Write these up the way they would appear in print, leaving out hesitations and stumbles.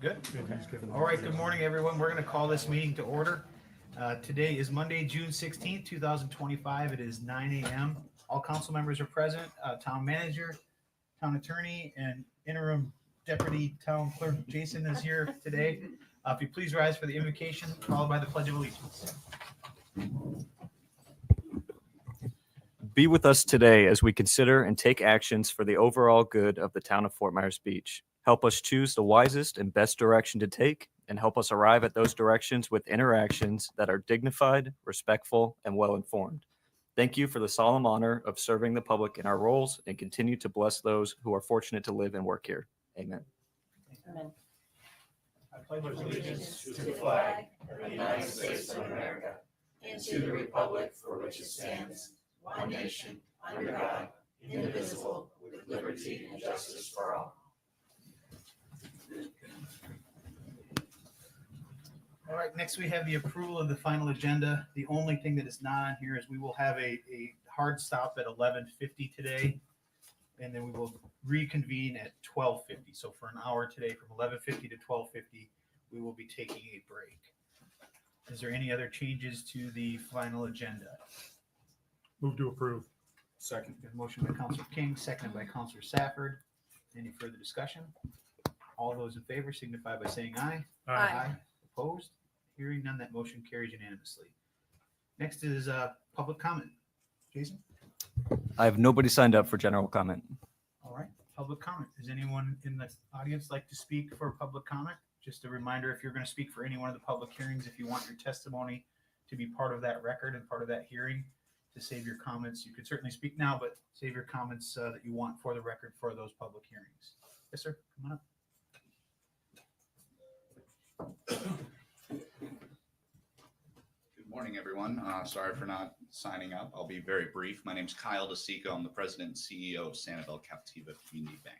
Good. All right, good morning, everyone. We're going to call this meeting to order. Today is Monday, June 16th, 2025. It is 9 a.m. All council members are present. Town manager, town attorney, and interim deputy town clerk Jason is here today. If you please rise for the invocation, followed by the Pledge of Allegiance. Be with us today as we consider and take actions for the overall good of the town of Fort Myers Beach. Help us choose the wisest and best direction to take, and help us arrive at those directions with interactions that are dignified, respectful, and well-informed. Thank you for the solemn honor of serving the public in our roles, and continue to bless those who are fortunate to live and work here. Amen. Amen. I pledge allegiance to the flag of the United States of America and to the republic for which it stands, one nation, under God, indivisible, with liberty and justice for all. All right, next we have the approval of the final agenda. The only thing that is not on here is we will have a hard stop at 11:50 today, and then we will reconvene at 12:50. So for an hour today, from 11:50 to 12:50, we will be taking a break. Is there any other changes to the final agenda? Move to approve. Second. Good motion by Councilor King, seconded by Councilor Safford. Any further discussion? All those in favor signify by saying aye. Aye. Opposed? Hearing none, that motion carries unanimously. Next is public comment. Jason? I have nobody signed up for general comment. All right, public comment. Does anyone in the audience like to speak for public comment? Just a reminder, if you're going to speak for any one of the public hearings, if you want your testimony to be part of that record and part of that hearing, to save your comments, you can certainly speak now, but save your comments that you want for the record for those public hearings. Yes, sir. Come on up. Good morning, everyone. Sorry for not signing up. I'll be very brief. My name's Kyle DeSico. I'm the president and CEO of Sanibel Captiva Community Bank.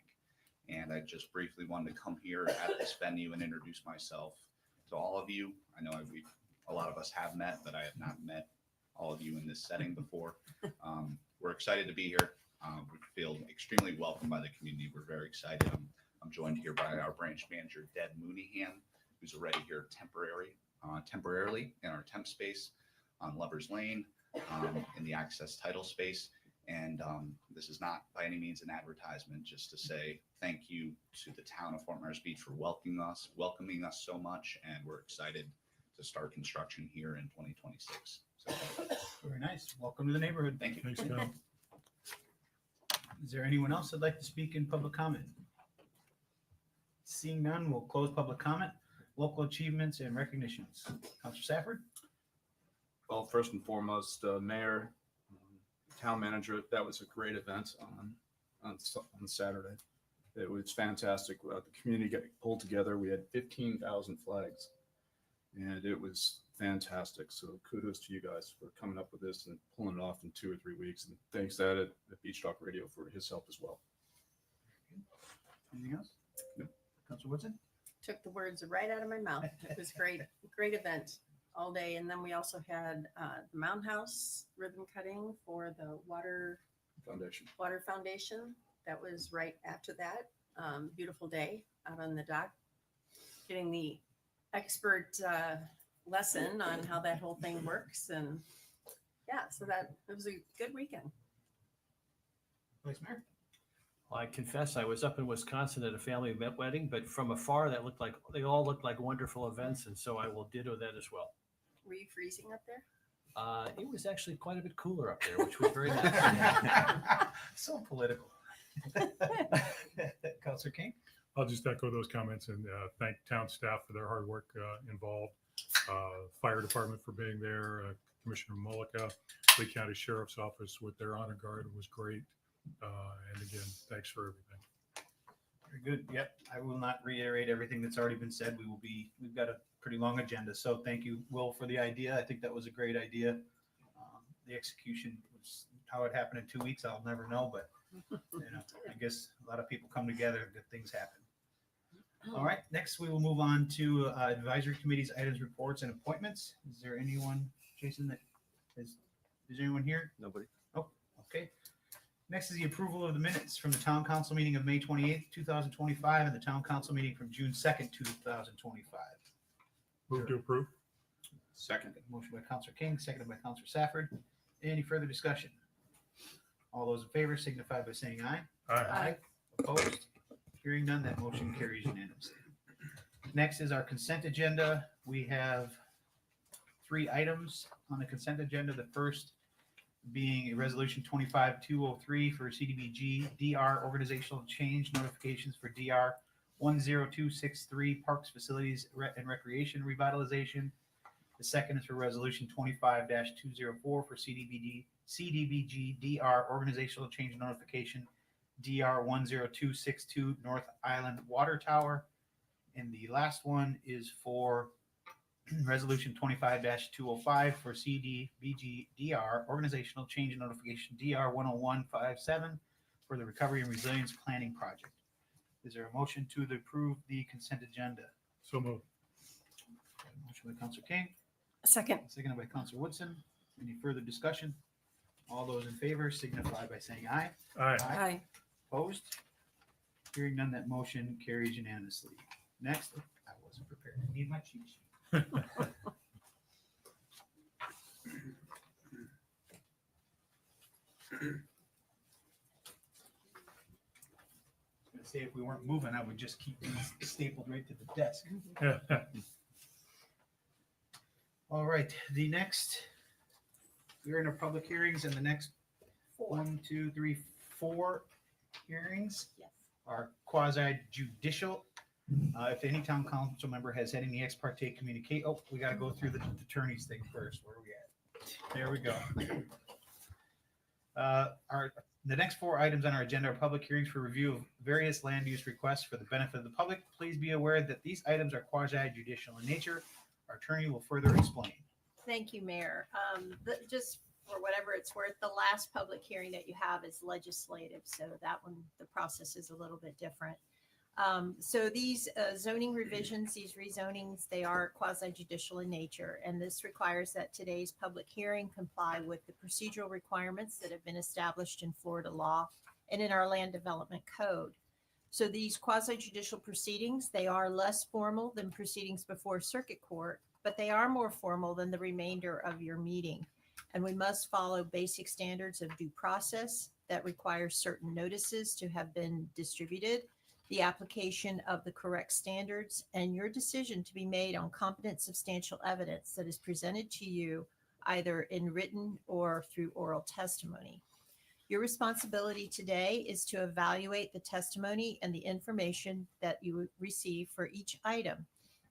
And I just briefly wanted to come here at this venue and introduce myself to all of you. I know a lot of us have met, but I have not met all of you in this setting before. We're excited to be here. We feel extremely welcomed by the community. We're very excited. I'm joined here by our branch manager, Deb Mooneyhan, who's already here temporarily in our temp space on Lovers Lane, in the access title space. And this is not by any means an advertisement, just to say thank you to the town of Fort Myers Beach for welcoming us so much. And we're excited to start construction here in 2026. So, Very nice. Welcome to the neighborhood. thank you. Thanks, Kyle. Is there anyone else that'd like to speak in public comment? Seeing none, we'll close public comment. Local achievements and recognitions. Councilor Safford? Well, first and foremost, Mayor, Town Manager, that was a great event on Saturday. It was fantastic. The community got pulled together. We had 15,000 flags, and it was fantastic. So kudos to you guys for coming up with this and pulling it off in 2 or 3 weeks. And thanks to Ed at Beach Talk Radio for his help as well. Anything else? No. Councilor Woodson? Took the words right out of my mouth. It was great, great event all day. And then we also had the Mound House ribbon cutting for the Water Foundation. That was right after that. Beautiful day out on the dock, getting the expert lesson on how that whole thing works. And yeah, so it was a good weekend. Vice Mayor? Well, I confess I was up in Wisconsin at a family wedding, but from afar they all looked like wonderful events, and so I will ditto that as well. Were you freezing up there? It was actually quite a bit cooler up there, which was very nice. So political. Councilor King? I'll just echo those comments and thank town staff for their hard work involved. Fire department for being there. Commissioner Mullica, Lee County Sheriff's Office with their honor guard was great. And again, thanks for everything. Very good. Yep. I will not reiterate everything that's already been said. We've got a pretty long agenda. So thank you, Will, for the idea. I think that was a great idea. The execution was how it happened in 2 weeks. I'll never know, but I guess a lot of people come together, good things happen. All right. Next, we will move on to advisory committees, items, reports, and appointments. Is there anyone, Jason, is anyone here? Nobody. Oh, okay. Next is the approval of the minutes from the town council meeting of May 28th, 2025, and the town council meeting from June 2nd, 2025. Move to approve. Second. Motion by Counselor King, seconded by Counselor Safford. Any further discussion? All those in favor signify by saying aye. Aye. Opposed? Hearing none, that motion carries unanimously. Next is our consent agenda. We have 3 items on the consent agenda. The first being a resolution 25203 for CDBG DR organizational change notifications for DR 10263 Parks, Facilities and Recreation Revitalization. The second is for resolution 25-204 for CDBG DR organizational change notification DR 10262 North Island Water Tower. And the last one is for resolution 25-205 for CDBG DR organizational change notification DR 10157 for the Recovery and Resilience Planning Project. Is there a motion to approve the consent agenda? So moved. Motion by Counselor King, Second. seconded by Counselor Woodson. Any further discussion? All those in favor signify by saying aye. Aye. Aye. Opposed? Hearing none, that motion carries unanimously. Next, I wasn't prepared. I need my cheat sheet. I was gonna say if we weren't moving, I would just keep these stapled right to the desk. All right, the next, we're in our public hearings, and the next 1, 2, 3, 4 hearings Yes. are quasi judicial. If any town council member has had any ex parte communicate, oh, we gotta go through the attorney's thing first. Where are we at? There we go. The next 4 items on our agenda are public hearings for review of various land use requests for the benefit of the public. Please be aware that these items are quasi judicial in nature. Our attorney will further explain. Thank you, Mayor. Just for whatever it's worth, the last public hearing that you have is legislative, so that one, the process is a little bit different. So these zoning revisions, these rezonings, they are quasi judicial in nature, and this requires that today's public hearing comply with the procedural requirements that have been established in Florida law and in our land development code. So these quasi judicial proceedings, they are less formal than proceedings before circuit court, but they are more formal than the remainder of your meeting. And we must follow basic standards of due process that requires certain notices to have been distributed, the application of the correct standards, and your decision to be made on competent substantial evidence that is presented to you either in written or through oral testimony. Your responsibility today is to evaluate the testimony and the information that you receive for each item,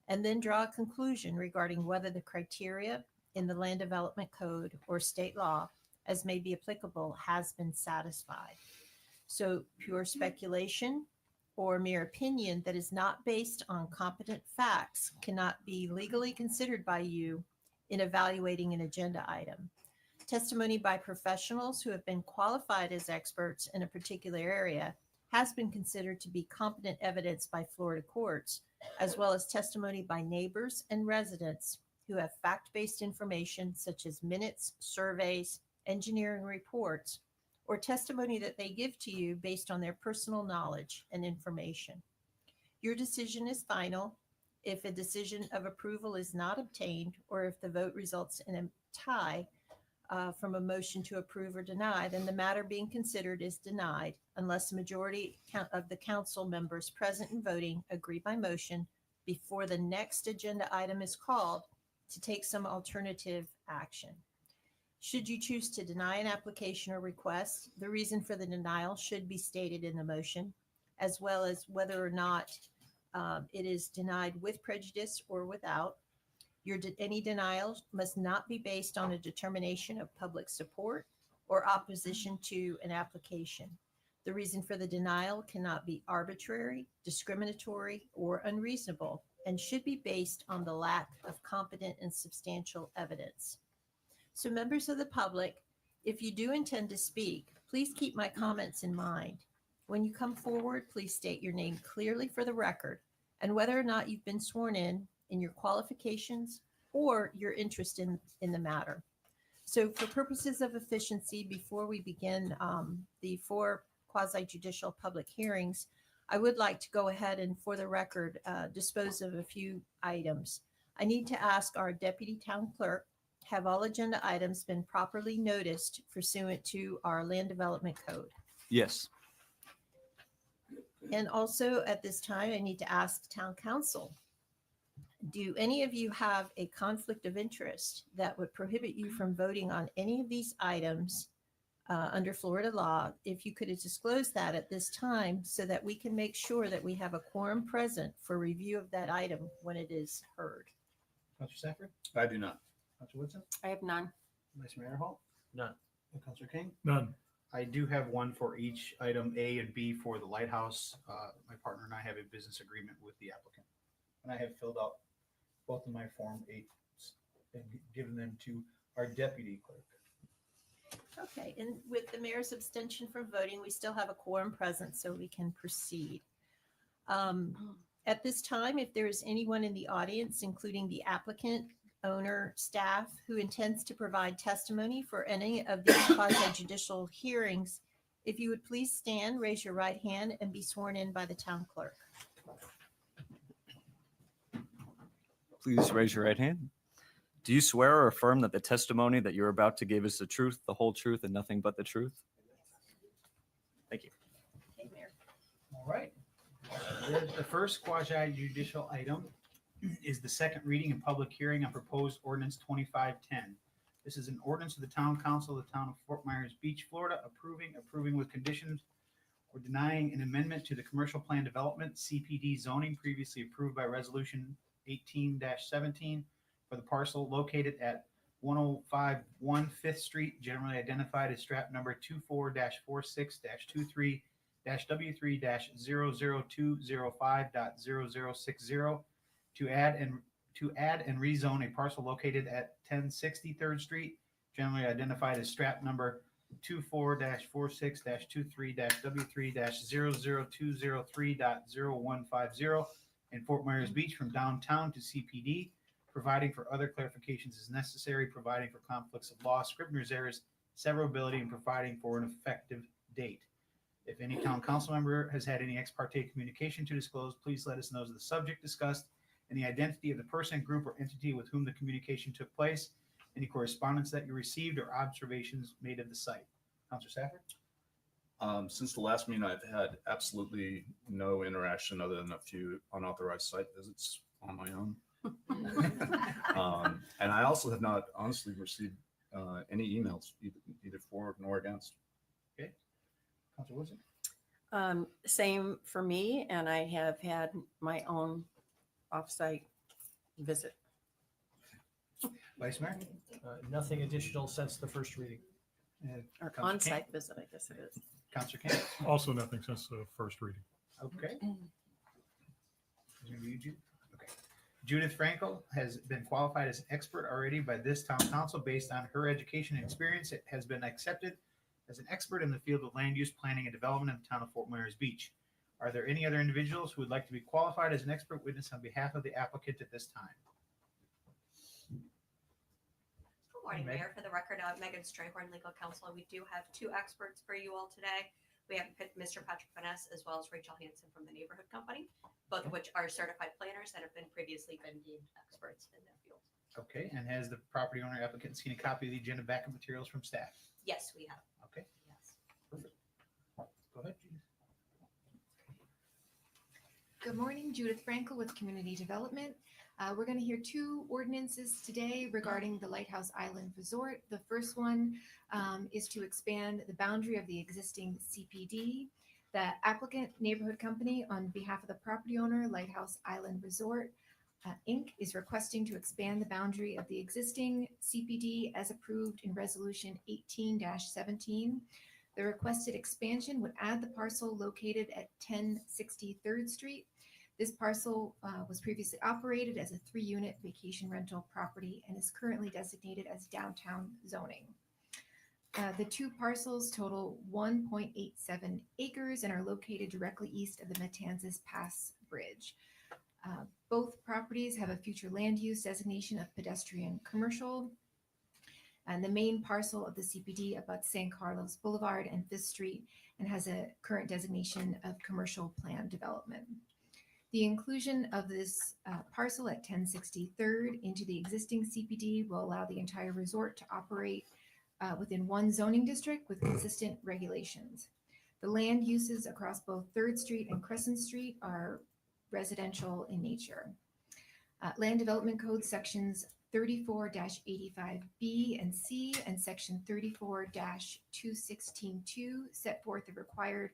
and then draw a conclusion regarding whether the criteria in the Land Development Code or state law, as may be applicable, has been satisfied. So pure speculation or mere opinion that is not based on competent facts cannot be legally considered by you in evaluating an agenda item. Testimony by professionals who have been qualified as experts in a particular area has been considered to be competent evidence by Florida courts, as well as testimony by neighbors and residents who have fact-based information such as minutes, surveys, engineering reports, or testimony that they give to you based on their personal knowledge and information. Your decision is final. If a decision of approval is not obtained, or if the vote results in a tie from a motion to approve or deny, then the matter being considered is denied unless the majority of the council members present and voting agree by motion before the next agenda item is called to take some alternative action. Should you choose to deny an application or request, the reason for the denial should be stated in the motion, as well as whether or not it is denied with prejudice or without. Any denial must not be based on a determination of public support or opposition to an application. The reason for the denial cannot be arbitrary, discriminatory, or unreasonable, and should be based on the lack of competent and substantial evidence. So members of the public, if you do intend to speak, please keep my comments in mind. When you come forward, please state your name clearly for the record and whether or not you've been sworn in your qualifications or your interest in the matter. So for purposes of efficiency, before we begin the 4 quasi judicial public hearings, I would like to go ahead and, for the record, dispose of a few items. I need to ask our deputy town clerk, have all agenda items been properly noticed pursuant to our land development code? Yes. And also at this time, I need to ask the town council, do any of you have a conflict of interest that would prohibit you from voting on any of these items under Florida law? If you could disclose that at this time so that we can make sure that we have a quorum present for review of that item when it is heard. Counselor Safford? I do not. Counselor Woodson? I have none. Vice Mayor Hall? None. And Counselor King? None. I do have one for each item A and B for the lighthouse. My partner and I have a business agreement with the applicant. And I have filled out both of my Form 8s and given them to our deputy clerk. Okay, and with the mayor's abstention from voting, we still have a quorum present, so we can proceed. At this time, if there is anyone in the audience, including the applicant, owner, staff, who intends to provide testimony for any of these quasi-judicial hearings, if you would please stand, raise your right hand, and be sworn in by the town clerk. Please raise your right hand. Do you swear or affirm that the testimony that you're about to give is the truth, the whole truth, and nothing but the truth? Thank you. Okay, Mayor. All right. The first quasi judicial item is the second reading and public hearing on proposed ordinance 2510. This is an ordinance of the town council of the town of Fort Myers Beach, Florida, approving with conditions or denying an amendment to the commercial plan development CPD zoning previously approved by resolution 18-17 for the parcel located at 1051 5th Street, generally identified as strap number 24-46-23-W3-00205.0060, to add and rezone a parcel located at 1060 3rd Street, generally identified as strap number 24-46-23-W3-00203.0150 in Fort Myers Beach from downtown to CPD, providing for other clarifications as necessary, providing for conflicts of law, Scribner's errors, severability, and providing for an effective date. If any town council member has had any ex parte communication to disclose, please let us know the subject discussed and the identity of the person, group, or entity with whom the communication took place, any correspondence that you received, or observations made of the site. Counselor Safford? Since the last meeting, I've had absolutely no interaction other than a few unauthorized site visits on my own. And I also have not honestly received any emails, either for nor against. Okay. Counselor Woodson? Same for me, and I have had my own offsite visit. Vice Mayor? Nothing additional since the first reading. Or Counselor King? on-site visit, I guess it is. Counselor King? Also nothing since the first reading. Okay. Okay. Judith Frankel has been qualified as an expert already by this town council based on her education and experience. It has been accepted as an expert in the field of land use planning and development in the town of Fort Myers Beach. Are there any other individuals who would like to be qualified as an expert witness on behalf of the applicant at this time? Good morning, Meg. Mayor. For the record, Megan Strayhorn, legal counsel. We do have 2 experts for you all today. We have Mr. Patrick Finesse as well as Rachel Hansen from the Neighborhood Company, both of which are certified planners that have previously been deemed experts in their field. Okay, and has the property owner applicant seen a copy of the agenda backup materials from staff? Yes, we have. Okay, Yes. perfect. Go ahead, Judith. Good morning, Judith Frankel with Community Development. We're going to hear 2 ordinances today regarding the Lighthouse Island Resort. The first one is to expand the boundary of the existing CPD. The applicant Neighborhood Company, on behalf of the property owner, Lighthouse Island Resort, Inc., is requesting to expand the boundary of the existing CPD as approved in Resolution 18-17. The requested expansion would add the parcel located at 1060 3rd Street. This parcel was previously operated as a 3-unit vacation rental property and is currently designated as downtown zoning. The 2 parcels total 1.87 acres and are located directly east of the Matanzas Pass Bridge. Both properties have a future land use designation of pedestrian commercial. And the main parcel of the CPD abuts San Carlos Boulevard and 5th Street and has a current designation of commercial plan development. The inclusion of this parcel at 1060 3rd into the existing CPD will allow the entire resort to operate within one zoning district with consistent regulations. The land uses across both 3rd Street and Crescent Street are residential in nature. Land Development Code sections 34-85B and C and section 34-2162 set forth the required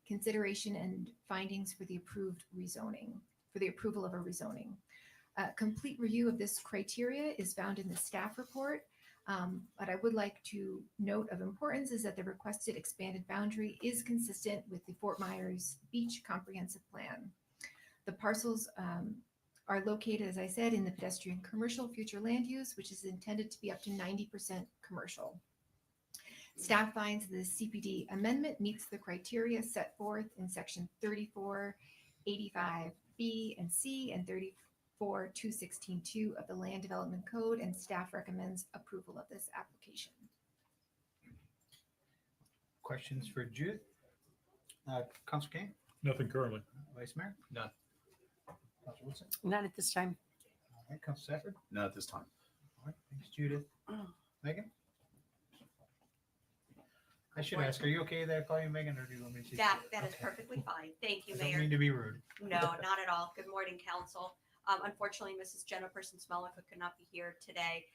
consideration and findings for the approval of a rezoning. Complete review of this criteria is found in the staff report. But I would like to note of importance is that the requested expanded boundary is consistent with the Fort Myers Beach Comprehensive Plan. The parcels are located, as I said, in the pedestrian commercial future land use, which is intended to be up to 90% commercial. Staff finds the CPD amendment meets the criteria set forth in section 34-85B and C and 34-2162 of the Land Development Code, and staff recommends approval of this application. Questions for Judith? Councilor King? Nothing currently. Vice Mayor? None. Councilor Woodson? Not at this time. All right, Councilor Safford? Not at this time. All right, thanks, Judith. Megan? I should ask, are you okay that I call you Megan, or do you want me to? That is Okay. perfectly fine. Thank you, I don't Mayor. mean to be rude. No, not at all. Good morning, council. Unfortunately, Mrs. Jenna Person-Smellica could not be here today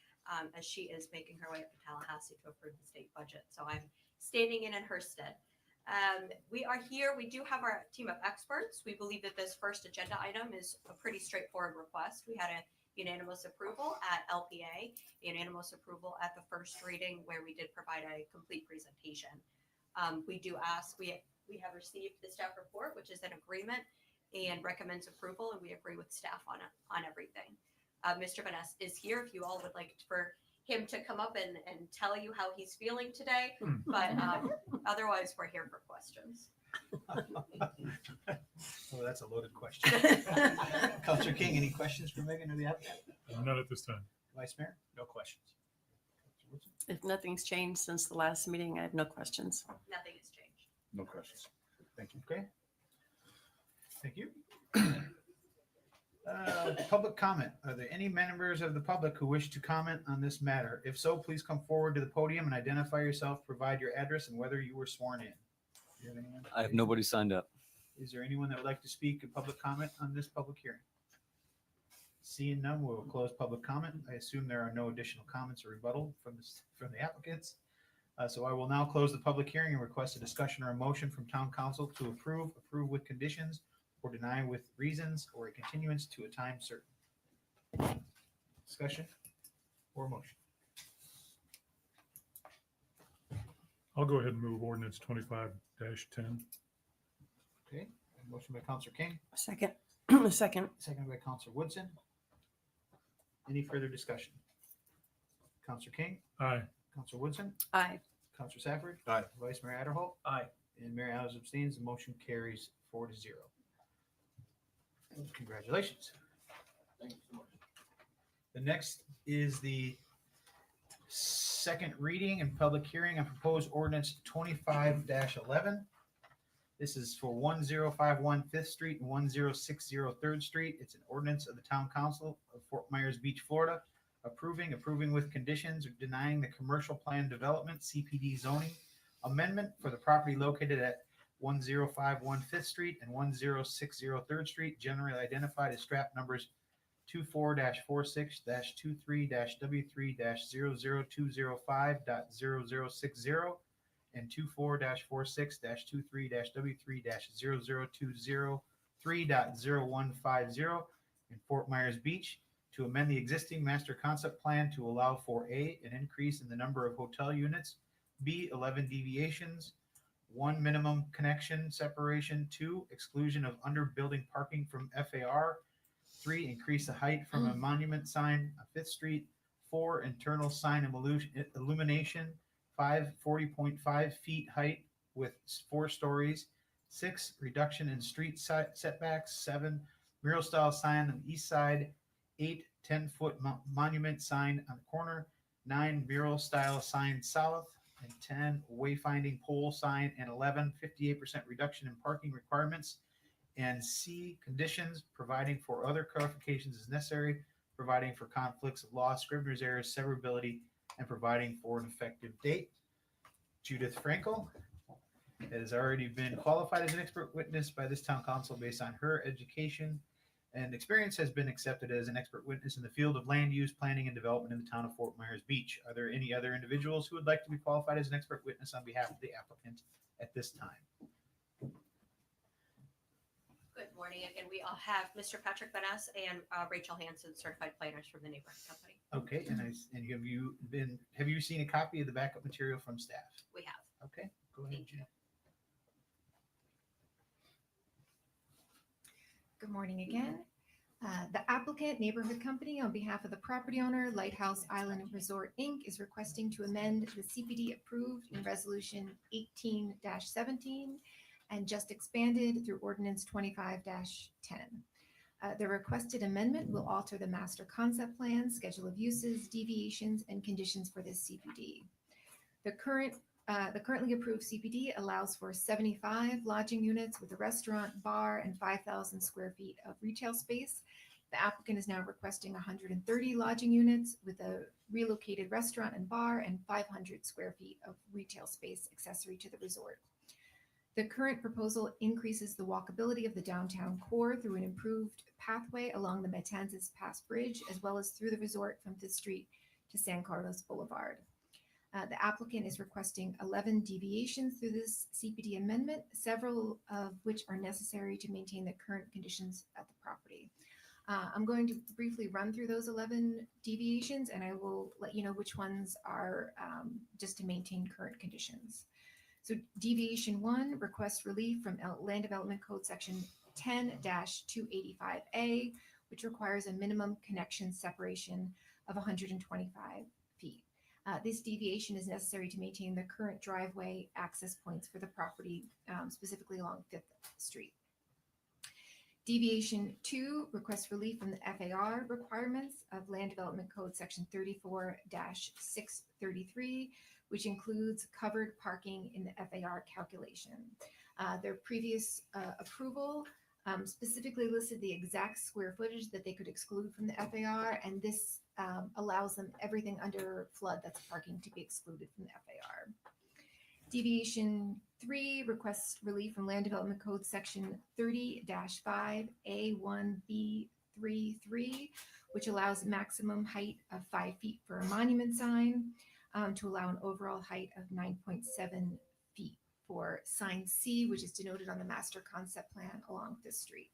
as she is making her way up to Tallahassee to approve the state budget. So I'm standing in her stead. We are here. We do have our team of experts. We believe that this first agenda item is a pretty straightforward request. We had a unanimous approval at LPA, unanimous approval at the first reading where we did provide a complete presentation. We do ask, we have received the staff report, which is an agreement and recommends approval, and we agree with staff on everything. Mr. Vaness is here if you all would like for him to come up and tell you how he's feeling today, but otherwise we're here for questions. Oh, that's a loaded question. Councilor King, any questions for Megan or the applicant? None at this time. Vice Mayor? No questions. Councilor Woodson? If nothing's changed since the last meeting, I have no questions. Nothing has changed. No questions. Thank you. Okay. Thank you. Public comment. Are there any members of the public who wish to comment on this matter? If so, please come forward to the podium and identify yourself, provide your address and whether you were sworn in. Do you have anyone? I have nobody signed up. Is there anyone that would like to speak in public comment on this public hearing? Seeing none, we will close public comment. I assume there are no additional comments or rebuttal from the applicants. So I will now close the public hearing and request a discussion or a motion from town council to approve with conditions, or deny with reasons, or a continuance to a time certain. Discussion or motion? I'll go ahead and move ordinance 25-10. Okay, motion by Councilor King, Second. Second. seconded by Councilor Woodson. Any further discussion? Councilor King, Aye. Councilor Woodson, Aye. Councilor Safford. Aye. Vice Mayor Adderholt. Aye. And Mayor Adams abstains. The motion carries 4-0. Congratulations. The next is the second reading and public hearing on proposed ordinance 25-11. This is for 1051 5th Street and 1060 3rd Street. It's an ordinance of the Town Council of Fort Myers Beach, Florida, approving with conditions or denying the commercial plan development CPD zoning amendment for the property located at 1051 5th Street and 1060 3rd Street, generally identified as strap numbers 24-46-23-W3-00205.0060 and 24-46-23-W3-00203.0150 in Fort Myers Beach, to amend the existing master concept plan to allow for A, an increase in the number of hotel units, B, 11 deviations, 1 minimum connection separation, 2, exclusion of under building parking from FAR, 3, increase the height from a monument sign on 5th Street, 4, internal sign illumination, 5, 40.5 feet height with 4 stories, 6, reduction in street setbacks, 7, mural style sign on the east side, 8, 10-foot monument sign on the corner, 9, mural style sign south, and 10, wayfinding pole sign, and 11, 58% reduction in parking requirements, and C, conditions providing for other clarifications as necessary, providing for conflicts of law, scrivener's errors, severability, and providing for an effective date. Judith Frankel has already been qualified as an expert witness by this town council based on her education and experience, has been accepted as an expert witness in the field of land use, planning, and development in the town of Fort Myers Beach. Are there any other individuals who would like to be qualified as an expert witness on behalf of the applicant at this time? Good morning. Again, we all have Mr. Patrick Van Ness and Rachel Hansen, certified planners from the neighborhood company. Okay, and have you seen a copy of the backup material from staff? We have. Okay, go ahead, Jen. Good morning again. The applicant, Neighborhood Company, on behalf of the property owner, Lighthouse Island Resort, Inc., is requesting to amend the CPD approved in Resolution 18-17 and just expanded through Ordinance 25-10. The requested amendment will alter the master concept plan, schedule of uses, deviations, and conditions for this CPD. The currently approved CPD allows for 75 lodging units with a restaurant, bar, and 5,000 square feet of retail space. The applicant is now requesting 130 lodging units with a relocated restaurant and bar and 500 square feet of retail space accessory to the resort. The current proposal increases the walkability of the downtown core through an improved pathway along the Matanzas Pass Bridge, as well as through the resort from 5th Street to San Carlos Boulevard. The applicant is requesting 11 deviations through this CPD amendment, several of which are necessary to maintain the current conditions at the property. I'm going to briefly run through those 11 deviations, and I will let you know which ones are just to maintain current conditions. So deviation 1 requests relief from Land Development Code section 10-285A, which requires a minimum connection separation of 125 feet. This deviation is necessary to maintain the current driveway access points for the property, specifically along 5th Street. Deviation 2 requests relief from the FAR requirements of Land Development Code section 34-633, which includes covered parking in the FAR calculation. Their previous approval specifically listed the exact square footage that they could exclude from the FAR, and this allows them everything under flood that's parking to be excluded from the FAR. Deviation 3 requests relief from Land Development Code section 30-5A1B33, which allows maximum height of 5 feet for a monument sign, to allow an overall height of 9.7 feet for sign C, which is denoted on the master concept plan along this street.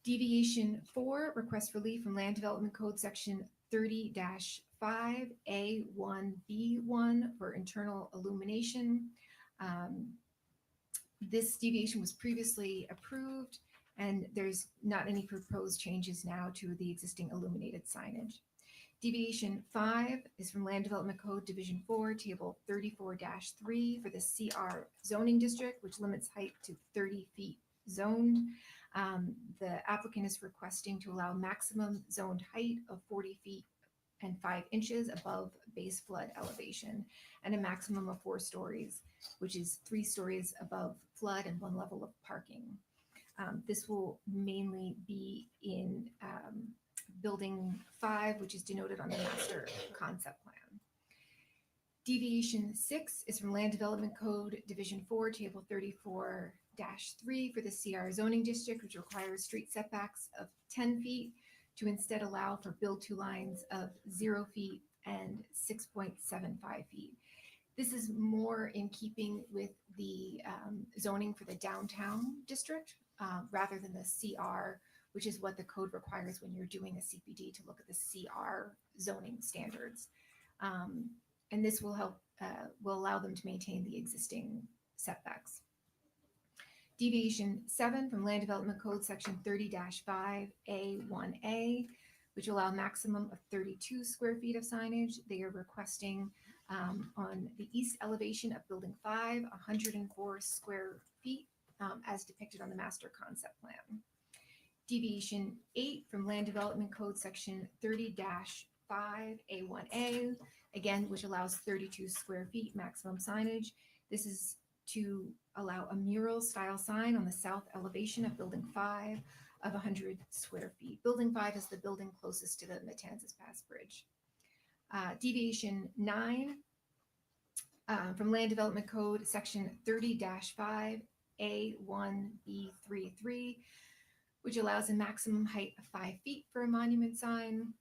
Deviation 4 requests relief from Land Development Code section 30-5A1B1 for internal illumination. This deviation was previously approved, and there's not any proposed changes now to the existing illuminated signage. Deviation 5 is from Land Development Code Division 4, Table 34-3 for the CR zoning district, which limits height to 30 feet zoned. The applicant is requesting to allow maximum zoned height of 40 feet and 5 inches above base flood elevation, and a maximum of 4 stories, which is 3 stories above flood and 1 level of parking. This will mainly be in Building 5, which is denoted on the master concept plan. Deviation 6 is from Land Development Code Division 4, Table 34-3 for the CR zoning district, which requires street setbacks of 10 feet to instead allow for build-to lines of 0 feet and 6.75 feet. This is more in keeping with the zoning for the downtown district rather than the CR, which is what the code requires when you're doing a CPD, to look at the CR zoning standards. And this will help, will allow them to maintain the existing setbacks. Deviation 7 from Land Development Code section 30-5A1A, which allow maximum of 32 square feet of signage. They are requesting on the east elevation of Building 5, 104 square feet as depicted on the master concept plan. Deviation 8 from Land Development Code section 30-5 5A1A, again, which allows 32 square feet maximum signage. This is to allow a mural style sign on the south elevation of Building 5 of 100 square feet. Building 5 is the building closest to the Matanzas Pass Bridge. Deviation 9 from Land Development Code, Section 30-5A1B33, which allows a maximum height of 5 feet for a monument sign.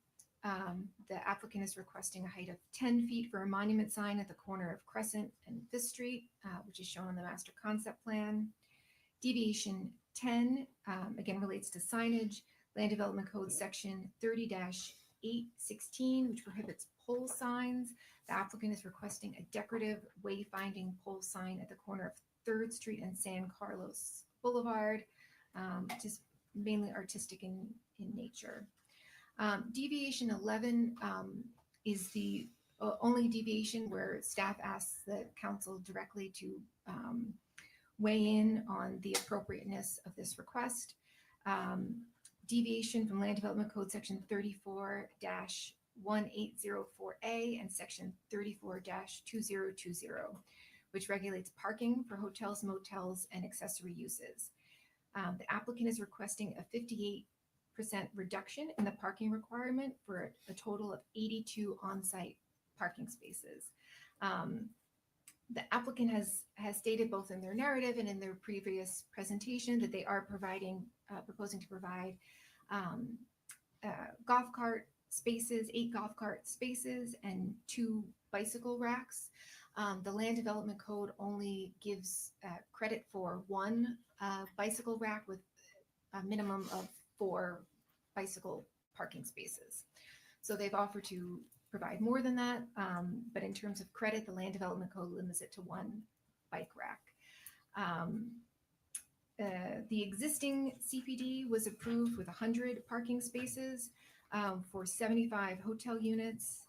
The applicant is requesting a height of 10 feet for a monument sign at the corner of Crescent and Fifth Street, which is shown on the master concept plan. Deviation 10, again, relates to signage. Land Development Code Section 30-816, which prohibits pole signs. The applicant is requesting a decorative wayfinding pole sign at the corner of 3rd Street and San Carlos Boulevard, just mainly artistic in nature. Deviation 11 is the only deviation where staff asks the council directly to weigh in on the appropriateness of this request. Deviation from Land Development Code Section 34-1804A and Section 34-2020, which regulates parking for hotels, motels, and accessory uses. The applicant is requesting a 58% reduction in the parking requirement for a total of 82 on-site parking spaces. The applicant has stated both in their narrative and in their previous presentation that they are proposing to provide golf cart spaces, 8 golf cart spaces, and 2 bicycle racks. The Land Development Code only gives credit for 1 bicycle rack with a minimum of 4 bicycle parking spaces. So they've offered to provide more than that, but in terms of credit, the Land Development Code limits it to 1 bike rack. The existing CPD was approved with 100 parking spaces for 75 hotel units,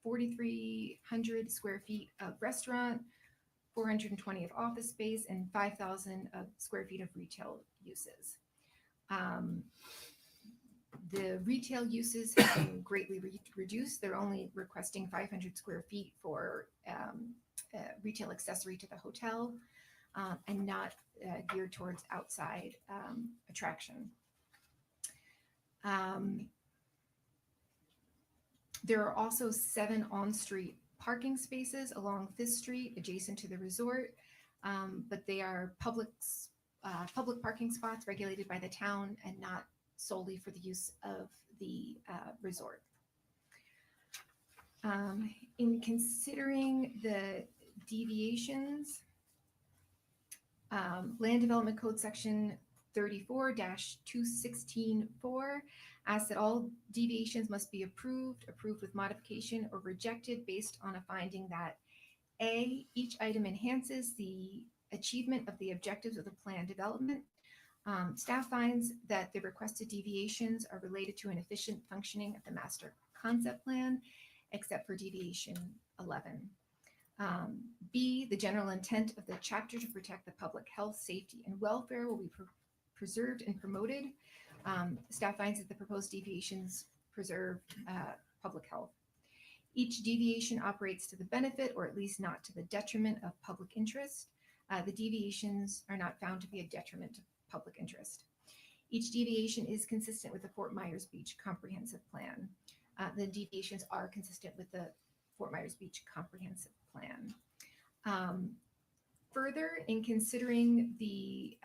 4,300 square feet of restaurant, 420 of office space, and 5,000 square feet of retail uses. The retail uses have been greatly reduced. They're only requesting 500 square feet for retail accessory to the hotel and not geared towards outside attraction. There are also 7 on-street parking spaces along 5th Street adjacent to the resort, but they are public parking spots regulated by the town and not solely for the use of the resort. In considering the deviations, Land Development Code Section 34-2164 asks that all deviations must be approved with modification, or rejected based on a finding that A, each item enhances the achievement of the objectives of the plan development. Staff finds that the requested deviations are related to an efficient functioning of the master concept plan, except for deviation 11. B, the general intent of the chapter to protect the public health, safety, and welfare will be preserved and promoted. Staff finds that the proposed deviations preserve public health. Each deviation operates to the benefit, or at least not to the detriment, of public interest. The deviations are not found to be a detriment to public interest. Each deviation is consistent with the Fort Myers Beach Comprehensive Plan. The deviations are consistent with the Fort Myers Beach Comprehensive Plan. Further, in considering the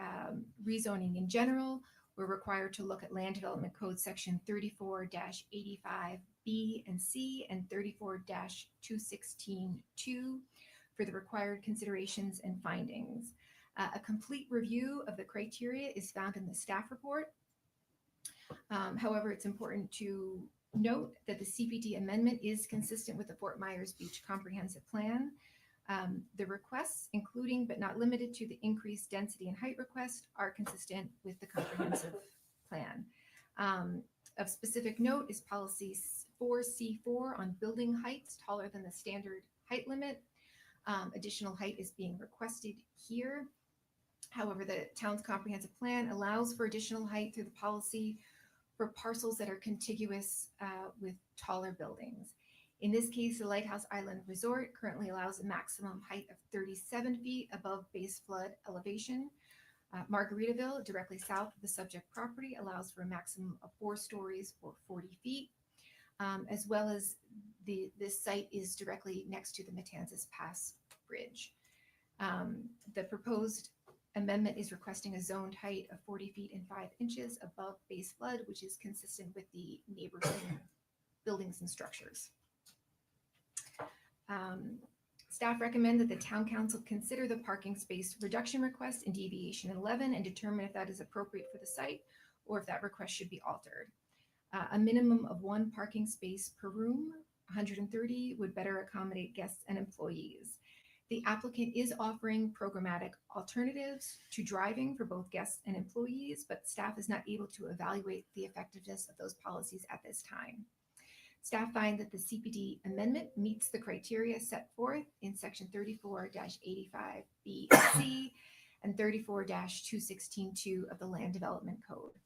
rezoning in general, we're required to look at Land Development Code Section 34-85B and C and 34-216-2 for the required considerations and findings. A complete review of the criteria is found in the staff report. However, it's important to note that the CPD amendment is consistent with the Fort Myers Beach Comprehensive Plan. The requests, including but not limited to the increased density and height request, are consistent with the comprehensive plan. Of specific note is policy 4C4 on building heights taller than the standard height limit. Additional height is being requested here. However, the town's comprehensive plan allows for additional height through the policy for parcels that are contiguous with taller buildings. In this case, the Lighthouse Island Resort currently allows a maximum height of 37 feet above base flood elevation. Margaritaville, directly south of the subject property, allows for a maximum of 4 stories or 40 feet, as well as this site is directly next to the Matanzas Pass Bridge. The proposed amendment is requesting a zoned height of 40 feet and 5 inches above base flood, which is consistent with the neighboring buildings and structures. Staff recommend that the town council consider the parking space reduction request in deviation 11 and determine if that is appropriate for the site or if that request should be altered. A minimum of 1 parking space per room, 130, would better accommodate guests and employees. The applicant is offering programmatic alternatives to driving for both guests and employees, but staff is not able to evaluate the effectiveness of those policies at this time. Staff find that the CPD amendment meets the criteria set forth in section 34-85B and 34-216.2 of the Land Development Code.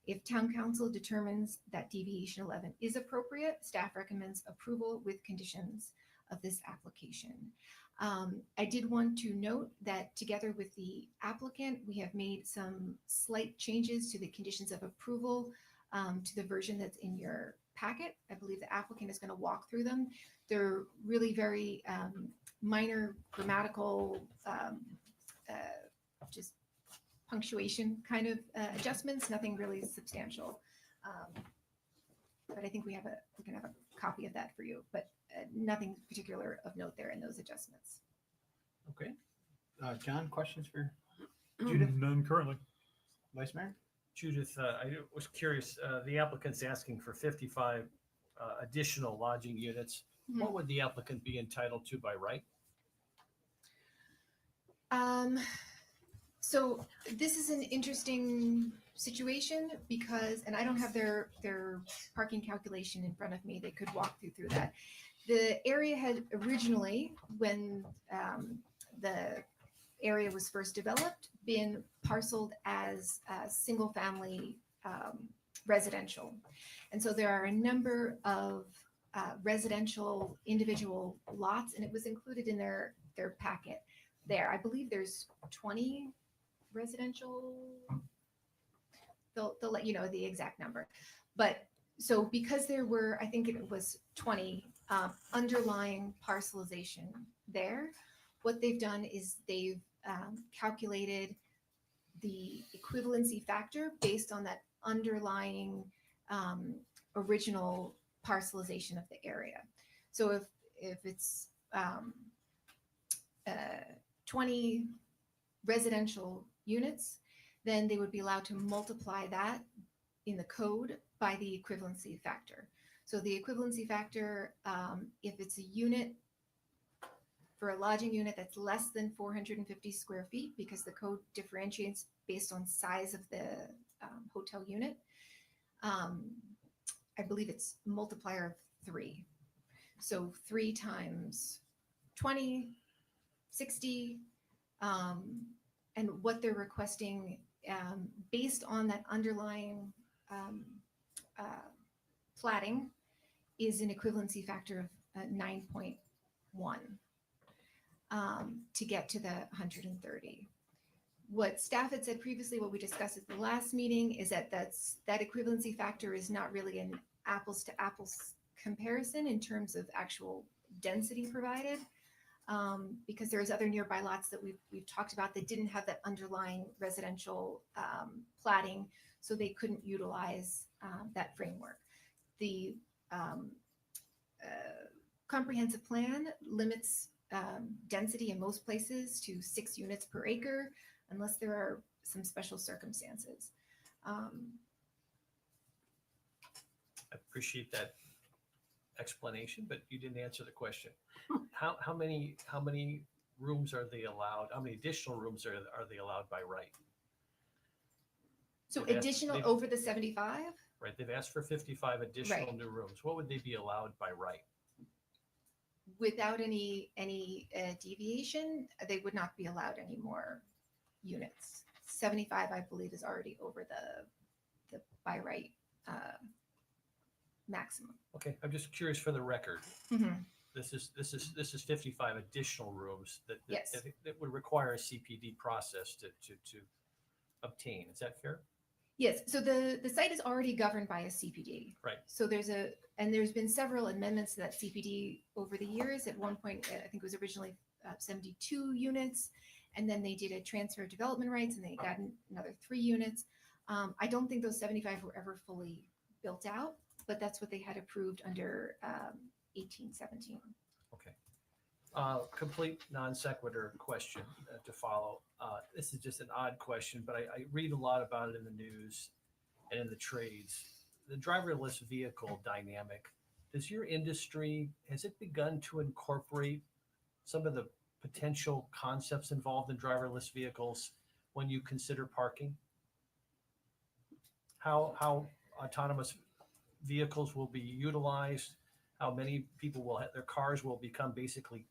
If town council determines that deviation 11 is appropriate, staff recommends approval with conditions of this application. I did want to note that together with the applicant, we have made some slight changes to the conditions of approval to the version that's in your packet. I believe the applicant is going to walk through them. They're really very minor grammatical, just punctuation kind of adjustments, nothing really substantial. But I think we can have a copy of that for you, but nothing particular of note there in those adjustments. Okay. John, questions for Judith? None currently. Vice Mayor? Judith, I was curious, the applicant's asking for 55 additional lodging units. Mhm. What would the applicant be entitled to by right? So this is an interesting situation because, and I don't have their parking calculation in front of me. They could walk through that. The area had originally, when the area was first developed, been parceled as single family residential. And so there are a number of residential individual lots, and it was included in their packet there. I believe there's 20 residential, they'll let you know the exact number. But so because there were, I think it was 20 underlying parcelization there, what they've done is they've calculated the equivalency factor based on that underlying original parcelization of the area. So if it's 20 residential units, then they would be allowed to multiply that in the code by the equivalency factor. So the equivalency factor, if it's a unit, for a lodging unit that's less than 450 square feet, because the code differentiates based on size of the hotel unit, I believe it's multiplier of 3. So 3 times 20, 60, and what they're requesting based on that underlying platting is an equivalency factor of 9.1 to get to the 130. What staff had said previously, what we discussed at the last meeting, is that that equivalency factor is not really an apples to apples comparison in terms of actual density provided. Because there's other nearby lots that we've talked about that didn't have that underlying residential platting, so they couldn't utilize that framework. The comprehensive plan limits density in most places to 6 units per acre, unless there are some special circumstances. I appreciate that explanation, but you didn't answer the question. How many rooms are they allowed? How many additional rooms are they allowed by right? So They've asked- additional they've- over the 75? Right, they've asked for 55 additional Right. new rooms. What would they be allowed by right? Without any deviation, they would not be allowed any more units. 75, I believe, is already over the by right maximum. Okay, I'm just curious for the record. Mhm. This is 55 additional rooms that Yes. that would require a CPD process to obtain. Is that fair? Yes, so the site is already governed by a CPD. Right. So there's been several amendments to that CPD over the years. At one point, I think it was originally 72 units, and then they did a transfer of development rights, and they got another 3 units. I don't think those 75 were ever fully built out, but that's what they had approved under 1817. Okay. Complete non sequitur question to follow. This is just an odd question, but I read a lot about it in the news and in the trades. The driverless vehicle dynamic. Does your industry, has it begun to incorporate some of the potential concepts involved in driverless vehicles when you consider parking? How autonomous vehicles will be utilized, how many people will have their cars will become basically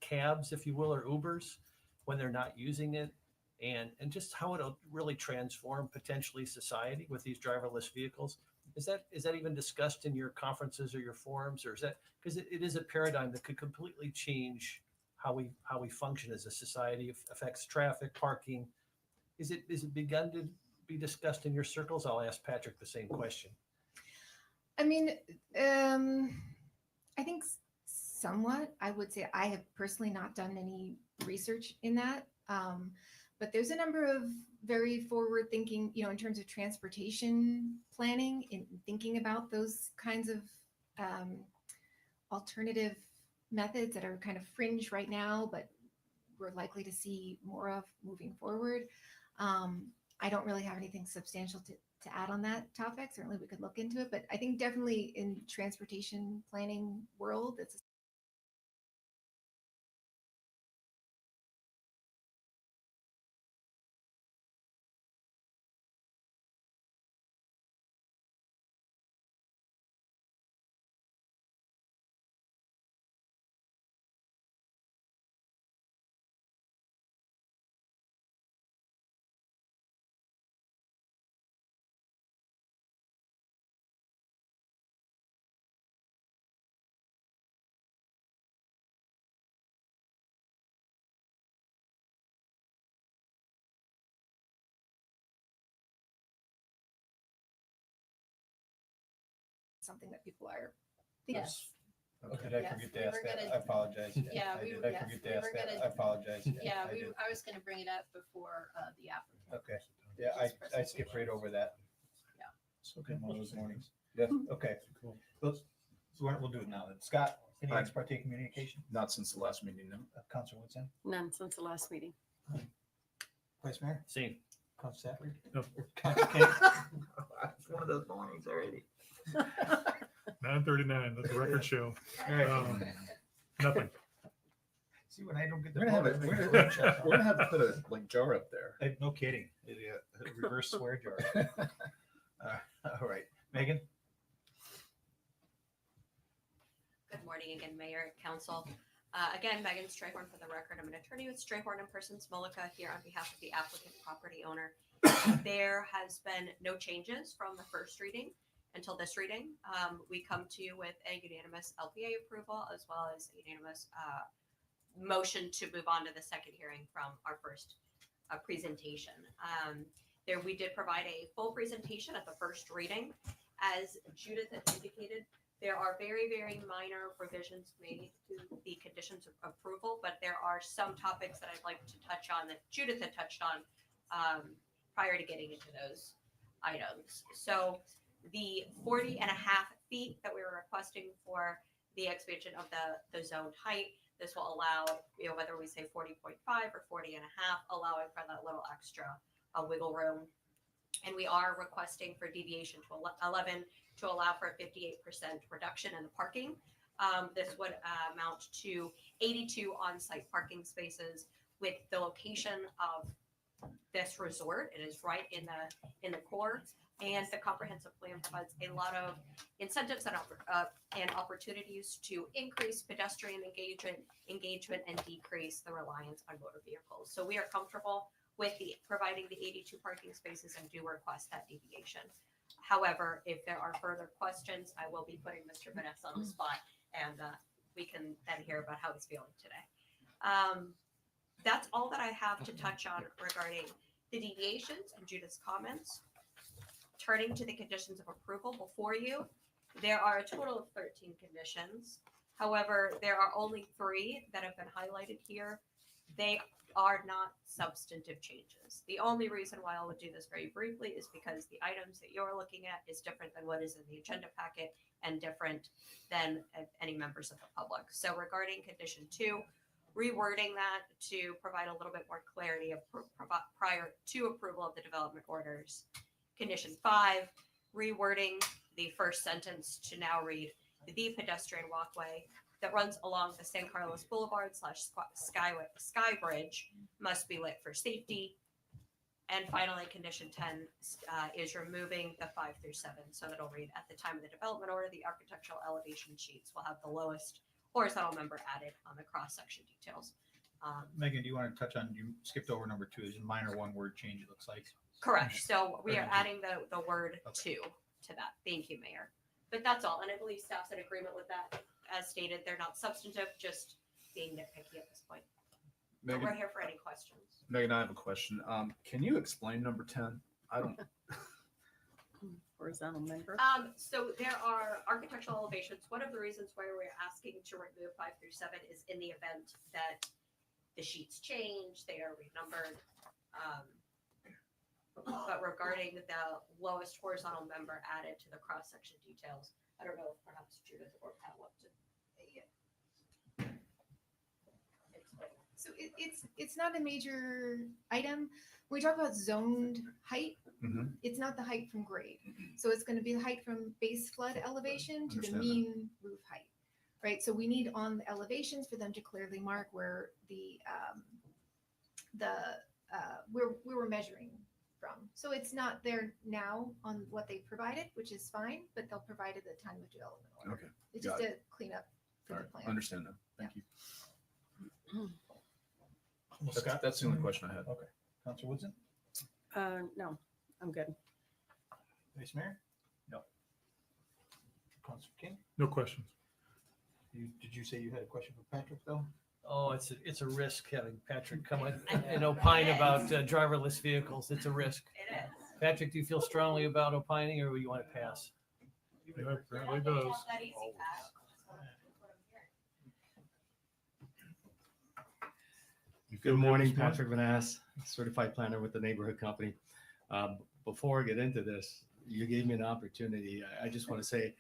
cabs, if you will, or Ubers when they're not using it, and just how it'll really transform potentially society with these driverless vehicles. Is that even discussed in your conferences or your forums, or is that because it is a paradigm that could completely change how we function as a society? It affects traffic, parking. Is it begun to be discussed in your circles? I'll ask Patrick the same question. I mean, I think somewhat. I would say I have personally not done any research in that, but there's a number of very forward-thinking, in terms of transportation planning and thinking about those kinds of alternative methods that are kind of fringe right now, but we're likely to see more of moving forward. I don't really have anything substantial to add on that topic. Certainly we could look into it, but I think definitely in transportation planning world, it's something that people are thinking. Yes. Oh, did I Yes, forget we to ask were that? gonna- I apologize. Yeah, I we- did. I yes, forget we to ask were that. gonna- I apologize. Yeah, I did. I was going to bring it up before the applicant. Okay. Yeah, I skipped right over that. Yeah. It's okay. One of those mornings. Yeah. Okay. Cool. So we'll do it now then. Scott, any Aye. ex parte communication? Not since the last meeting, no. Councilor Woodson? None since the last meeting. Vice Mayor? Same. Councilor Safford? No. Councilor King? It's one of those mornings already. 9:39, let the record show. All right. Nothing. See, when I don't get the We're gonna have vote, a- I make a we're road check. We're gonna have to put a jar up there. No kidding. A reverse swear jar. All right. Megan? Good morning again, Mayor, Council. Again, Megan Strayhorn for the record. I'm an attorney with Strayhorn and Persons Molica here on behalf of the applicant property owner. There has been no changes from the first reading until this reading. We come to you with a unanimous LPA approval as well as a unanimous motion to move on to the second hearing from our first presentation. There we did provide a full presentation at the first reading. As Judith had indicated, there are very, very minor revisions made to the conditions of approval, but there are some topics that I'd like to touch on that Judith had touched on prior to getting into those items. So the 40 and a half feet that we were requesting for the expansion of the zoned height, this will allow, whether we say 40.5 or 40 and a half, allowing for that little extra wiggle room. And we are requesting for deviation to 11 to allow for a 58% reduction in the parking. This would amount to 82 on-site parking spaces with the location of this resort. It is right in the core, and the comprehensive plan provides a lot of incentives and opportunities to increase pedestrian engagement and decrease the reliance on motor vehicles. So we are comfortable with providing the 82 parking spaces and do request that deviation. However, if there are further questions, I will be putting Mr. Vanessa on the spot, and we can then hear about how he's feeling today. That's all that I have to touch on regarding the deviations and Judith's comments. Turning to the conditions of approval before you, there are a total of 13 conditions. However, there are only 3 that have been highlighted here. They are not substantive changes. The only reason why I would do this very briefly is because the items that you're looking at is different than what is in the agenda packet and different than any members of the public. So regarding condition 2, rewording that to provide a little bit more clarity of prior to approval of the development orders. Condition 5, rewording the first sentence to now read the pedestrian walkway that runs along the San Carlos Boulevard / Sky Bridge must be lit for safety. And finally, condition 10 is removing the 5 through 7. So it'll read, at the time of the development order, the architectural elevation sheets will have the lowest horizontal member added on the cross-section details. Megan, do you want to touch on, you skipped over number 2, there's a minor one-word change, it looks like. Correct. So we are Okay. adding the word to that. Thank you, Mayor. But that's all. And I believe staff's in agreement with that. As stated, they're not substantive, just being nitpicky at this point. But we're here for any questions. Megan, I have a question. Can you explain number 10? I don't. Horizontal member. So there are architectural elevations. One of the reasons why we're asking to remove 5 through 7 is in the event that the sheets change, they are renumbered. But regarding the lowest horizontal member added to the cross-section details, I don't know if perhaps Judith or Pat want to. So it's not a major item. When we talk about zoned height, Mhm. it's not the height from grade. So it's going to be the height from base flood elevation to the Understand that. mean roof height, right? So we need on the elevations for them to clearly mark where where we were measuring from. So it's not there now on what they provided, which is fine, but they'll provide it at the time of development order. Okay. It's got just a cleanup for All the right. plan. Understand that. Thank you. Well, Scott? That's the only question I had. Okay. Councilor Woodson? No, I'm good. Vice Mayor? No. Councilor King? No questions. Did you say you had a question for Patrick, though? Oh, it's a risk having Patrick come in and opine about driverless vehicles. It's a risk. It is. Patrick, do you feel strongly about opining, or you want to pass? Yeah, apparently it does. That easy, Pat. Good morning, Patrick Vanass, certified planner with the neighborhood company. Before I get into this, you gave me an opportunity. I just want to say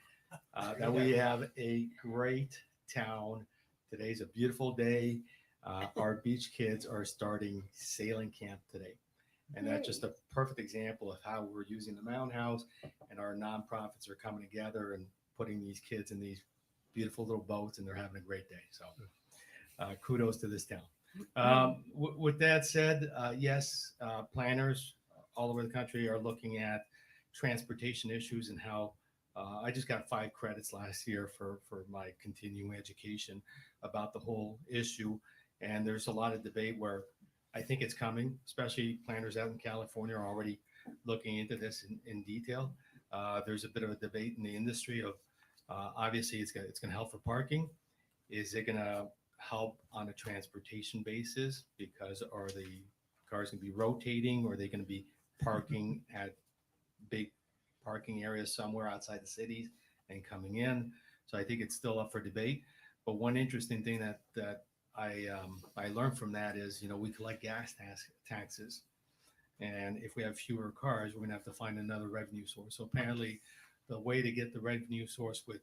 that we have a great town. Today's a beautiful day. Our beach kids are starting sailing camp today. And that's just a perfect example of how we're using the Mountain House, and our nonprofits are coming together and putting these kids in these beautiful little boats, and they're having a great day. So kudos to this town. With that said, yes, planners all over the country are looking at transportation issues and how I just got 5 credits last year for my continuing education about the whole issue. And there's a lot of debate where I think it's coming, especially planners out in California are already looking into this in detail. There's a bit of a debate in the industry of obviously it's going to help for parking. Is it going to help on a transportation basis, because are the cars going to be rotating, or are they going to be parking at big parking areas somewhere outside the cities and coming in? So I think it's still up for debate. But one interesting thing that I learned from that is, we collect gas taxes, and if we have fewer cars, we're going to have to find another revenue source. So apparently the way to get the revenue source with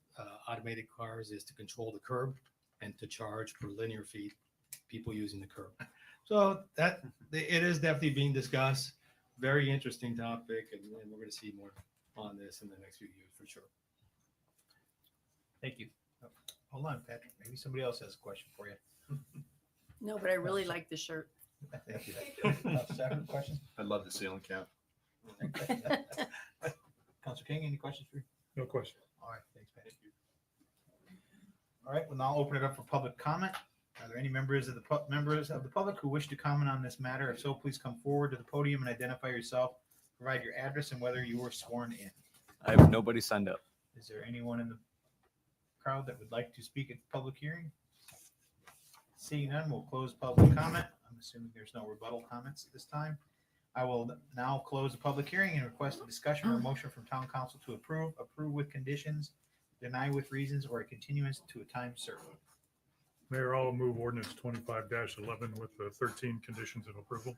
automated cars is to control the curb and to charge per linear feet people using the curb. So that it is definitely being discussed. Very interesting topic, and we're going to see more on this in the next few years for sure. Thank you. Hold on, Patrick. Maybe somebody else has a question for you. No, but I really like the shirt. Thank you. Second question? I'd love the sailing camp. Councilor King, any questions for you? No question. All right, thanks, Patrick. All right, we'll now open it up for public comment. Are there any members of the public who wish to comment on this matter? If so, please come forward to the podium and identify yourself. Provide your address and whether you were sworn in. I have nobody signed up. Is there anyone in the crowd that would like to speak at the public hearing? Seeing none, we'll close public comment. I'm assuming there's no rebuttal comments at this time. I will now close the public hearing and request a discussion or a motion from town council to approve with conditions, deny with reasons, or a continuance to a time certain. Mayor, I'll move ordinance 25-11 with the 13 conditions of approval.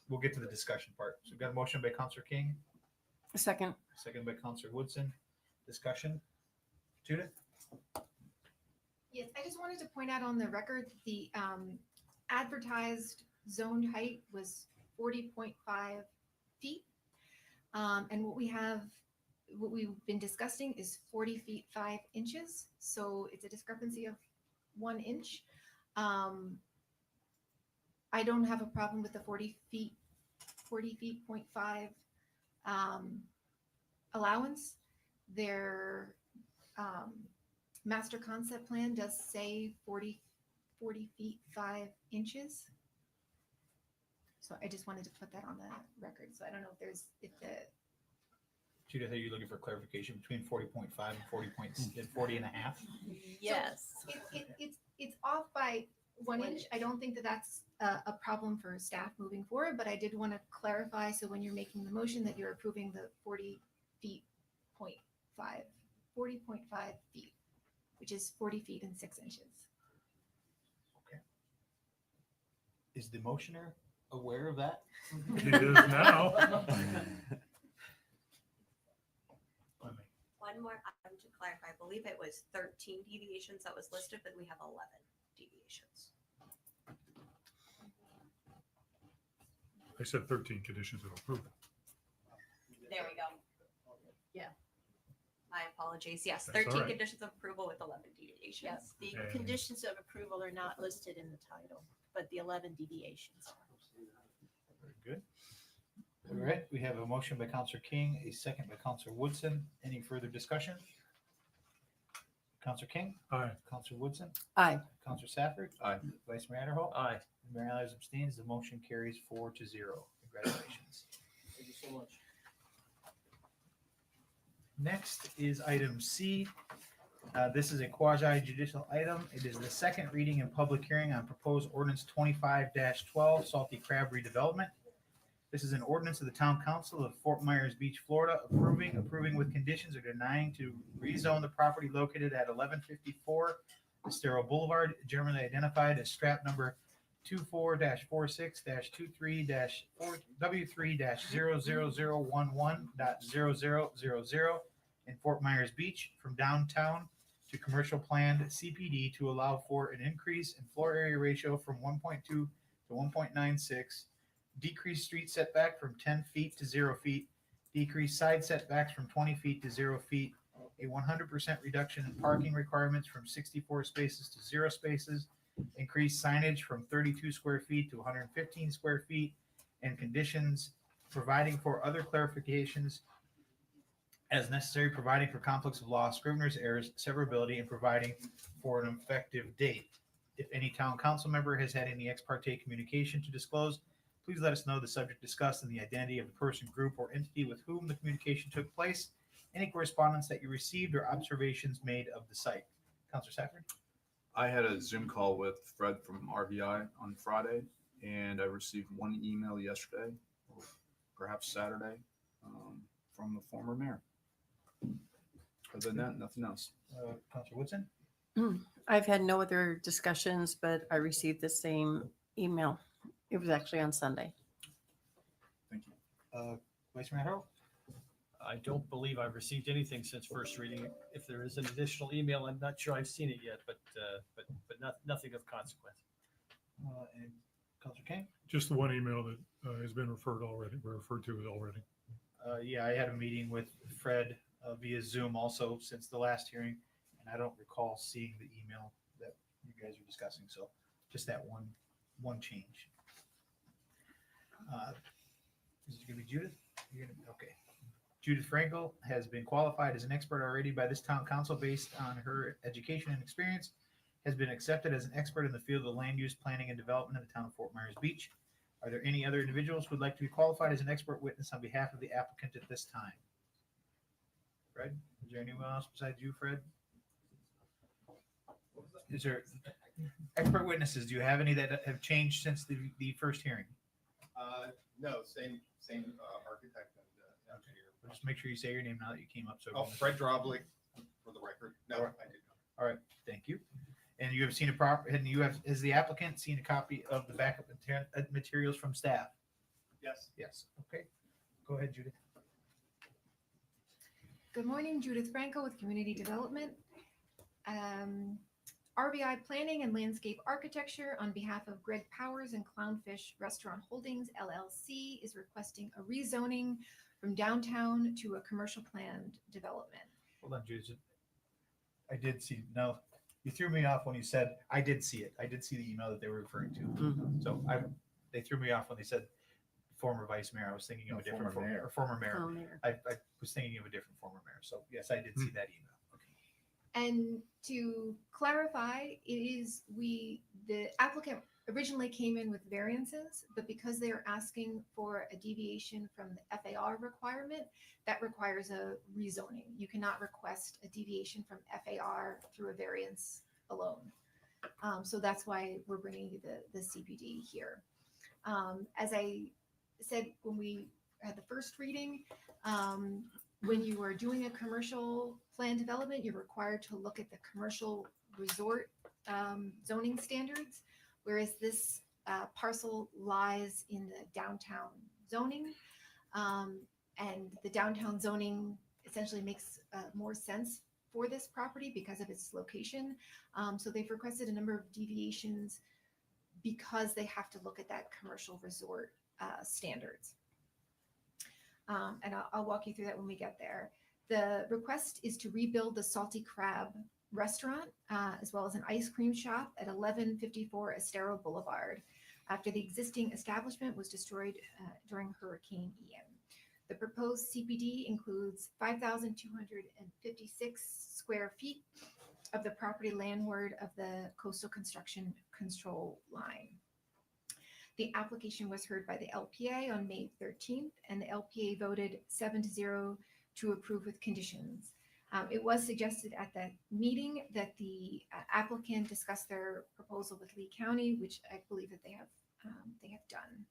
We'll get to the discussion part. So we've got a motion by Counselor King, Second. second by Counselor Woodson. Discussion. Judith? Yes, I just wanted to point out on the record, the advertised zoned height was 40.5 feet. And what we've been discussing is 40 feet 5 inches. So it's a discrepancy of 1 inch. I don't have a problem with the 40 feet 0.5 allowance. Their master concept plan does say 40 feet 5 inches. So I just wanted to put that on the record. So I don't know if Judith, are you looking for clarification between 40.5 and 40 and a half? Yes. it's off by 1 inch. I don't think that that's a problem for staff moving forward, but I did want to clarify. So when you're making the motion that you're approving the 40 feet 40.5 feet, which is 40 feet and 6 inches. Is the motioner aware of that? He is now. One more item to clarify. I believe it was 13 deviations that was listed, but we have 11 deviations. I said 13 conditions of approval. There we go. Yeah. My apologies. Yes, That's all 13 right. conditions of approval with 11 deviations. Yes, the And- conditions of approval are not listed in the title, but the 11 deviations are. Very good. All right, we have a motion by Counselor King, a second by Counselor Woodson. Any further discussion? Counselor King? Aye. Counselor Woodson? Aye. Counselor Safford? Aye. Vice Mayor Adderhope? Aye. Mayor Allies abstains. The motion carries 4-0. Congratulations. Thank you so much. Next is item C. This is a quasi judicial item. It is the second reading and public hearing on proposed ordinance 25-12 Salty Crab redevelopment. This is an ordinance of the Town Council of Fort Myers Beach, Florida, approving with conditions or denying to rezone the property located at 1154 Estero Boulevard, generally identified as strap number 24-46-23-W3-00011.0000 in Fort Myers Beach from downtown to commercial planned CPD to allow for an increase in floor area ratio from 1.2 to 1.96, decrease street setback from 10 feet to 0 feet, decrease side setbacks from 20 feet to 0 feet, a 100% reduction in parking requirements from 64 spaces to 0 spaces, increase signage from 32 square feet to 115 square feet, and conditions providing for other clarifications as necessary, providing for conflicts of law, scrivener's errors, severability, and providing for an effective date. If any town council member has had any ex parte communication to disclose, please let us know the subject discussed and the identity of the person, group, or entity with whom the communication took place, any correspondence that you received, or observations made of the site. Councilor Safford? I had a Zoom call with Fred from RVI on Friday, and I received one email yesterday, or perhaps Saturday, from the former mayor. Other than that, nothing else. Councilor Woodson? I've had no other discussions, but I received the same email. It was actually on Sunday. Thank you. Vice Mayor Harold? I don't believe I've received anything since first reading. If there is an additional email, I'm not sure I've seen it yet, but nothing of consequence. And Councilor King? Just the one email that has been referred to already. Yeah, I had a meeting with Fred via Zoom also since the last hearing, and I don't recall seeing the email that you guys are discussing. So just that one change. Is it going to be Judith? Okay. Judith Frankel has been qualified as an expert already by this town council based on her education and experience, has been accepted as an expert in the field of land use planning and development in the town of Fort Myers Beach. Are there any other individuals who would like to be qualified as an expert witness on behalf of the applicant at this time? Fred, is there anyone else besides you, Fred? Is there expert witnesses? Do you have any that have changed since the first hearing? No, same architect and engineer. Well, just make sure you say your name now that you came up. So Oh, Fred Droblik, for the record. No, I did not. all right, thank you. And you have seen has the applicant seen a copy of the backup materials from staff? Yes. Yes. Okay. Go ahead, Judith. Good morning, Judith Franco with Community Development. RBI Planning and Landscape Architecture on behalf of Greg Powers and Clownfish Restaurant Holdings LLC is requesting a rezoning from downtown to a commercial planned development. Hold on, Judith. I did see. No, you threw me off when you said I did see it. I did see the email that they were referring to. So they threw me off when they said former vice mayor. I was thinking of a different former mayor. Oh, mayor. I was thinking of a different former mayor. So yes, I did see that email. And to clarify, the applicant originally came in with variances, but because they are asking for a deviation from the FAR requirement, that requires a rezoning. You cannot request a deviation from FAR through a variance alone. So that's why we're bringing you the CPD here. As I said when we had the first reading, when you are doing a commercial plan development, you're required to look at the commercial resort zoning standards, whereas this parcel lies in the downtown zoning. And the downtown zoning essentially makes more sense for this property because of its location. So they've requested a number of deviations because they have to look at that commercial resort standards. And I'll walk you through that when we get there. The request is to rebuild the Salty Crab restaurant, as well as an ice cream shop at 1154 Estero Boulevard, after the existing establishment was destroyed during Hurricane Ian. The proposed CPD includes 5,256 square feet of the property landward of the coastal construction control line. The application was heard by the LPA on May 13th, and the LPA voted 7-0 to approve with conditions. It was suggested at that meeting that the applicant discuss their proposal with Lee County, which I believe that they have done.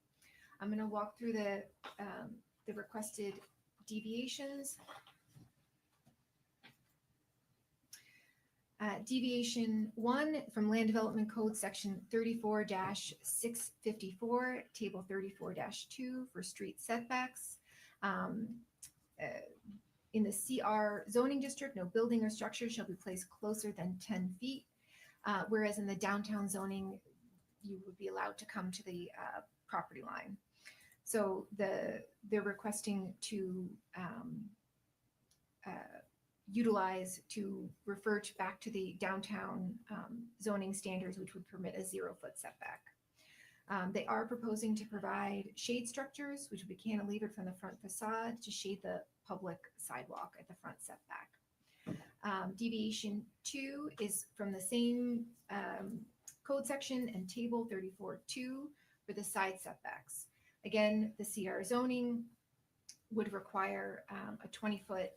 I'm going to walk through the requested deviations. Deviation 1 from Land Development Code Section 34-654, Table 34-2 for street setbacks. In the CR zoning district, no building or structure shall be placed closer than 10 feet, whereas in the downtown zoning, you would be allowed to come to the property line. So they're requesting to utilize to refer back to the downtown zoning standards, which would permit a 0-foot setback. They are proposing to provide shade structures, which would be cantilevered from the front facade to shade the public sidewalk at the front setback. Deviation 2 is from the same code section and table 34-2 for the side setbacks. Again, the CR zoning would require a 20-foot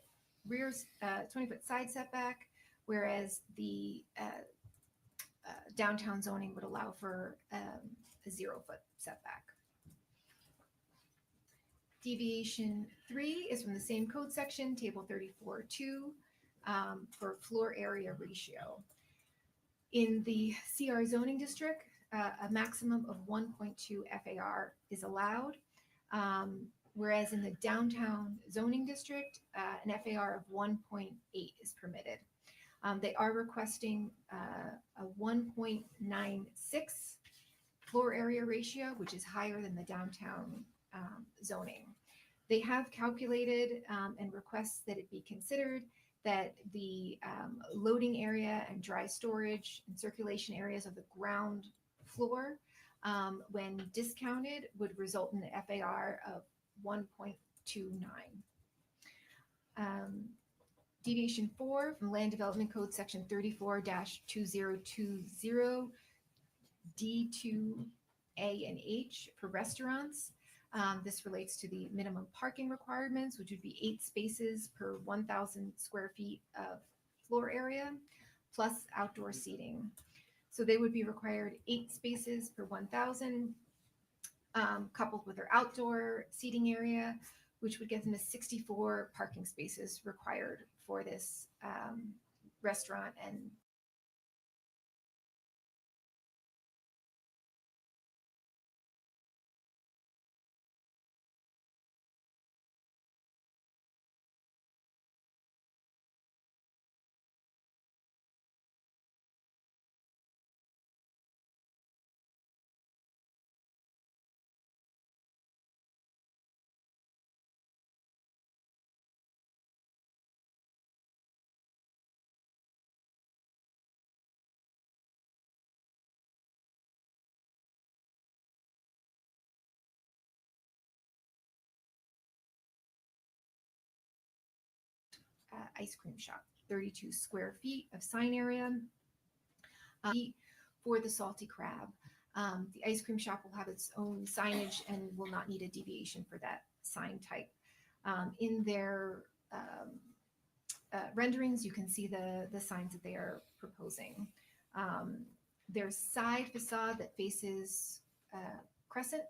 rear, 20-foot side setback, whereas the downtown zoning would allow for a 0-foot setback. Deviation 3 is from the same code section, table 34-2, for floor area ratio. In the CR zoning district, a maximum of 1.2 FAR is allowed, whereas in the downtown zoning district, an FAR of 1.8 is permitted. They are requesting a 1.96 floor area ratio, which is higher than the downtown zoning. They have calculated and request that it be considered that the loading area and dry storage and circulation areas of the ground floor, when discounted, would result in an FAR of 1.29. Deviation 4 from Land Development Code Section 34-2020 D2A and H for restaurants. This relates to the minimum parking requirements, which would be 8 spaces per 1,000 square feet of floor area, plus outdoor seating. So they would be required 8 spaces per 1,000, coupled with their outdoor seating area, which would get them to 64 parking spaces required for this restaurant and ice cream shop, 32 square feet of sign area for the salty crab. The ice cream shop will have its own signage and will not need a deviation for that sign type. In their renderings, you can see the signs that they are proposing. Their side facade that faces Crescent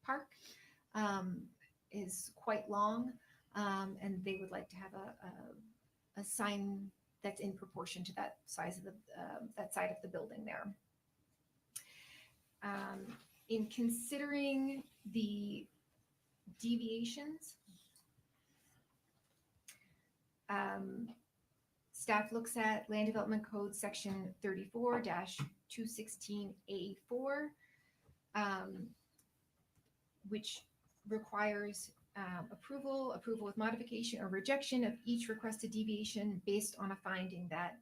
Park is quite long, and they would like to have a sign that's in proportion to that size of the that side of the building there. In considering the deviations, staff looks at Land Development Code Section 34-216A4, which requires approval with modification or rejection of each requested deviation based on a finding that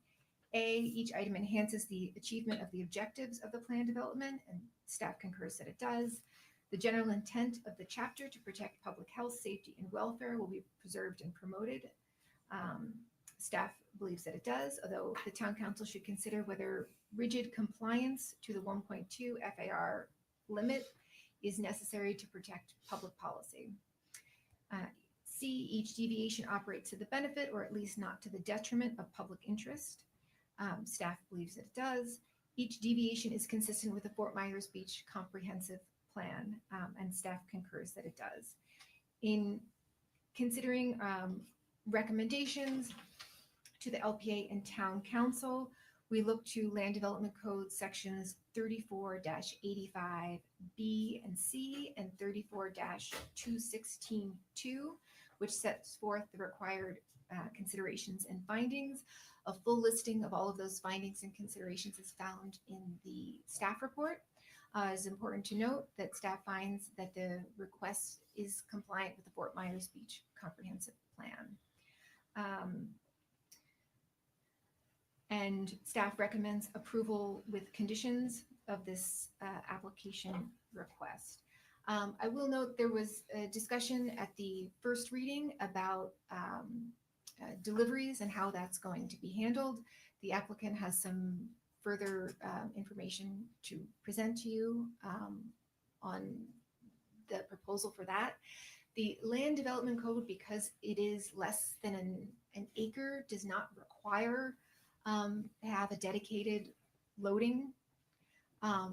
A, each item enhances the achievement of the objectives of the plan development, and staff concurs that it does. The general intent of the chapter to protect public health, safety, and welfare will be preserved and promoted. Staff believes that it does, although the town council should consider whether rigid compliance to the 1.2 FAR limit is necessary to protect public policy. C, each deviation operates to the benefit or at least not to the detriment of public interest. Staff believes that it does. Each deviation is consistent with the Fort Myers Beach Comprehensive Plan, and staff concurs that it does. In considering recommendations to the LPA and Town Council, we look to Land Development Code sections 34-85B and C and 34-216-2, which sets forth the required considerations and findings. A full listing of all of those findings and considerations is found in the staff report. It's important to note that staff finds that the request is compliant with the Fort Myers Beach Comprehensive Plan. And staff recommends approval with conditions of this application request. I will note there was a discussion at the first reading about deliveries and how that's going to be handled. The applicant has some further information to present to you on the proposal for that. The Land Development Code, because it is less than an acre, does not require have a dedicated loading,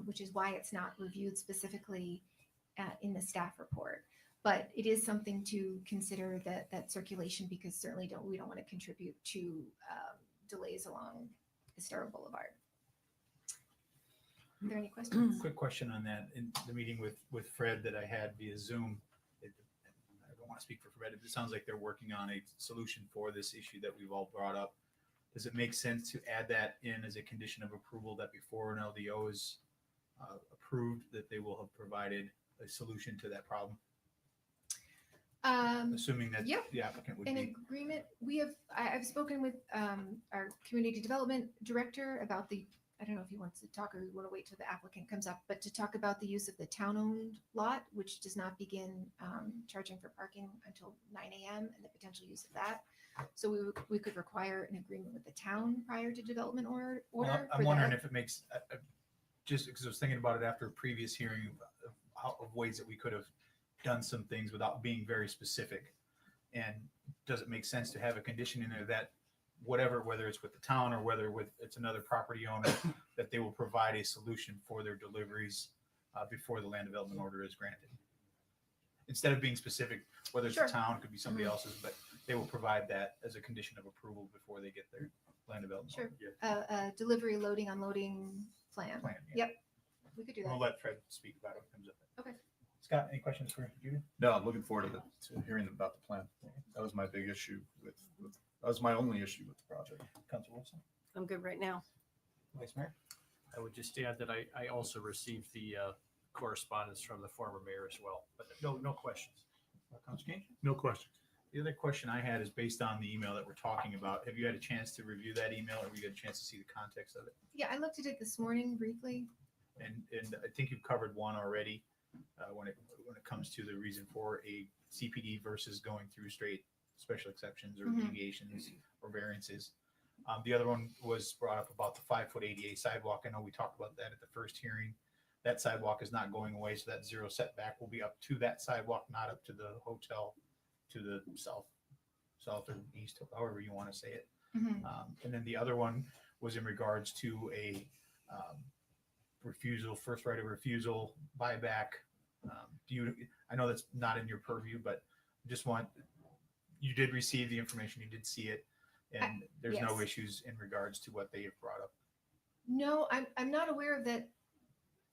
which is why it's not reviewed specifically in the staff report. But it is something to consider that circulation, because certainly we don't want to contribute to delays along Historic Boulevard. Are there any questions? Quick question on that. In the meeting with Fred that I had via Zoom, I don't want to speak for Fred, it sounds like they're working on a solution for this issue that we've all brought up. Does it make sense to add that in as a condition of approval, that before an LDO is approved, that they will have provided a solution to that problem? Assuming that Yep. the applicant would In be. agreement, I've spoken with our community development director about I don't know if he wants to talk or we want to wait till the applicant comes up, but to talk about the use of the town-owned lot, which does not begin charging for parking until 9 a.m. and the potential use of that. So we could require an agreement with the town prior to development order. Well, I'm wondering if it makes, just because I was thinking about it after a previous hearing of ways that we could have done some things without being very specific. And does it make sense to have a condition in there that whatever, whether it's with the town or whether with it's another property owner, that they will provide a solution for their deliveries before the land development order is granted? Instead of being specific, whether it's Sure. the town, could be somebody else's, but they will provide that as a condition of approval before they get their land development. Sure. order. Delivery, loading, unloading plan. Plan, yeah. Yep, we could do We'll that. let Fred speak about it when it comes up. Okay. Scott, any questions for Judith? No, I'm looking forward to hearing about the plan. That was my big issue that was my only issue with the project. Council Wilson? I'm good right now. Vice Mayor? I would just add that I also received the correspondence from the former mayor as well, but no questions. Council King? No questions. The other question I had is based on the email that we're talking about. Have you had a chance to review that email, or have you had a chance to see the context of it? Yeah, I looked at it this morning briefly. And I think you've covered one already when it comes to the reason for a CPD versus going through straight special exceptions or Mhm. deviations or variances. The other one was brought up about the 5-foot ADA sidewalk. I know we talked about that at the first hearing. That sidewalk is not going away, so that zero setback will be up to that sidewalk, not up to the hotel to the south or east, however you want to say it. Mhm. And then the other one was in regards to a refusal, first right of refusal, buyback. I know that's not in your purview, but just you did receive the information, you did see it, and there's no yes. issues in regards to what they have brought up. No, I'm not aware of that.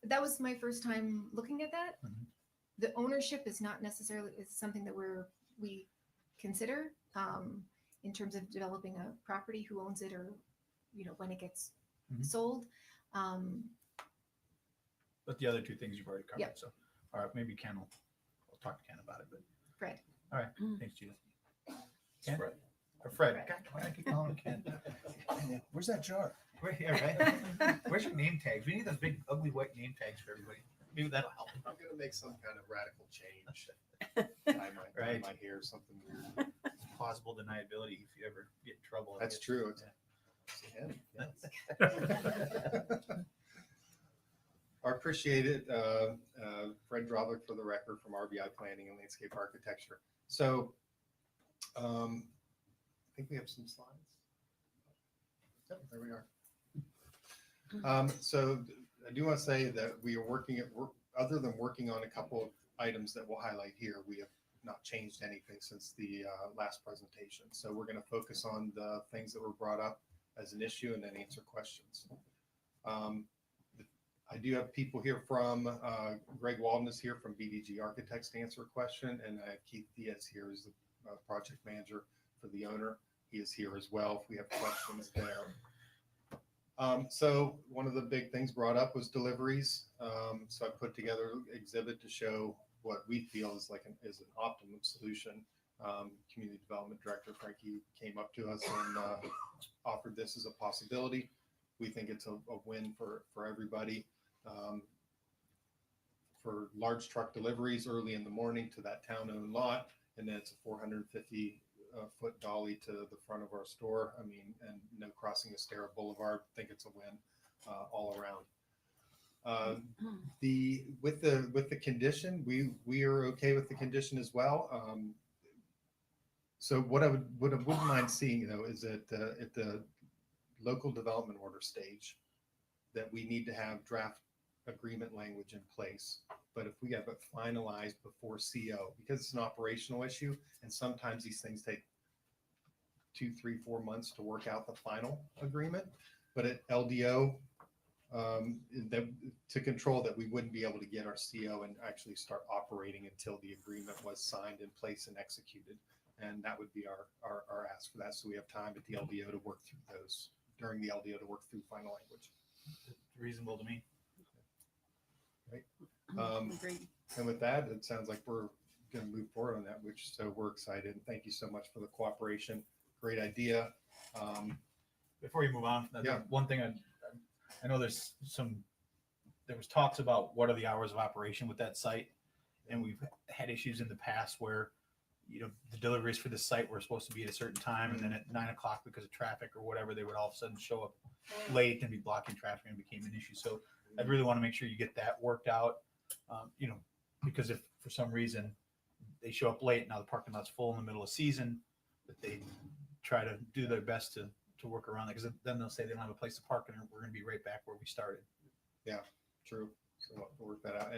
That was my first time looking at that. Mhm. The ownership is not necessarily is something that we consider in terms of developing a property, who owns it, or when it gets Mhm. sold. But the other two things you've already covered. Yep. So, all right, maybe Ken I'll talk to Ken about it, but Fred. all right, thanks, Judith. Ken? Fred. Or Fred. Fred. God, why do I keep calling him Ken? Where's that jar? Yeah, right. Where's your name tags? We need those big, ugly white name tags for everybody. Maybe that'll help. I'm gonna make some kind of radical change. I Right. might hear something weird. Plausible deniability if you ever get in trouble. I That's guess. true. Yeah. I appreciate it. Fred Drobick for the record from RBI Planning and Landscape Architecture. So I think we have some slides. Yep, there we are. So I do want to say that we are other than working on a couple of items that we'll highlight here, we have not changed anything since the last presentation. So we're going to focus on the things that were brought up as an issue and then answer questions. I do have people here from, Greg Walden is here from BDG Architects to answer a question, and I have Keith Diaz here as the project manager for the owner. He is here as well if we have questions there. So one of the big things brought up was deliveries. So I put together an exhibit to show what we feel is is an optimum solution. Community Development Director Frankie came up to us and offered this as a possibility. We think it's a win for everybody. For large truck deliveries early in the morning to that town-owned lot, and then it's a 450 foot dolly to the front of our store. I mean, and no crossing Estera Boulevard. I think it's a win all around. With the condition, we are okay with the condition as well. So what I wouldn't mind seeing though is that at the local development order stage, that we need to have draft agreement language in place. But if we have it finalized before CO, because it's an operational issue, and sometimes these things take 2, 3, 4 months to work out the final agreement. But at LDO, to control that, we wouldn't be able to get our CO and actually start operating until the agreement was signed in place and executed. And that would be our ask for that. So we have time at the LDO to work through those, during the LDO to work through final language. Reasonable to me. Right. Agreed. And with that, it sounds like we're going to move forward on that, so we're excited. And thank you so much for the cooperation. Great idea. Before you move on, Yeah. one thing I know there was talks about what are the hours of operation with that site, and we've had issues in the past where the deliveries for the site were supposed to be at a certain time, and then at 9 o'clock because of traffic or whatever, they would all of a sudden show up late and be blocking traffic, and it became an issue. So I really want to make sure you get that worked out. because if for some reason they show up late, now the parking lot's full in the middle of season, that they try to do their best to work around that, because then they'll say they don't have a place to park and we're going to be right back where we started. True. So we'll work that out.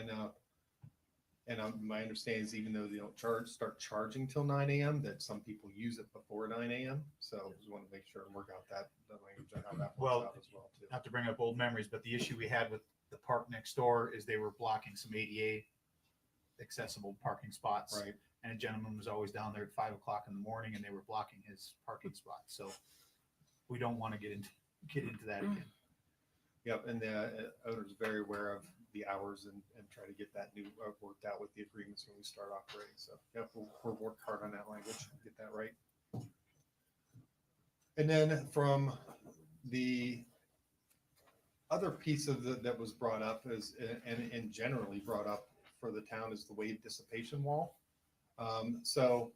And my understanding is even though they don't start charging till 9 a.m., that some people use it before 9 a.m. So just want to make sure and work out the language on how that works Well, out as well too. Not to bring up old memories, but the issue we had with the park next door is they were blocking some ADA accessible parking spots. Right. And a gentleman was always down there at 5 o'clock in the morning and they were blocking his parking spot. So we don't want to get into that again. Yep. And the owner's very aware of the hours and try to get that new worked out with the agreements when we start operating. So yep, we'll work hard on that language and get that right. And then from the other piece of that was brought up is, and generally brought up for the town, is the wave dissipation wall. So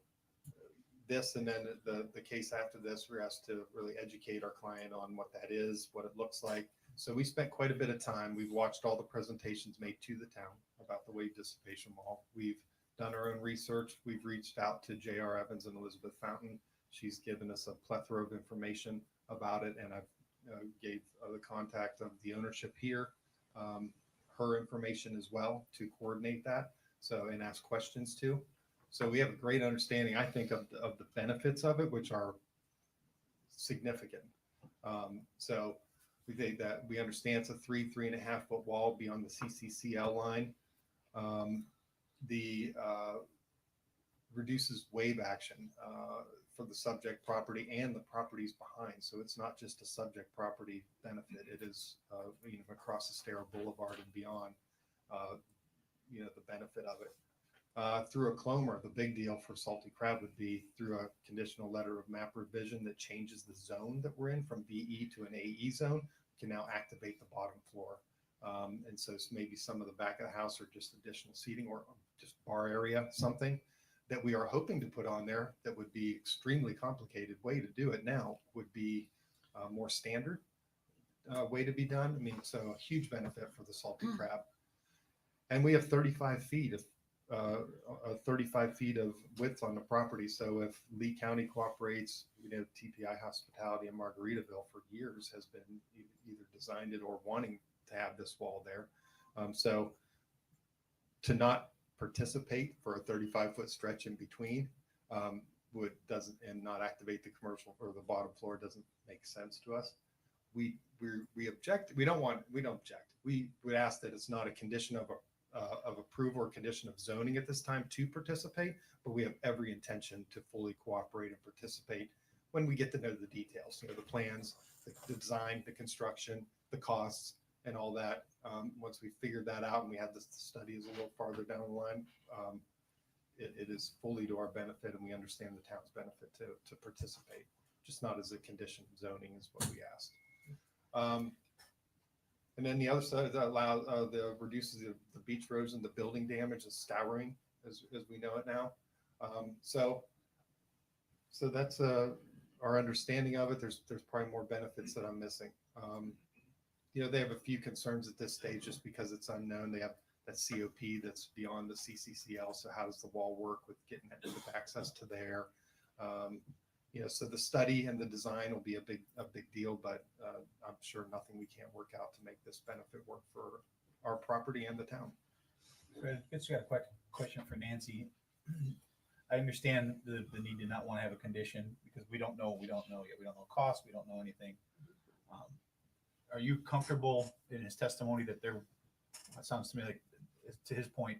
this, and then the case after this, we're asked to really educate our client on what that is, what it looks like. So we spent quite a bit of time. We've watched all the presentations made to the town about the wave dissipation wall. We've done our own research. We've reached out to J.R. Evans and Elizabeth Fountain. She's given us a plethora of information about it, and I've gave the contact of the ownership here, her information as well to coordinate that. So, and ask questions too. So we have a great understanding, I think, of the benefits of it, which are significant. So we think that we understand it's a 3.5 foot wall beyond the CCCL line. The reduces wave action for the subject property and the properties behind. So it's not just a subject property benefit. It is across the Estero Boulevard and beyond, the benefit of it. Through a clomer, the big deal for salty crab would be through a conditional letter of map revision that changes the zone that we're in from BE to an AE zone, can now activate the bottom floor. And so it's maybe some of the back of the house or just additional seating or just bar area, something that we are hoping to put on there that would be extremely complicated way to do it now would be a more standard way to be done. I mean, so a huge benefit for the salty crab. And we have 35 feet of 35 feet of width on the property. So if Lee County cooperates, TPI Hospitality in Margaritaville for years has been either designed it or wanting to have this wall there. So to not participate for a 35-foot stretch in between and not activate the commercial or the bottom floor doesn't make sense to us. We object. We don't object. We would ask that it's not a condition of approval or condition of zoning at this time to participate, but we have every intention to fully cooperate and participate when we get to know the details, the plans, the design, the construction, the costs, and all that. Once we figured that out and we had the studies a little farther down the line, it is fully to our benefit, and we understand the town's benefit to participate, just not as a condition of zoning is what we asked. And then the other side that allows reduces the beach erosion, the building damage, the scouring as we know it now. So that's our understanding of it. There's probably more benefits that I'm missing. They have a few concerns at this stage just because it's unknown. They have that COP that's beyond the CCCL. So how does the wall work with getting access to there? So the study and the design will be a big deal, but I'm sure nothing we can't work out to make this benefit work for our property and the town. I guess we got a quick question for Nancy. I understand the need to not want to have a condition because we don't know yet. We don't know cost. We don't know anything. Are you comfortable in his testimony that it sounds to me like, to his point,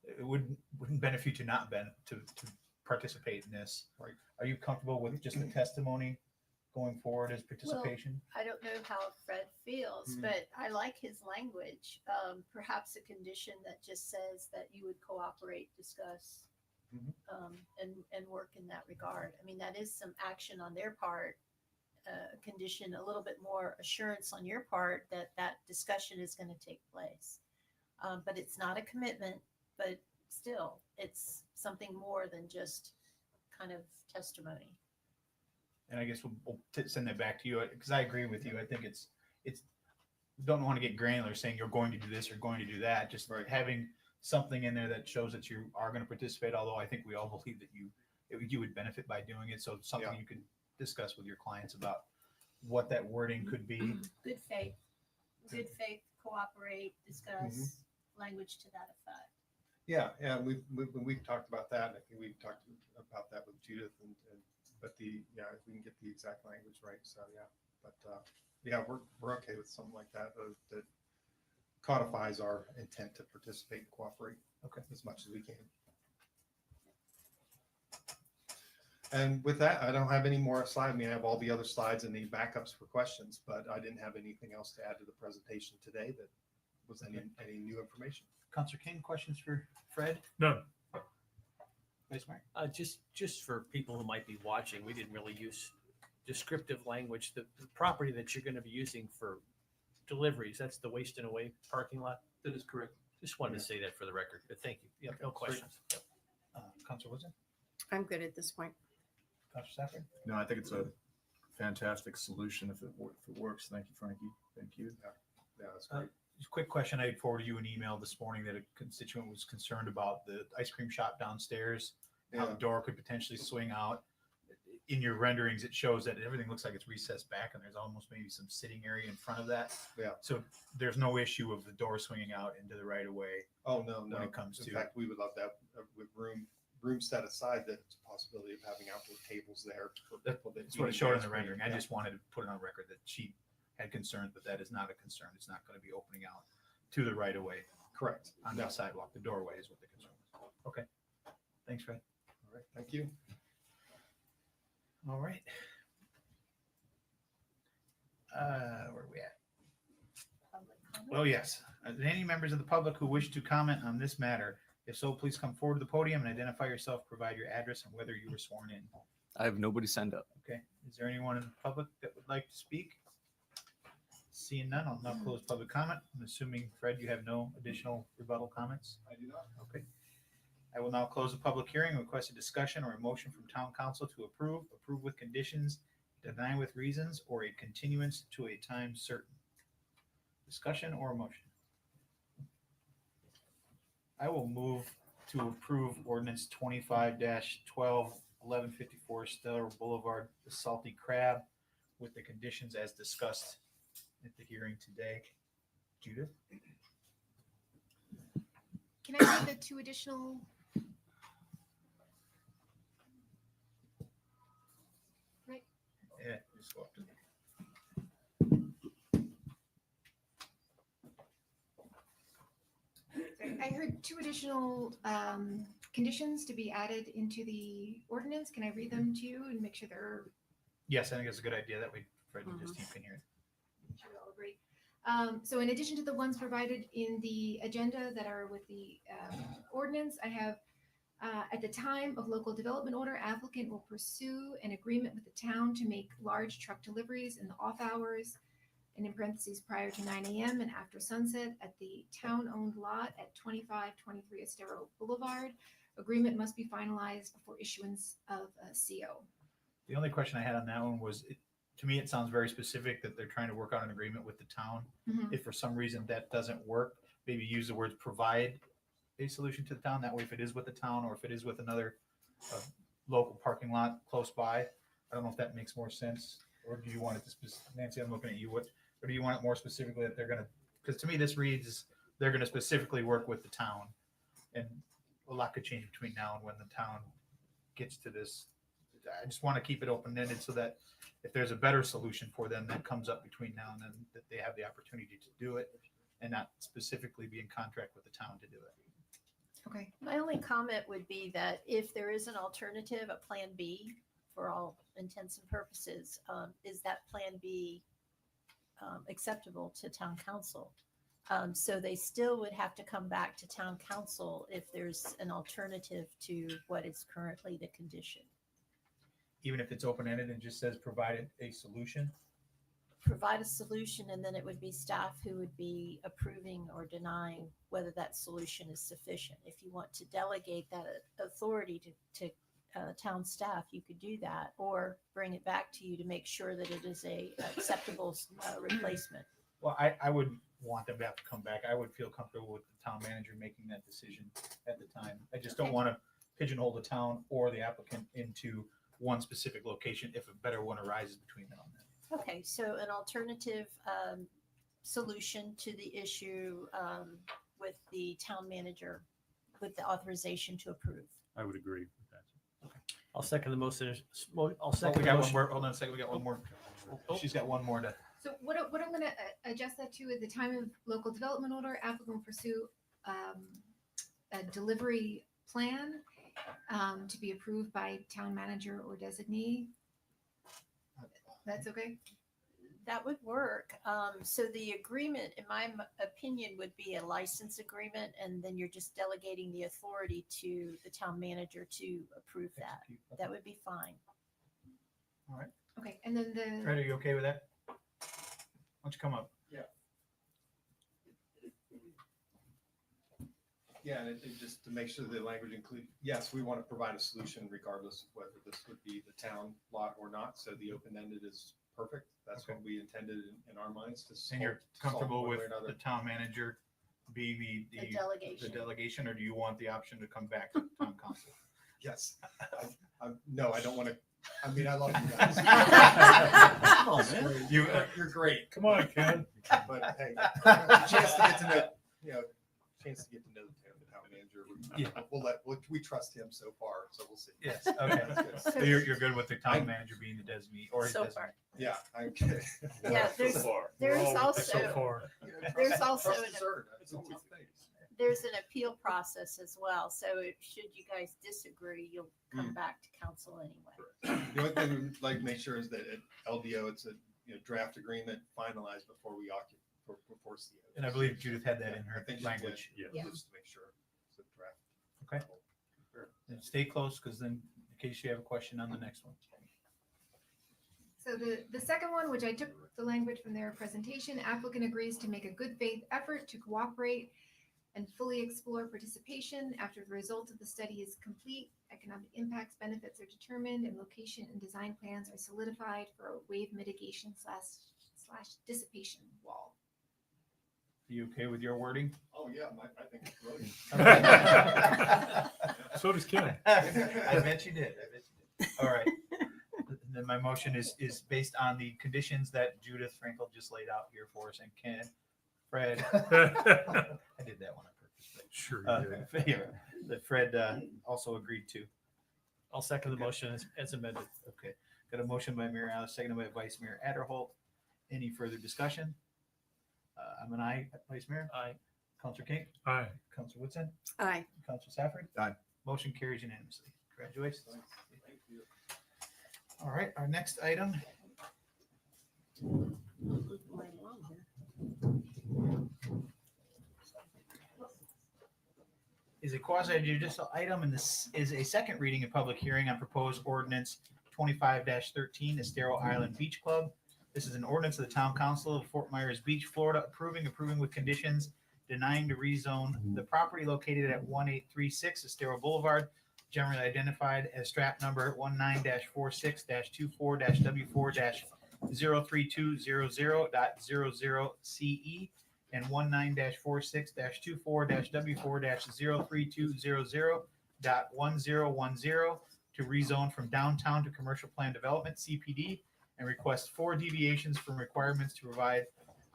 it wouldn't benefit you not to participate in this? Right. Are you comfortable with just the testimony going forward as participation? I don't know how Fred feels, but I like his language. Perhaps a condition that just says that you would cooperate, discuss, and work in that regard. I mean, that is some action on their part, a condition, a little bit more assurance on your part that discussion is going to take place. But it's not a commitment, but still, it's something more than just kind of testimony. And I guess we'll send that back to you because I agree with you. I think it's don't want to get granular saying you're going to do this, you're going to do that. Just having something in there that shows that you are going to participate, although I think we all believe that you would benefit by doing it. So it's something Yeah. you can discuss with your clients about what that wording could be. Good faith, cooperate, discuss, language to that effect. Yeah, yeah, we've talked about that. I think we've talked about that with Judith but if we can get the exact language right. So, yeah, but, yeah, we're okay with something like that, that codifies our intent to participate and cooperate. Okay. As much as we can. And with that, I don't have any more slides. I mean, I have all the other slides and the backups for questions, but I didn't have anything else to add to the presentation today that was any new information. Counselor King, questions for Fred? No, Vice Mayor? Just for people who might be watching, we didn't really use descriptive language. The property that you're going to be using for deliveries, that's the Waste and Away parking lot. That is correct. Just wanted to say that for the record, but thank you. Yeah, no questions. Yep. Counselor Woodson? I'm good at this point. Counselor Stafford? No, I think it's a fantastic solution if it works. Thank you, Frankie. Thank you. Yeah, that's great. Just a quick question. I forwarded you an email this morning that a constituent was concerned about the ice cream shop downstairs, how the door could potentially swing out. In your renderings, it shows that everything looks like it's recessed back and there's almost maybe some sitting area in front of that. Yeah. So there's no issue of the door swinging out into the right of way. Oh, no. When it comes In to- fact, we would love that with room set aside, that it's a possibility of having outdoor tables there for people that. That's what it eat showed in ice the cream. rendering. I Yeah. just wanted to put it on record that she had concerns, but that is not a concern. It's not going to be opening out to the right of way Correct. on No. the sidewalk. The doorway is what the concern was. Okay. Thanks, Fred. All right, thank you. All right. Where are we at? Public comment. Oh, yes. Are there any members of the public who wish to comment on this matter? If so, please come forward to the podium and identify yourself, provide your address and whether you were sworn in. I have nobody signed up. Okay. Is there anyone in the public that would like to speak? Seeing none, I'll now close public comment. I'm assuming, Fred, you have no additional rebuttal comments? I do not. Okay. I will now close the public hearing and request a discussion or a motion from town council to approve with conditions, deny with reasons, or a continuance to a time certain. Discussion or a motion? I will move to approve ordinance 25-12-1154 Stellar Boulevard, the Salty Crab, with the conditions as discussed at the hearing today. Judith? Can I read the two additional? Right. Yeah, just go up to the I heard two additional conditions to be added into the ordinance. Can I read them to you and make sure they're Yes, I think it's a good idea. That way Fred and his team can hear it. sure you all agree? So in addition to the ones provided in the agenda that are with the ordinance, I have at the time of local development order, applicant will pursue an agreement with the town to make large truck deliveries in the off hours, and in parentheses, prior to 9 a.m. and after sunset at the town-owned lot at 2523 Estero Boulevard. Agreement must be finalized before issuance of a CO. The only question I had on that one was, to me, it sounds very specific that they're trying to work out an agreement with the town. Mhm. If for some reason that doesn't work, maybe use the words provide a solution to the town. That way, if it is with the town or if it is with another local parking lot close by, I don't know if that makes more sense. Or do you want it to, Nancy, I'm looking at you. Or do you want it more specifically that they're going to, because to me, this reads, they're going to specifically work with the town. And a lot could change between now and when the town gets to this. I just want to keep it open-ended so that if there's a better solution for them that comes up between now and then, that they have the opportunity to do it and not specifically be in contract with the town to do it. Okay. My only comment would be that if there is an alternative, a plan B, for all intents and purposes, is that plan B acceptable to town council? So they still would have to come back to town council if there's an alternative to what is currently the condition. Even if it's open-ended and just says provided a solution. Provide a solution, and then it would be staff who would be approving or denying whether that solution is sufficient. If you want to delegate that authority to town staff, you could do that, or bring it back to you to make sure that it is a acceptable replacement. Well, I would want want them to have to come back. I would feel comfortable with the town manager making that decision at the time. I just don't want to pigeonhole the town or the applicant into one specific location if a better one arises between now and then. Okay, so an alternative solution to the issue with the town manager with the authorization to approve. I would agree with that. I'll second the motion. I'll Oh, second we the got one motion. more. Hold on a second. We got one more. She's got one more to. So what I'm going to adjust that to at the time of local development order, applicant will pursue a delivery plan to be approved by town manager or designee. That's okay? That would work. So the agreement, in my opinion, would be a license agreement, and then you're just delegating the authority to the town manager to approve that. That would be fine. All right. Okay, and then the, Fred, are you okay with that? Why don't you come up? Yeah, and just to make sure the language include, yes, we want to provide a solution regardless of whether this would be the town lot or not. So the open-ended is perfect. That's what we intended in our minds to solve. And you're to solve comfortable one way with or another. the town manager being The the delegation. delegation, or do you want the option to come back to town council? Yes. No, I don't want to, I mean, I love you guys. Come on, man. You're great. Come on, Ken. But hey, a chance to get to know, chance to get to know the town manager. We trust him so far, so we'll see. Yes, okay. That's good. So you're good with the town manager being the designee or his So designee? far. Yeah, I'm kidding. Yeah, there's also So far. There's also Trust an- is earned. That's all it takes. there's an appeal process as well. So if, should you guys disagree, you'll come back to council anyway. The only thing we'd like to make sure is that at LDO, it's a draft agreement finalized before we occupy, before CO. And I believe Judith had that in her I think she language. did, Yeah. Just to make sure it's a draft. Okay. And stay close, because then in case you have a question on the next one. so the second one, which I took the language from their presentation, applicant agrees to make a good faith effort to cooperate and fully explore participation after the result of the study is complete, economic impacts, benefits are determined, and location and design plans are solidified for a wave mitigation slash dissipation wall. Are you okay with your wording? Oh, yeah, I think it's brilliant. So does Ken. I bet you did. All right. And then my motion is based on the conditions that Judith Frankel just laid out here for us, and Ken, Fred. I did that one on purpose. but, Sure you did. yeah, that Fred also agreed to. I'll second the motion as amended. Okay. Got a motion by Mayor Alice, seconded by Vice Mayor Adderholt. Any further discussion? I'm an aye, Vice Mayor. Aye. Counselor King, Aye. Counselor Woodson, Aye. Counselor Safford. Aye. Motion carries unanimously. Congratulations. All right, our next item is a quasi judicial item, and this is a second reading and public hearing on proposed ordinance 25-13, Estero Island Beach Club. This is an ordinance of the Town Council of Fort Myers Beach, Florida, approving with conditions, denying to rezone the property located at 1836 Estero Boulevard, generally identified as strap number 19-46-24-W4-03200.00CE and 19-46-24-W4-03200.1010 to rezone from downtown to commercial plan development, CPD, and request 4 deviations from requirements to provide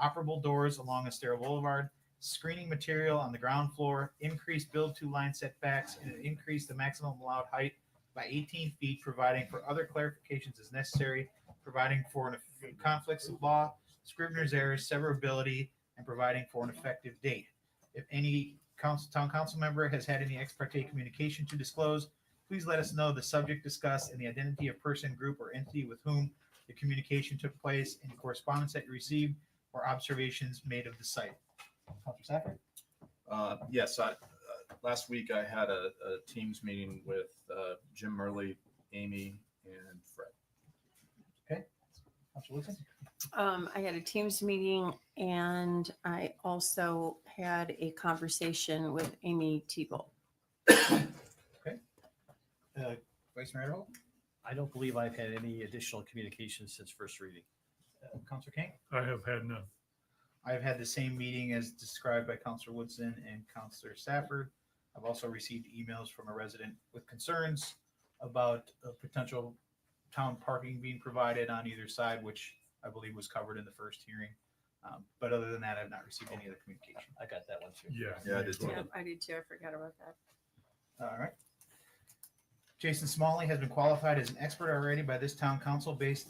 operable doors along Estero Boulevard, screening material on the ground floor, increase build-to line setbacks, and increase the maximum allowed height by 18 feet, providing for other clarifications as necessary, providing for conflicts of law, scrivener's errors, severability, and providing for an effective date. If any town council member has had any ex parte communication to disclose, please let us know the subject discussed and the identity of person, group, or entity with whom the communication took place, any correspondence that you received, or observations made of the site. Counselor Safford? Yes, last week I had a Teams meeting with Jim Murley, Amy, and Fred. Counselor Woodson? I had a Teams meeting and I also had a conversation with Amy Teagle. Vice Mayor Adderholt? I don't believe I've had any additional communication since first reading. Counselor King? I have had none. I've had the same meeting as described by Counselor Woodson and Counselor Stafford. I've also received emails from a resident with concerns about potential town parking being provided on either side, which I believe was covered in the first hearing. But other than that, I've not received any other communication. I got that one too. Yeah, I did too. Yeah, I do too. I forgot about that. All right. Jason Smalley has been qualified as an expert already by this town council based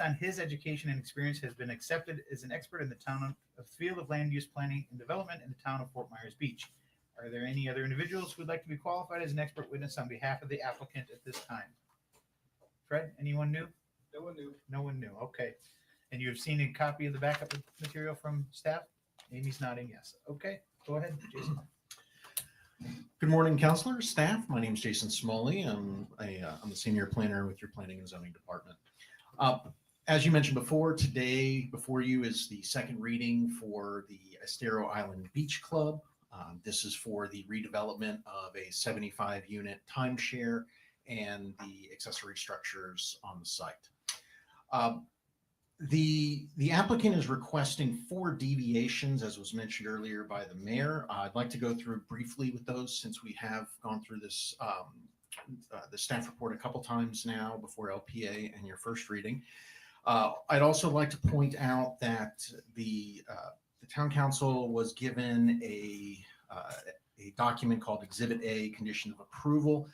on his education and experience has been accepted as an expert in the field of land use planning and development in the town of Fort Myers Beach. Are there any other individuals who would like to be qualified as an expert witness on behalf of the applicant at this time? Fred, anyone new? No one knew. No one new. Okay. And you have seen a copy of the backup material from staff? Amy's nodding yes. Okay, go ahead, Jason. Good morning, counselors, staff. My name is Jason Smalley. I'm the senior planner with your planning and zoning department. As you mentioned before, today before you is the second reading for the Estero Island Beach Club. This is for the redevelopment of a 75-unit timeshare and the accessory structures on the site. The applicant is requesting 4 deviations, as was mentioned earlier by the mayor. I'd like to go through briefly with those since we have gone through this the staff report a couple times now before LPA and your first reading. I'd also like to point out that the town council was given a document called Exhibit A, Condition of Approval.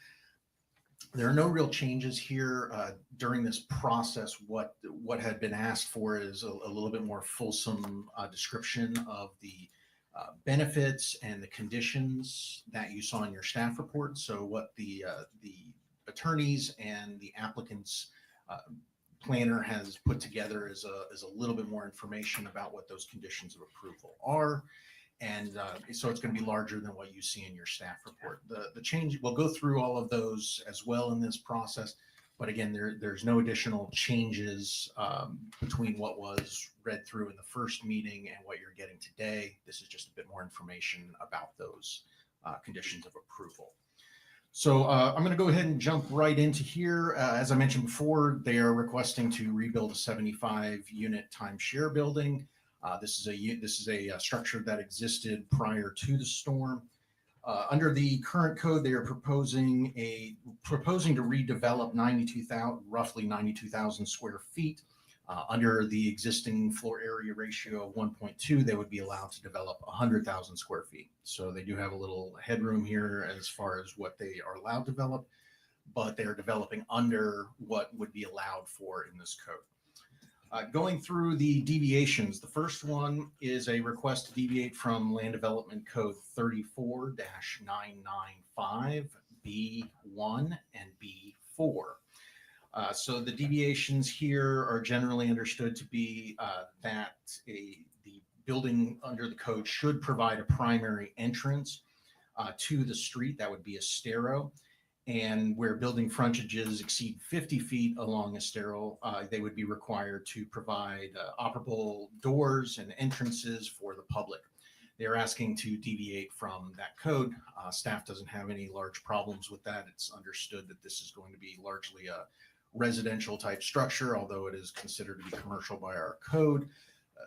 There are no real changes here during this process. What had been asked for is a little bit more fulsome description of the benefits and the conditions that you saw in your staff report. So what the attorneys and the applicant's planner has put together is a little bit more information about what those conditions of approval are. And so it's going to be larger than what you see in your staff report. The change, we'll go through all of those as well in this process. But again, there's no additional changes between what was read through in the first meeting and what you're getting today. This is just a bit more information about those conditions of approval. So I'm going to go ahead and jump right into here. As I mentioned before, they are requesting to rebuild a 75-unit timeshare building. This is a structure that existed prior to the storm. Under the current code, they are proposing to redevelop roughly 92,000 square feet. Under the existing floor area ratio of 1.2, they would be allowed to develop 100,000 square feet. So they do have a little headroom here as far as what they are allowed to develop, but they are developing under what would be allowed for in this code. Going through the deviations, the first one is a request to deviate from Land Development Code 34-995, B1 and B4. So the deviations here are generally understood to be that the building under the code should provide a primary entrance to the street. That would be Estero. And where building frontages exceed 50 feet along Estero, they would be required to provide operable doors and entrances for the public. They're asking to deviate from that code. Staff doesn't have any large problems with that. It's understood that this is going to be largely a residential type structure, although it is considered to be commercial by our code.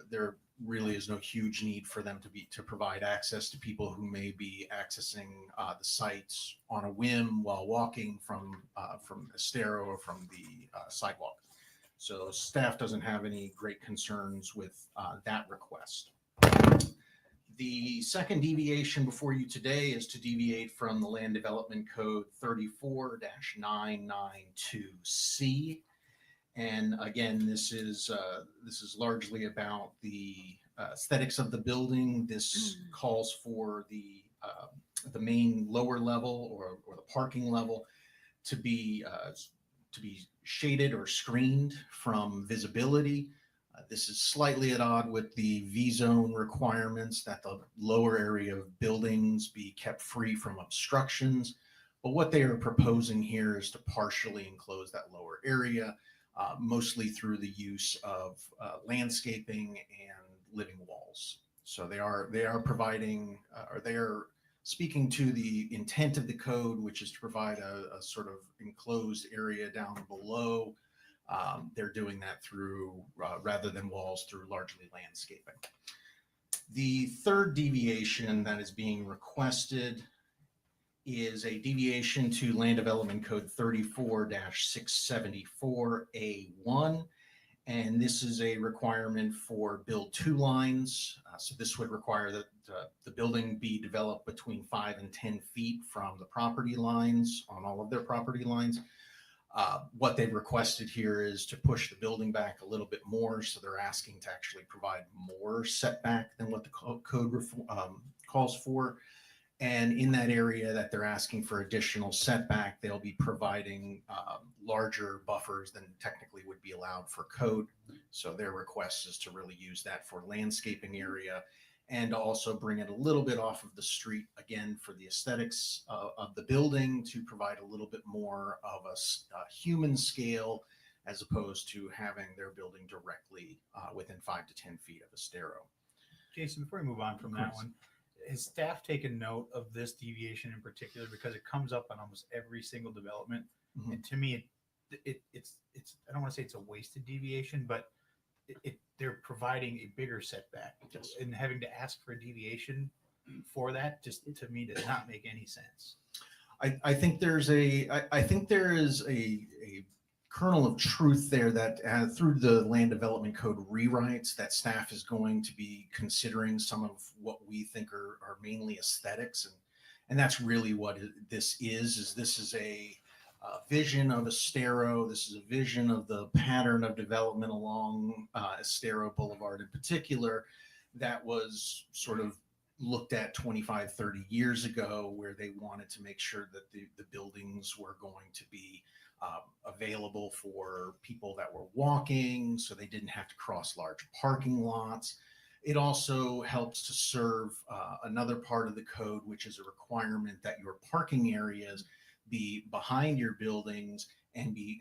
There really is no huge need for them to provide access to people who may be accessing the sites on a whim while walking from Estero or from the sidewalk. So staff doesn't have any great concerns with that request. The second deviation before you today is to deviate from the Land Development Code 34-992C. And again, this is largely about the aesthetics of the building. This calls for the main lower level or the parking level to be shaded or screened from visibility. This is slightly at odds with the V-zone requirements that the lower area of buildings be kept free from obstructions. But what they are proposing here is to partially enclose that lower area, mostly through the use of landscaping and living walls. So they are providing, or they are speaking to the intent of the code, which is to provide a sort of enclosed area down below They're doing that through, rather than walls, through largely landscaping. The third deviation that is being requested is a deviation to Land Development Code 34-674A1. And this is a requirement for build two lines. So this would require that the building be developed between 5 and 10 feet from the property lines on all of their property lines. What they've requested here is to push the building back a little bit more. So they're asking to actually provide more setback than what the code calls for. And in that area that they're asking for additional setback, they'll be providing larger buffers than technically would be allowed for code. So their request is to really use that for landscaping area and to also bring it a little bit off of the street, again, for the aesthetics of the building, to provide a little bit more of a human scale as opposed to having their building directly within 5 to 10 feet of a stero. Jason, before we move on from that one, has staff taken note of this deviation in particular, because it comes up on almost every single development? Mhm. And to me, it's I don't want to say it's a wasted deviation, but they're providing a bigger setback. Yes. And having to ask for a deviation for that, just to me, does not make any sense. I think there is a kernel of truth there that through the Land Development Code rewrites that staff is going to be considering some of what we think are mainly aesthetics, and that's really what this is this is a vision of Estero. This is a vision of the pattern of development along Estero Boulevard in particular that was sort of looked at 25, 30 years ago, where they wanted to make sure that the buildings were going to be available for people that were walking, so they didn't have to cross large parking lots. It also helps to serve another part of the code, which is a requirement that your parking areas be behind your buildings and be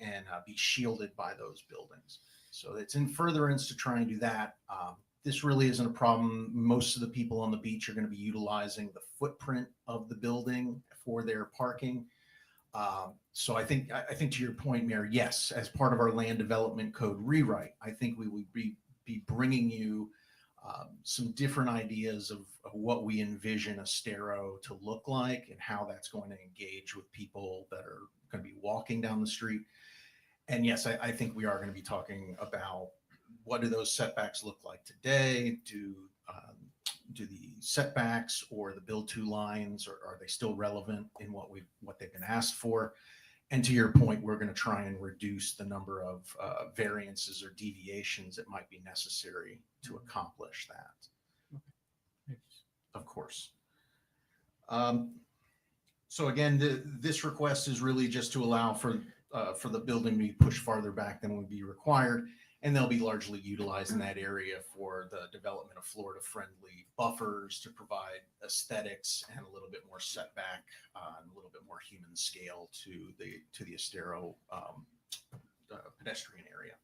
shielded by those buildings. So it's in furtherance to try and do that. This really isn't a problem. Most of the people on the beach are going to be utilizing the footprint of the building for their parking. So I think to your point, Mayor, yes, as part of our Land Development Code rewrite, I think we would be bringing you some different ideas of what we envision Estero to look like and how that's going to engage with people that are going to be walking down the street. And yes, I think we are going to be talking about what do those setbacks look like today? Do the setbacks or the build two lines, or are they still relevant in what they've been asked for? And to your point, we're going to try and reduce the number of variances or deviations that might be necessary to accomplish that. Of course. So again, this request is really just to allow for the building to be pushed farther back than would be required, and they'll be largely utilized in that area for the development of Florida-friendly buffers to provide aesthetics and a little bit more setback and a little bit more human scale to the Estero pedestrian area.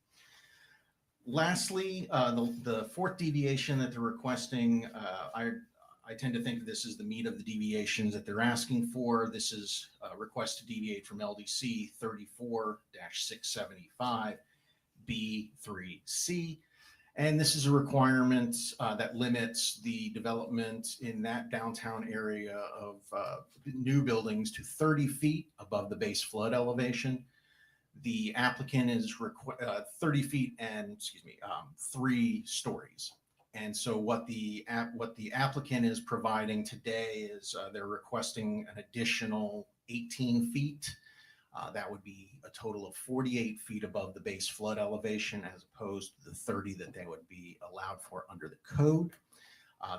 Lastly, the fourth deviation that they're requesting, I tend to think of this as the meat of the deviations that they're asking for. This is a request to deviate from LDC 34-675 B3C. And this is a requirement that limits the development in that downtown area of new buildings to 30 feet above the base flood elevation. The applicant is 30 feet and 3 stories. And so what the applicant is providing today is they're requesting an additional 18 feet. That would be a total of 48 feet above the base flood elevation, as opposed to the 30 that they would be allowed for under the code.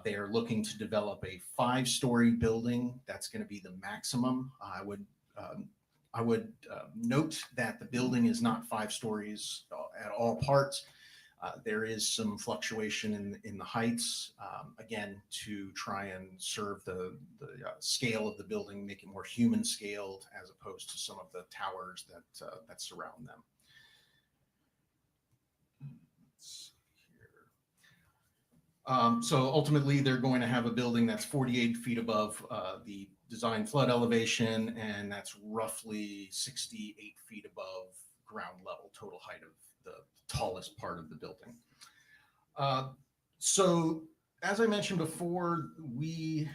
They are looking to develop a 5-story building. That's going to be the maximum. I would note that the building is not 5 stories at all parts. There is some fluctuation in the heights, again, to try and serve the scale of the building, make it more human scaled as opposed to some of the towers that surround them. So ultimately, they're going to have a building that's 48 feet above the design flood elevation, and that's roughly 68 feet above ground level, total height of the tallest part of the building. So as I mentioned before, we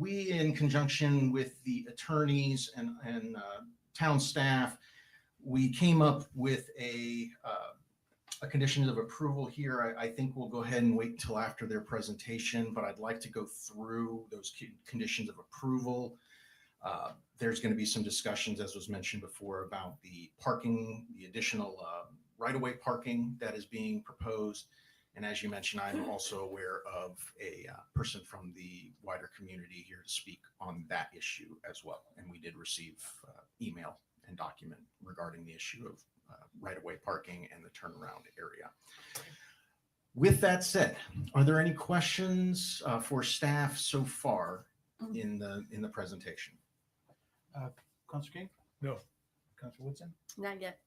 in conjunction with the attorneys and town staff, we came up with a conditions of approval here. I think we'll go ahead and wait until after their presentation, but I'd like to go through those conditions of approval. There's going to be some discussions, as was mentioned before, about the parking, the additional right-of-way parking that is being proposed. And as you mentioned, I'm also aware of a person from the wider community here to speak on that issue as well. And we did receive email and document regarding the issue of right-of-way parking and the turnaround area. With that said, are there any questions for staff so far in the presentation? Councilor King? No. Councilor Woodson? Not yet.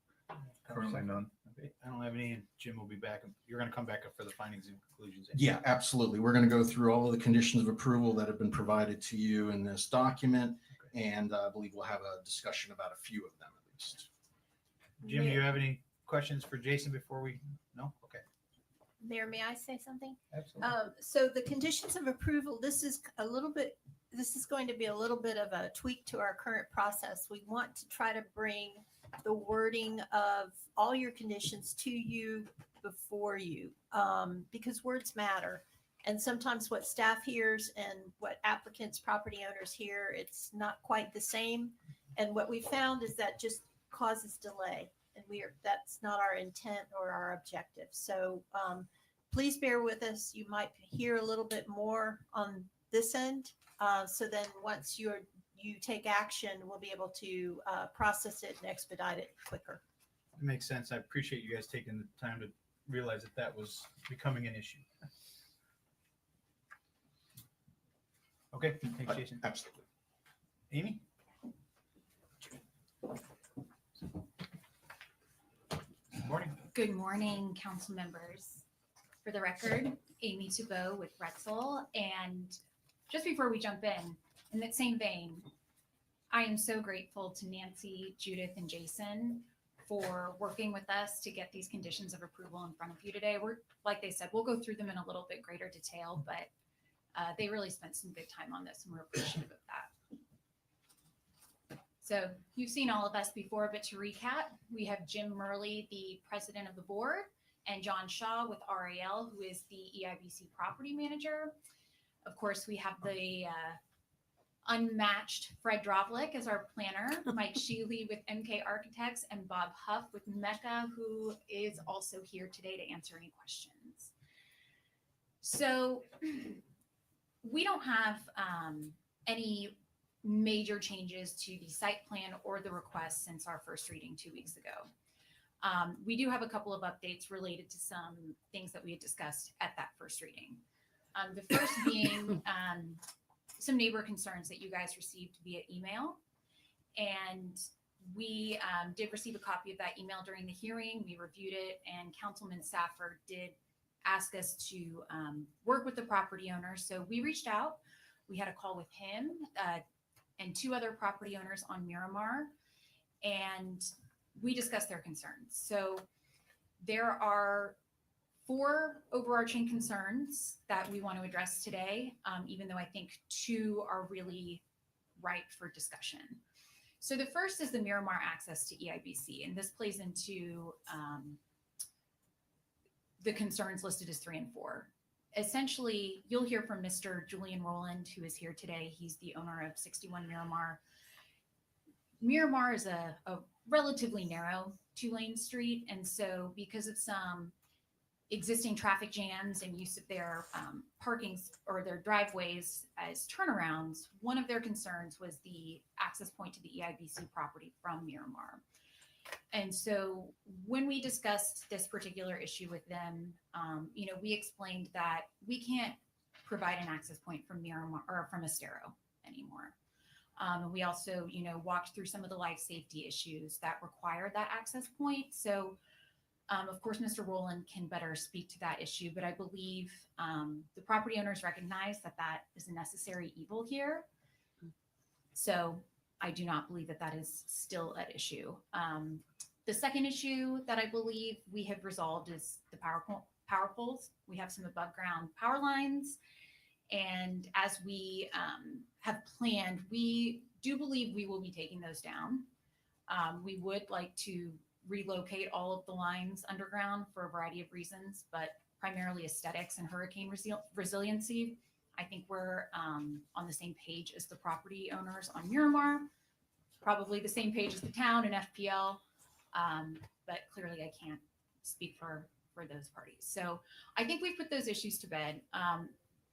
Currently none. Okay, I don't have any, and Jim will be back. You're going to come back up for the findings and conclusions. Yeah, absolutely. We're going to go through all of the conditions of approval that have been provided to you in this document, and I believe we'll have a discussion about a few of them at least. Jim, do you have any questions for Jason before we? No? Okay. Mayor, may I say something? Absolutely. So the conditions of approval, this is going to be a little bit of a tweak to our current process. We want to try to bring the wording of all your conditions to you before you, because words matter. And sometimes what staff hears and what applicants, property owners hear, it's not quite the same. And what we found is that just causes delay, and that's not our intent or our objective. So please bear with us. You might hear a little bit more on this end. So then once you take action, we'll be able to process it and expedite it quicker. It makes sense. I appreciate you guys taking the time to realize that that was becoming an issue. Okay, thanks, Jason. Absolutely. Amy? Good morning. Good morning, council members. For the record, Amy Toubeau with Retzel. And just before we jump in that same vein, I am so grateful to Nancy, Judith, and Jason for working with us to get these conditions of approval in front of you today. Like they said, we'll go through them in a little bit greater detail, but they really spent some good time on this, and we're appreciative of that. So you've seen all of us before, but to recap, we have Jim Murley, the president of the board, and John Shaw with RAL, who is the EIBC property manager. Of course, we have the unmatched Fred Drovlik as our planner, Mike Sheely with MK Architects, and Bob Huff with Mecca, who is also here today to answer any questions. So we don't have any major changes to the site plan or the request since our first reading 2 weeks ago. We do have a couple of updates related to some things that we had discussed at that first reading. The first being some neighbor concerns that you guys received via email. And we did receive a copy of that email during the hearing. We reviewed it, and Councilman Safford did ask us to work with the property owner. So we reached out. We had a call with him and 2 other property owners on Miramar, and we discussed their concerns. So there are 4 overarching concerns that we want to address today, even though I think 2 are really ripe for discussion. So the first is the Miramar access to EIBC, and this plays into the concerns listed as 3 and 4. Essentially, you'll hear from Mr. Julian Rowland, who is here today. He's the owner of 61 Miramar. Miramar is a relatively narrow 2-lane street, and so because of some existing traffic jams and use of their parkings or their driveways as turnarounds, one of their concerns was the access point to the EIBC property from Miramar. And so when we discussed this particular issue with them, we explained that we can't provide an access point from Miramar or from Estero anymore. And we also, walked through some of the life safety issues that require that access point. So of course, Mr. Rowland can better speak to that issue, but I believe the property owners recognize that that is a necessary evil here. So I do not believe that that is still at issue. The second issue that I believe we have resolved is the power poles. We have some above ground power lines. And as we have planned, we do believe we will be taking those down. We would like to relocate all of the lines underground for a variety of reasons, but primarily aesthetics and hurricane resiliency. I think we're on the same page as the property owners on Miramar, probably the same page as the town and FPL, but clearly I can't speak for those parties. So I think we've put those issues to bed.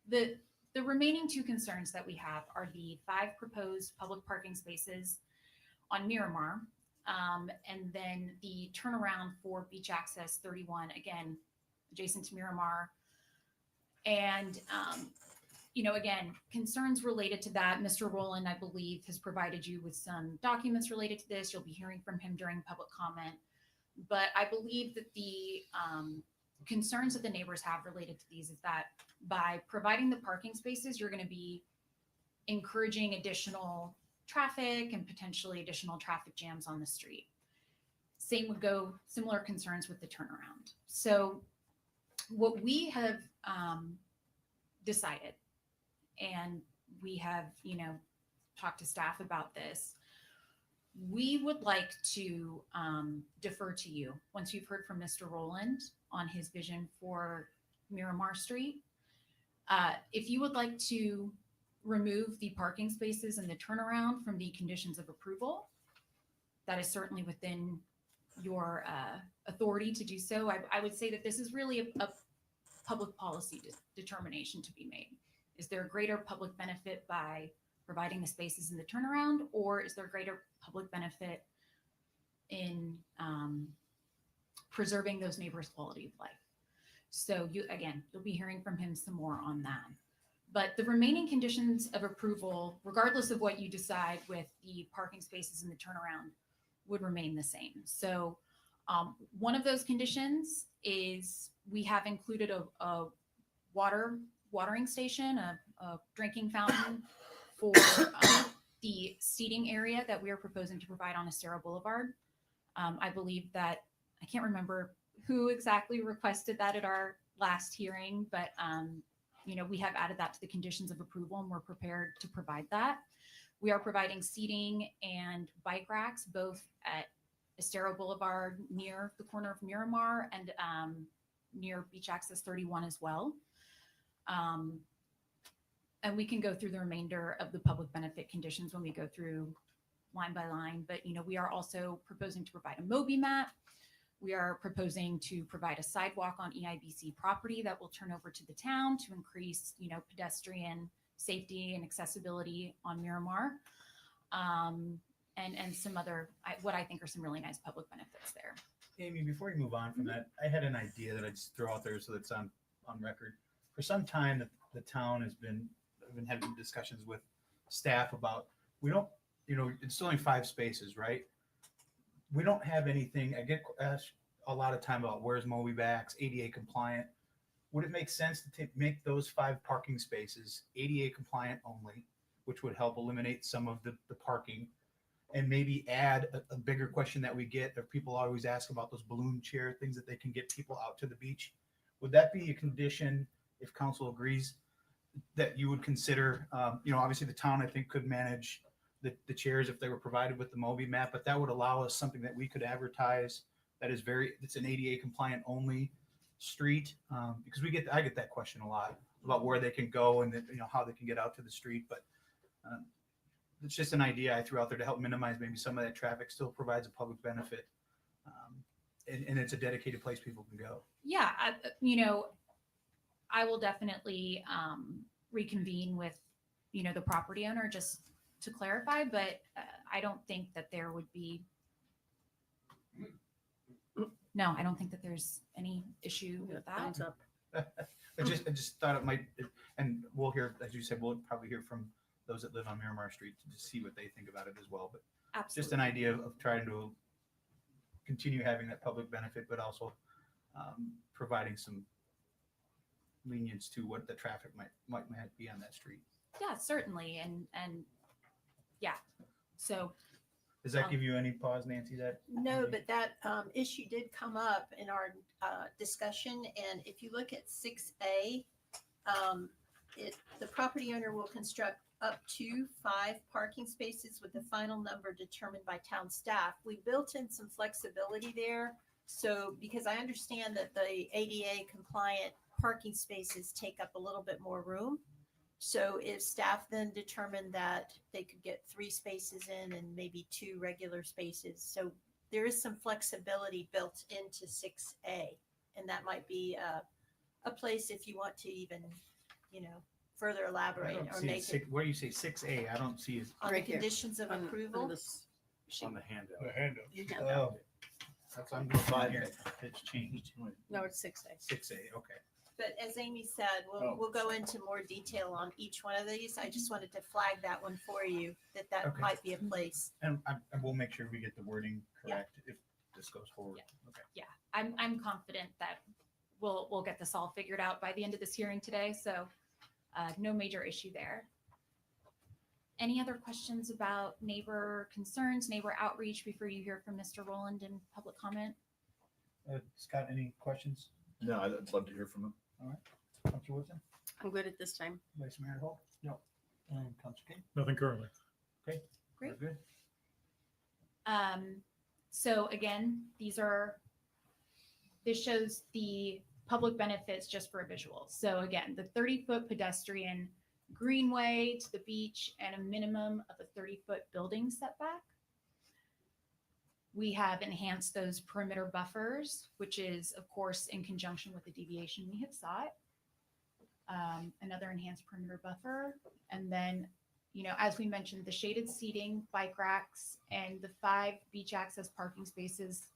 The remaining two concerns that we have are the 5 proposed public parking spaces on Miramar, and then the turnaround for Beach Access 31, again, adjacent to Miramar. And, again, concerns related to that. Mr. Rowland, I believe, has provided you with some documents related to this. You'll be hearing from him during public comment. But I believe that the concerns that the neighbors have related to these is that by providing the parking spaces, you're going to be encouraging additional traffic and potentially additional traffic jams on the street. Same would go, similar concerns with the turnaround. So what we have decided, and we have, talked to staff about this, we would like to defer to you once you've heard from Mr. Rowland on his vision for Miramar Street. If you would like to remove the parking spaces and the turnaround from the conditions of approval, that is certainly within your authority to do so. I would say that this is really a public policy determination to be made. Is there a greater public benefit by providing the spaces in the turnaround, or is there greater public benefit in preserving those neighbors' quality of life? So you'll be hearing from him some more on that. But the remaining conditions of approval, regardless of what you decide with the parking spaces and the turnaround, would remain the same. So one of those conditions is we have included a watering station, a drinking fountain for the seating area that we are proposing to provide on Estero Boulevard. I believe that, I can't remember who exactly requested that at our last hearing, but we have added that to the conditions of approval and we're prepared to provide that. We are providing seating and bike racks both at Estero Boulevard near the corner of Miramar and near Beach Access 31 as well. And we can go through the remainder of the public benefit conditions when we go through line by line. But, we are also proposing to provide a Moby mat. We are proposing to provide a sidewalk on EIBC property that will turn over to the town to increase, pedestrian safety and accessibility on Miramar. And some other, what I think are some really nice public benefits there. Amy, before you move on from that, I had an idea that I'd just throw out there so that's on record. For some time, the town has been having discussions with staff about, we don't, it's only 5 spaces, right? We don't have anything. I get asked a lot of time about where's Moby Backs, ADA compliant. Would it make sense to make those 5 parking spaces ADA compliant only, which would help eliminate some of the parking, and maybe add a bigger question that we get, that people always ask about those balloon chair things that they can get people out to the beach? Would that be a condition, if council agrees, that you would consider? Obviously the town, I think, could manage the chairs if they were provided with the Moby map, but that would allow us something that we could advertise that is it's an ADA compliant only street, because I get that question a lot about where they can go and how they can get out to the street. But it's just an idea I threw out there to help minimize maybe some of that traffic. Still provides a public benefit, and it's a dedicated place people can go. Yeah, I will definitely reconvene with the property owner just to clarify, but I don't think that there would be. No, I don't think that there's any issue with that. Thumbs up. I just thought it might, and we'll hear, as you said, we'll probably hear from those that live on Miramar Street to just see what they think about it as well. But Absolutely. Just an idea of trying to continue having that public benefit, but also providing some lenience to what the traffic might be on that street. Yeah, certainly. And yeah, so Does that give you any pause, Nancy, that? No, but that issue did come up in our discussion, and if you look at 6A, the property owner will construct up to 5 parking spaces with the final number determined by town staff. We built in some flexibility there. So, because I understand that the ADA compliant parking spaces take up a little bit more room. So if staff then determined that they could get 3 spaces in and maybe 2 regular spaces. So there is some flexibility built into 6A. And that might be a place if you want to even, further I elaborate don't or see it. make it Where you say 6A, I don't see it. on the right here. conditions of Um, approval. On the handout. The handout. You have that. Oh, that's what I'm looking here. It's changed. No, it's 6A. 6A, okay. But as Amy said, we'll go into more detail on each one of these. I just wanted to flag that one for you, that Okay. might be a place. And we'll make sure we get the wording Yeah. correct if this goes forward. Okay. Yeah, I'm confident that we'll get this all figured out by the end of this hearing today. So no major issue there. Any other questions about neighbor concerns, neighbor outreach before you hear from Mr. Rowland in public comment? Scott, any questions? No, I'd love to hear from him. Councilor Woodson? I'm good at this time. Vice Mayor Hall? No. And Councilor King? Nothing currently. Okay. Great. We're good. So again, this shows the public benefits just for a visual. So again, the 30-foot pedestrian greenway to the beach and a minimum of a 30-foot building setback. We have enhanced those perimeter buffers, which is of course in conjunction with the deviation we have sought. Another enhanced perimeter buffer. And then, as we mentioned, the shaded seating, bike racks, and the 5 beach access parking spaces,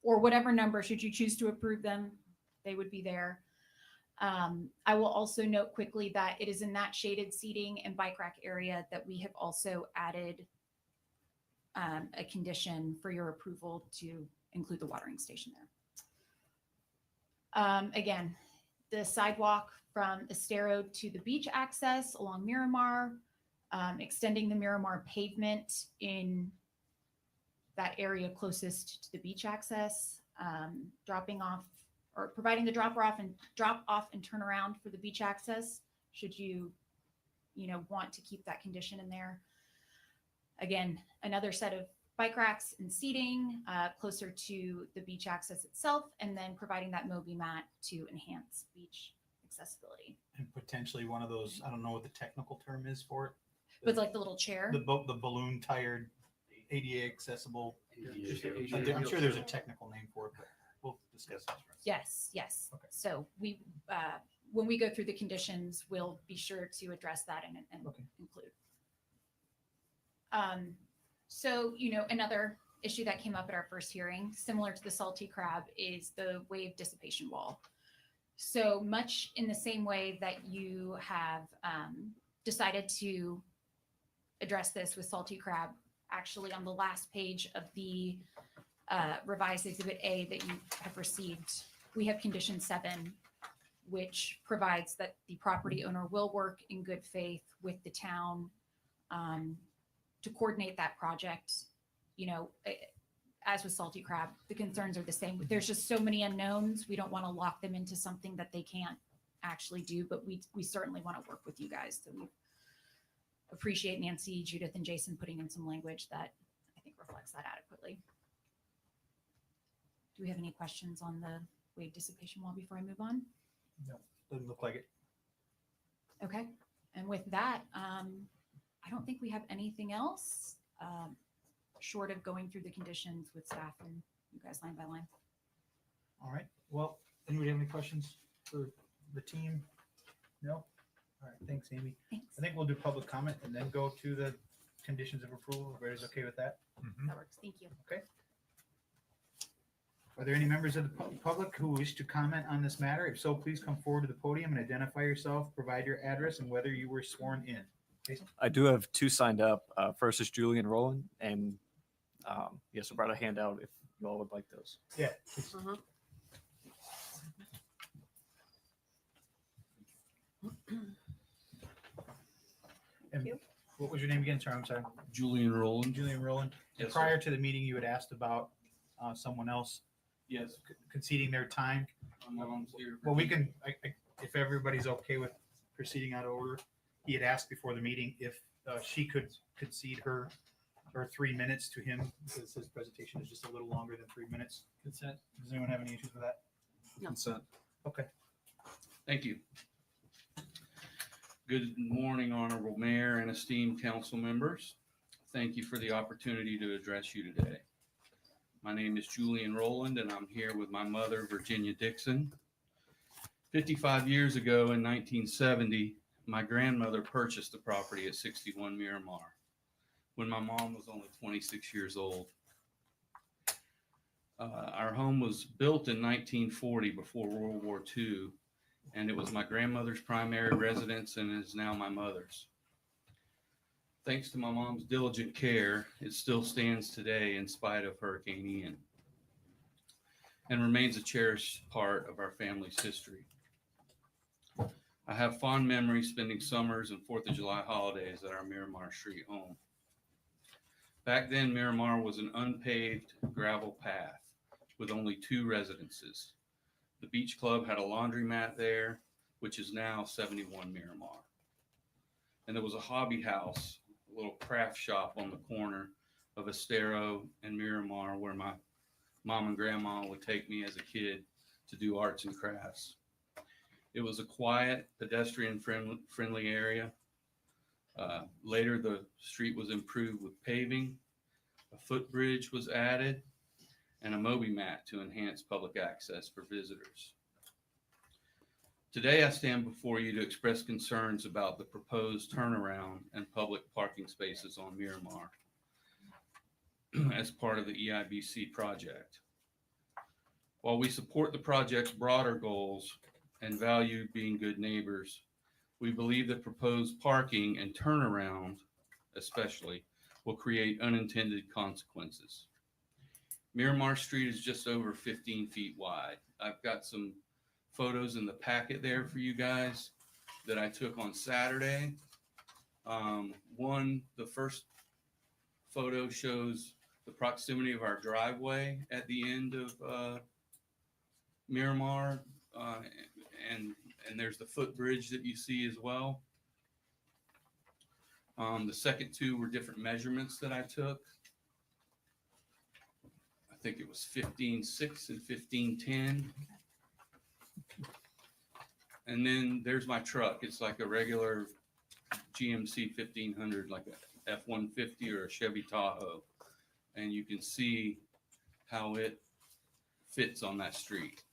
or whatever number, should you choose to approve them, they would be there. I will also note quickly that it is in that shaded seating and bike rack area that we have also added a condition for your approval to include the watering station there. Again, the sidewalk from Estero to the beach access along Miramar, extending the Miramar pavement in that area closest to the beach access, dropping off or providing the drop off and turn around for the beach access should you want to keep that condition in there. Again, another set of bike racks and seating closer to the beach access itself, and then providing that Moby mat to enhance beach accessibility. And potentially one of those, I don't know what the technical term is for it. With like the little chair. The balloon tired ADA accessible. I'm sure there's a technical name for it, but we'll discuss that. Yes. Okay. So we, when we go through the conditions, we'll be sure to address that and include. So, another issue that came up at our first hearing, similar to the salty crab, is the wave dissipation wall. So much in the same way that you have decided to address this with salty crab, actually on the last page of the revised Exhibit A that you have received, we have condition 7, which provides that the property owner will work in good faith with the town to coordinate that project. As with salty crab, the concerns are the same. There's just so many unknowns. We don't want to lock them into something that they can't actually do, but we certainly want to work with you guys. So we appreciate Nancy, Judith, and Jason putting in some language that I think reflects that adequately. Do we have any questions on the wave dissipation wall before I move on? No, doesn't look like it. Okay. And with that, I don't think we have anything else short of going through the conditions with staff and you guys line by line. All right. Well, anybody have any questions for the team? No? All right. Thanks, Amy. Thanks. I think we'll do public comment and then go to the conditions of approval. Everybody's okay with that? That works. Thank you. Okay. Are there any members of the public who wish to comment on this matter? If so, please come forward to the podium and identify yourself, provide your address and whether you were sworn in. Jason? I do have 2 signed up. First is Julian Rowland, and yes, I brought a handout if you all would like those. Yeah. And What was your name again? Sorry, I'm sorry. Julian Rowland. Julian Rowland. And Yes, sir. prior to the meeting, you had asked about someone else Yes. conceding their time. My mom's here. Well, we can, if everybody's okay with proceeding out of order, he had asked before the meeting if she could concede her 3 minutes to him, because his presentation is just a little longer than 3 minutes. Consent. Does anyone have any issues with that? No. Consent. Okay. Thank you. Good morning, Honorable Mayor and esteemed council members. Thank you for the opportunity to address you today. My name is Julian Rowland, and I'm here with my mother, Virginia Dixon. 55 years ago in 1970, my grandmother purchased the property at 61 Miramar when my mom was only 26 years old. Our home was built in 1940 before World War II, and it was my grandmother's primary residence and is now my mother's. Thanks to my mom's diligent care, it still stands today in spite of Hurricane Ian and remains a cherished part of our family's history. I have fond memories spending summers and 4th of July holidays at our Miramar Street home. Back then, Miramar was an unpaved gravel path with only 2 residences. The beach club had a laundromat there, which is now 71 Miramar. And there was a hobby house, a little craft shop on the corner of Estero and Miramar, where my mom and grandma would take me as a kid to do arts and crafts. It was a quiet, pedestrian friendly area. Later, the street was improved with paving, a footbridge was added, and a Moby mat to enhance public access for visitors. Today, I stand before you to express concerns about the proposed turnaround and public parking spaces on Miramar as part of the EIBC project. While we support the project's broader goals and value being good neighbors, we believe that proposed parking and turnaround, especially, will create unintended consequences. Miramar Street is just over 15 feet wide. I've got some photos in the packet there for you guys that I took on Saturday. The first photo shows the proximity of our driveway at the end of Miramar, and there's the footbridge that you see as well. The second 2 were different measurements that I took. I think it was 15.6 and 15.10. And then there's my truck. It's like a regular GMC 1500, like a F-150 or a Chevy Tahoe. And you can see how it fits on that street.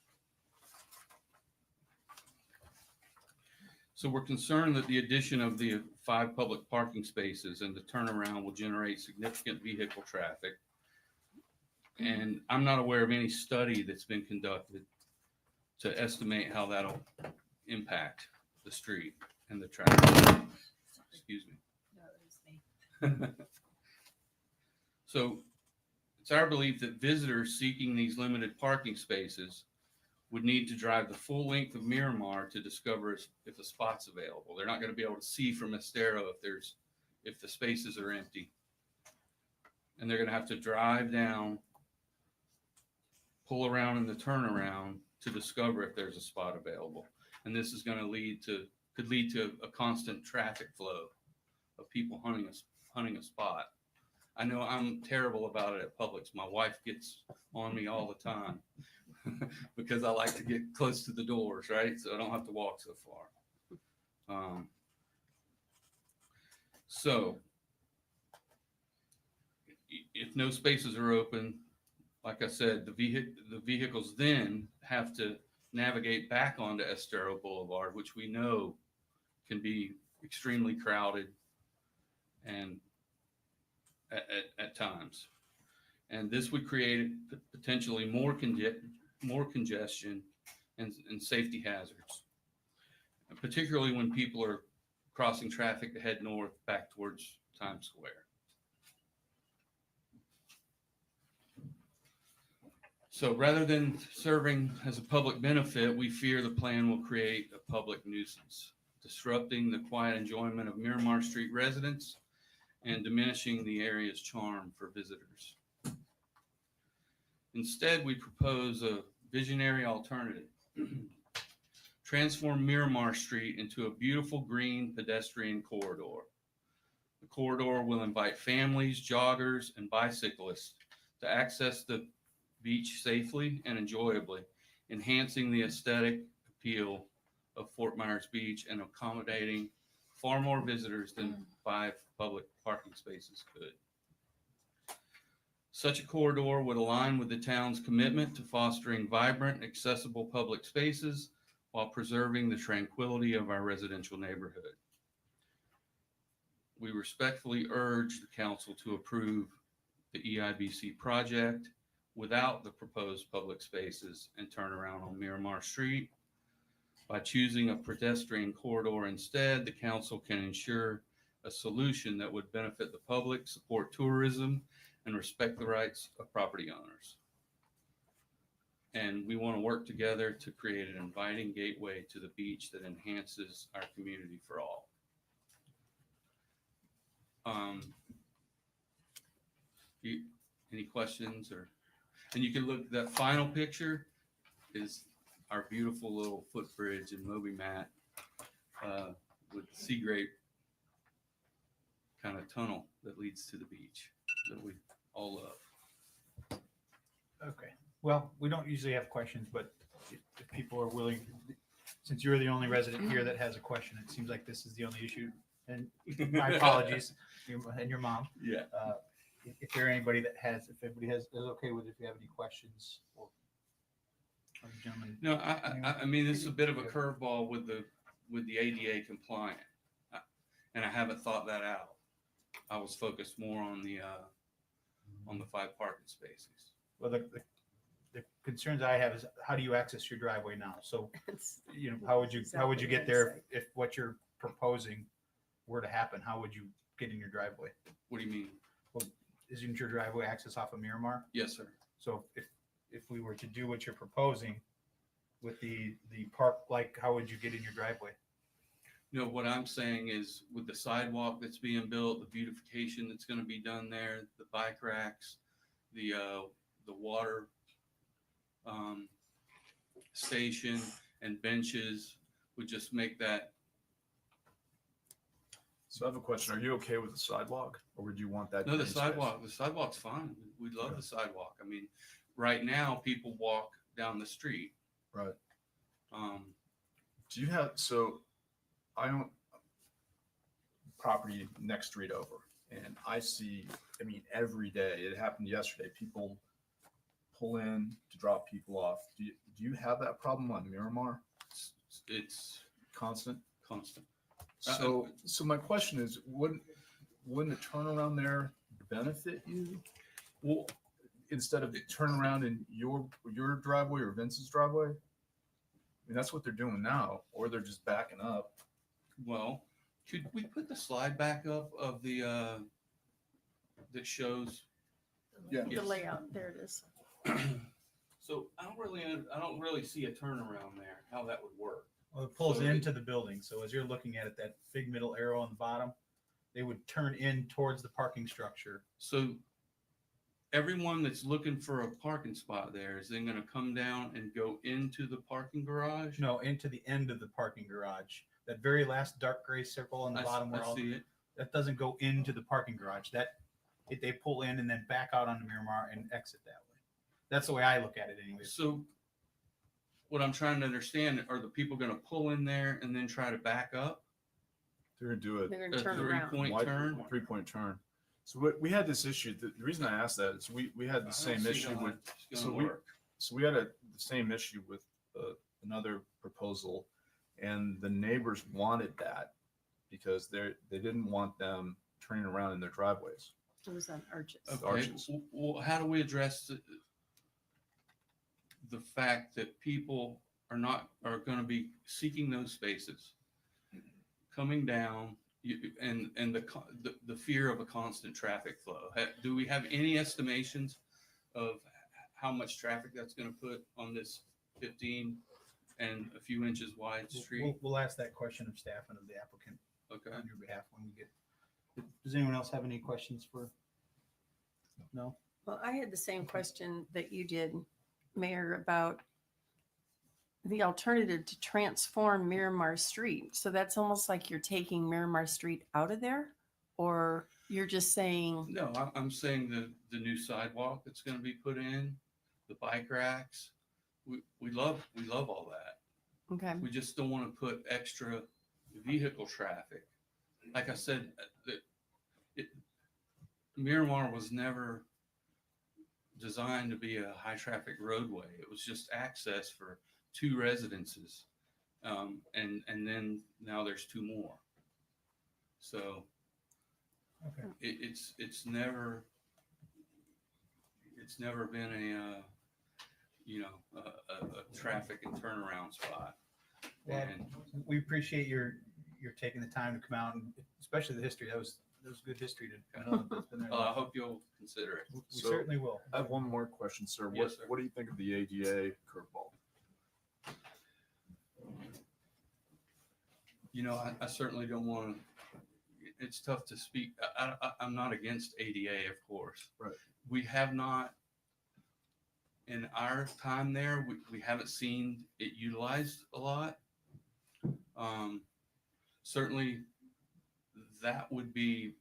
So we're concerned that the addition of the 5 public parking spaces and the turnaround will generate significant vehicle traffic. And I'm not aware of any study that's been conducted to estimate how that'll impact the street and the traffic. Excuse me. No, it was me. So it's our belief that visitors seeking these limited parking spaces would need to drive the full length of Miramar to discover if a spot's available. They're not going to be able to see from Estero if the spaces are empty. And they're going to have to drive down, pull around in the turnaround to discover if there's a spot available. And this is going to could lead to a constant traffic flow of people hunting a spot. I know I'm terrible about it at Publix. My wife gets on me all the time because I like to get close to the doors, right? So I don't have to walk so far. So if no spaces are open, like I said, the vehicles then have to navigate back onto Estero Boulevard, which we know can be extremely crowded and at times. And this would create potentially more congestion and safety hazards, and particularly when people are crossing traffic to head north back towards Times Square. So rather than serving as a public benefit, we fear the plan will create a public nuisance, disrupting the quiet enjoyment of Miramar Street residents and diminishing the area's charm for visitors. Instead, we propose a visionary alternative. Transform Miramar Street into a beautiful green pedestrian corridor. The corridor will invite families, joggers, and bicyclists to access the beach safely and enjoyably, enhancing the aesthetic appeal of Fort Myers Beach and accommodating far more visitors than 5 public parking spaces could. Such a corridor would align with the town's commitment to fostering vibrant, accessible public spaces while preserving the tranquility of our residential neighborhood. We respectfully urge the council to approve the EIBC project without the proposed public spaces and turnaround on Miramar Street. By choosing a pedestrian corridor instead, the council can ensure a solution that would benefit the public, support tourism, and respect the rights of property owners. And we want to work together to create an inviting gateway to the beach that enhances our community for all. Any questions? And you can look, that final picture is our beautiful little footbridge in Moby Mat with the sea grape kind of tunnel that leads to the beach that we all love. Okay. Well, we don't usually have questions, but if people are willing, since you're the only resident here that has a question, it seems like this is the only issue. And my apologies, and your mom. Yeah. If there anybody that has, if everybody is okay with it, if you have any questions, or gentlemen. No, I mean, this is a bit of a curveball with the ADA compliant, and I haven't thought that out. I was focused more on the 5 parking spaces. Well, the concerns I have is how do you access your driveway now? So, how would you get there if what you're proposing were to happen? How would you get in your driveway? What do you mean? Well, isn't your driveway access off of Miramar? Yes, sir. So if we were to do what you're proposing with the park, like, how would you get in your driveway? No, what I'm saying is with the sidewalk that's being built, the beautification that's going to be done there, the bike racks, the water station and benches would just make that. So I have a question. Are you okay with the sidewalk, or would you want that? No, the green space? sidewalk. The sidewalk's fine. We love the sidewalk. I mean, right now people walk down the street. Right. Do you have, so I own property next street over, and I see, I mean, every day, it happened yesterday, people pull in to drop people off. Do you have that problem on Miramar? It's constant. So my question is, wouldn't the turnaround there benefit you? Well, instead of turn around in your driveway or Vince's driveway? I mean, that's what they're doing now, or they're just backing up. Well, could we put the slide back up of the that shows? The layout, there it is. So I don't really see a turnaround there. How that would work? Well, it pulls into the building. So as you're looking at it, that big middle arrow on the bottom, they would turn in towards the parking structure. So everyone that's looking for a parking spot there is then going to come down and go into the parking garage? No, into the end of the parking garage. That very last dark gray circle on the bottom where I see it. That doesn't go into the parking garage. They pull in and then back out onto Miramar and exit that way. That's the way I look at it anyway. So what I'm trying to understand, are the people going to pull in there and then try to back up? They're going to do They're a gonna turn around. three-point turn. So we had this issue. The reason I asked that is we had the same issue with. We had the same issue with another proposal, and the neighbors wanted that because they didn't want them turning around in their driveways. It was on arches. Okay. Arches. Well, how do we address the fact that people are going to be seeking those spaces, coming down, and the fear of a constant traffic flow? Do we have any estimations of how much traffic that's going to put on this 15 and a few inches wide street? We'll ask that question of staff and of the applicant Okay. on your behalf when we get. Does anyone else have any questions for? No? Well, I had the same question that you did, Mayor, about the alternative to transform Miramar Street. So that's almost like you're taking Miramar Street out of there, or you're just saying, No, I'm saying the new sidewalk that's gonna be put in, the bike racks, we love all that. okay, We just don't want to put extra vehicle traffic. Like I said, Miramar was never designed to be a high traffic roadway. It was just access for 2 residences. And then now there's 2 more. So Okay. it's never been a traffic and turnaround spot. Well, And we appreciate your taking the time to come out, and especially the history. That was good history to know that's been there. I hope you'll consider it. We certainly will. I have one more question, sir. Yes, sir. What do you think of the ADA curveball? I certainly don't want to, it's tough to speak. I'm not against ADA, of course. Right. We have not, in our time there, we haven't seen it utilized a lot. Certainly that would be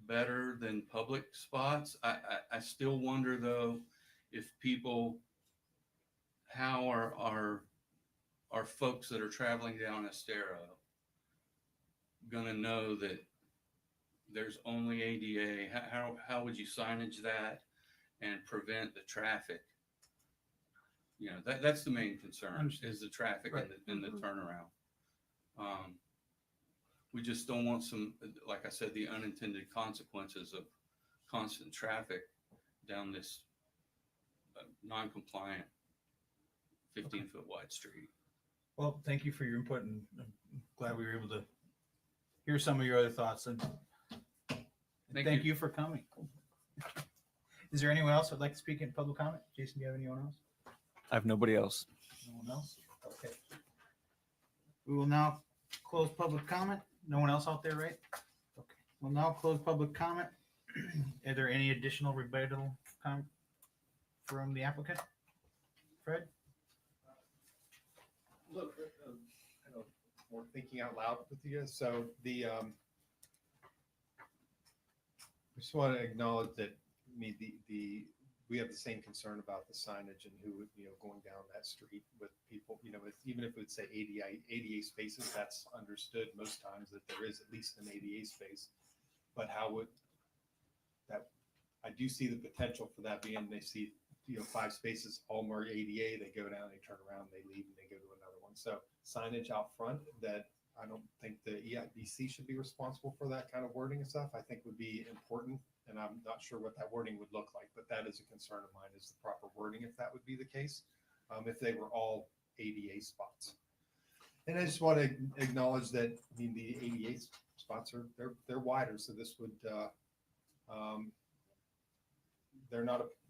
better than public spots. I still wonder though, if people, how are folks that are traveling down Estero gonna know that there's only ADA? How would you signage that and prevent the traffic? That's the main concern, is the traffic and the turnaround. We just don't want some, like I said, the unintended consequences of constant traffic down this non-compliant 15-foot wide street. Well, thank you for your input, and I'm glad we were able to hear some of your other thoughts. And thank you for coming. Is there anyone else who'd like to speak in public comment? Jason, do you have anyone else? I have nobody else. No one else? Okay. We will now close public comment. No one else out there, right? Okay. We'll now close public comment. Are there any additional rebuttal comment from the applicant? Fred? Look, I know, more thinking out loud with you guys. So I just want to acknowledge that we have the same concern about the signage and who would, going down that street with people, even if it would say ADA spaces, that's understood most times that there is at least an ADA space. But how would that, I do see the potential for that being, they see, 5 spaces, all more ADA, they go down, they turn around, they leave, and they go to another one. So signage out front, that I don't think the EIDC should be responsible for that kind of wording and stuff, I think would be important. And I'm not sure what that wording would look like, but that is a concern of mine, is the proper wording, if that would be the case, if they were all ADA spots. And I just want to acknowledge that, the ADA spots are, they're wider, so this would,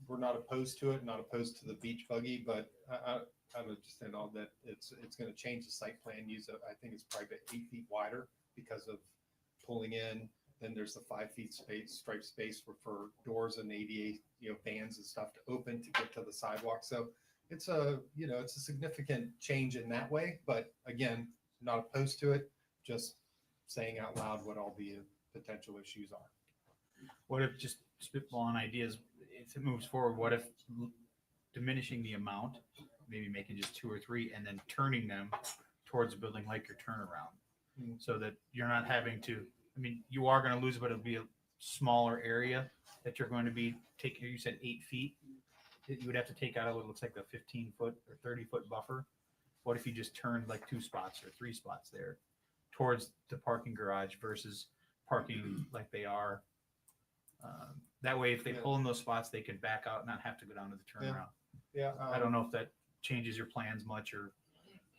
we're not opposed to it, not opposed to the beach buggy, but I understand all that it's going to change the site plan use. I think it's probably about 8 feet wider because of pulling in. Then there's the 5 feet stripe space for doors and ADA, vans and stuff to open to get to the sidewalk. So it's it's a significant change in that way. But again, not opposed to it. Just saying out loud what all the potential issues are. What if, just spitballing ideas, if it moves forward, what if diminishing the amount, maybe making just 2 or 3, and then turning them towards the building like your turnaround, so that you're not having to, you are going to lose, but it'll be a smaller area that you're going to be taking. You said 8 feet. You would have to take out what looks like a 15-foot or 30-foot buffer. What if you just turned like 2 spots or 3 spots there towards the parking garage versus parking like they are? That way, if they pull in those spots, they can back out and not have to go down to the turnaround. Yeah. I don't know if that changes your plans much, or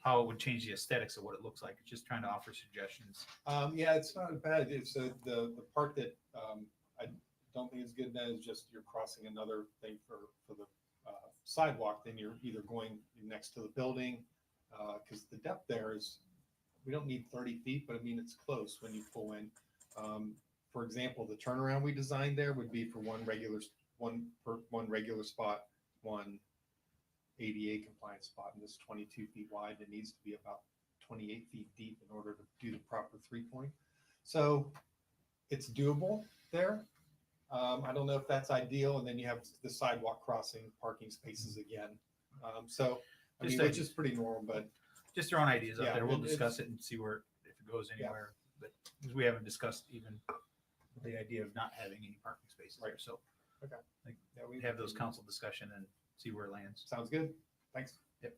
how it would change the aesthetics of what it looks like. It's just trying to offer suggestions. Yeah, it's not bad. It's the part that I don't think is good then is just you're crossing another thing for the sidewalk. Then you're either going next to the building, because the depth there is, we don't need 30 feet, but it's close when you pull in. For example, the turnaround we designed there would be for one regular spot, one ADA compliant spot, and this is 22 feet wide. It needs to be about 28 feet deep in order to do the proper 3-point. So it's doable there. I don't know if that's ideal. And then you have the sidewalk crossing parking spaces again. So I mean, which is pretty normal, but just throwing ideas Yeah, out there. We'll it's- discuss it and see where, if it goes anywhere. But because we haven't discussed even the idea of not having any parking spaces there. So okay. I think Yeah, we have those council discussion and see where it lands. Sounds good. Thanks. Yep.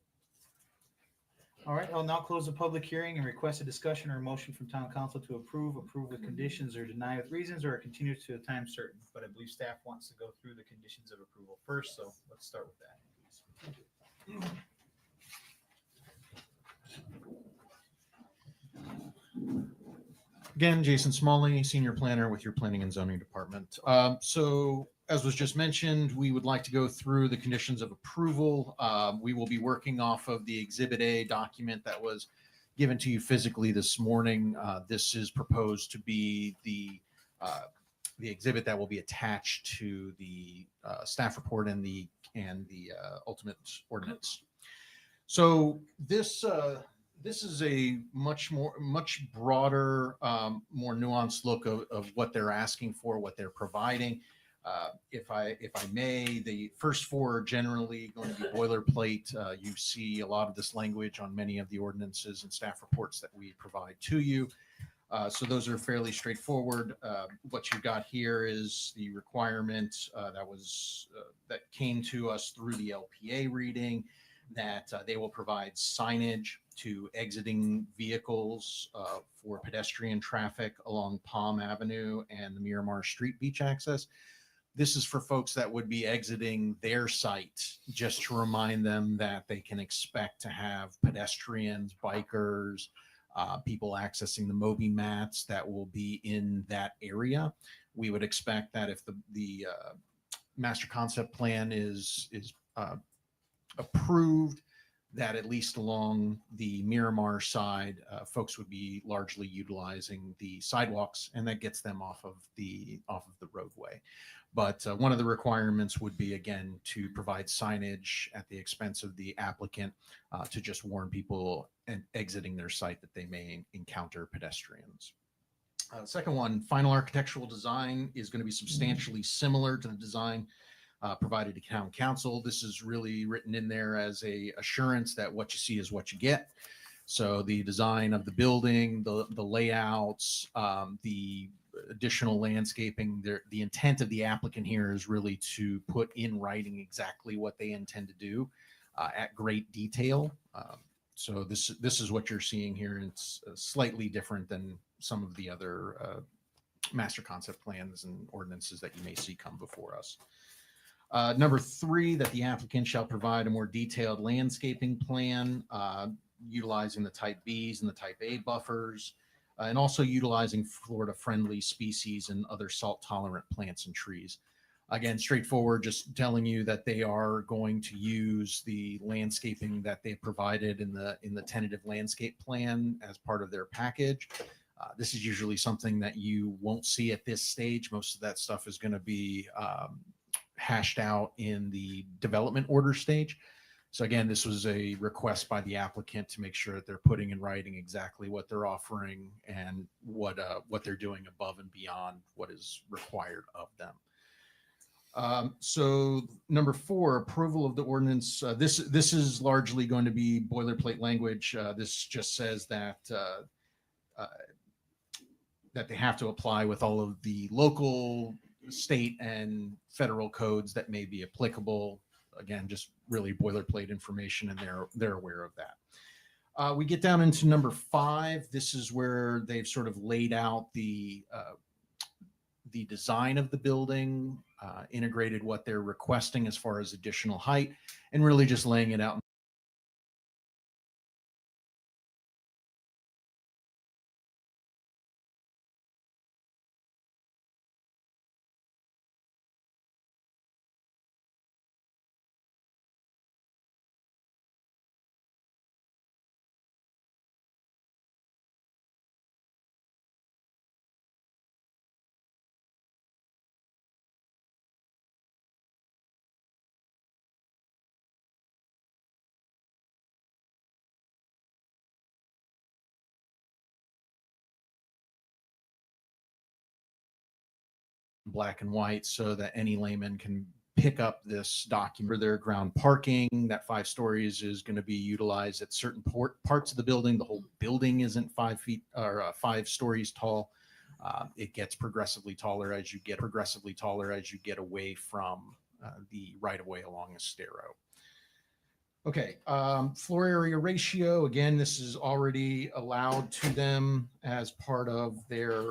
All right, I'll now close the public hearing and request a discussion or a motion from town council to approve with conditions, or deny with reasons, or continue to a time certain. But I believe staff wants to go through the conditions of approval first, so let's start with that. Again, Jason Smalley, Senior Planner with your Planning and Zoning Department. So as was just mentioned, we would like to go through the conditions of approval. We will be working off of the Exhibit A document that was given to you physically this morning. This is proposed to be the exhibit that will be attached to the staff report and the ultimate ordinance. So this is a much broader, more nuanced look of what they're asking for, what they're providing. If I may, the first four are generally going to be boilerplate. You see a lot of this language on many of the ordinances and staff reports that we provide to you. So those are fairly straightforward. What you've got here is the requirement that came to us through the LPA reading, that they will provide signage to exiting vehicles for pedestrian traffic along Palm Avenue and the Miramar Street beach access. This is for folks that would be exiting their site, just to remind them that they can expect to have pedestrians, bikers, people accessing the Moby mats that will be in that area. We would expect that if the master concept plan is approved, that at least along the Miramar side, folks would be largely utilizing the sidewalks, and that gets them off of the roadway. But one of the requirements would be, again, to provide signage at the expense of the applicant to just warn people exiting their site that they may encounter pedestrians. Second one, final architectural design is going to be substantially similar to the design provided to town council. This is really written in there as a assurance that what you see is what you get. So the design of the building, the layouts, the additional landscaping, the intent of the applicant here is really to put in writing exactly what they intend to do at great detail. So this is what you're seeing here. It's slightly different than some of the other master concept plans and ordinances that you may see come before us. Number 3, that the applicant shall provide a more detailed landscaping plan utilizing the type Bs and the type A buffers, and also utilizing Florida-friendly species and other salt-tolerant plants and trees. Again, straightforward, just telling you that they are going to use the landscaping that they provided in the tentative landscape plan as part of their package. This is usually something that you won't see at this stage. Most of that stuff is going to be hashed out in the development order stage. So again, this was a request by the applicant to make sure that they're putting in writing exactly what they're offering and what they're doing above and beyond what is required of them. So number 4, approval of the ordinance. This is largely going to be boilerplate language. This just says that they have to apply with all of the local, state, and federal codes that may be applicable. Again, just really boilerplate information, and they're aware of that. We get down into number 5. This is where they've sort of laid out the design of the building, integrated what they're requesting as far as additional height, and really just laying it out black and white so that any layman can pick up this document. For their ground parking, that 5 stories is going to be utilized at certain parts of the building. The whole building isn't 5 feet or 5 stories tall. It gets progressively taller as you get away from the right of way along Estero. Okay, floor area ratio. Again, this is already allowed to them as part of their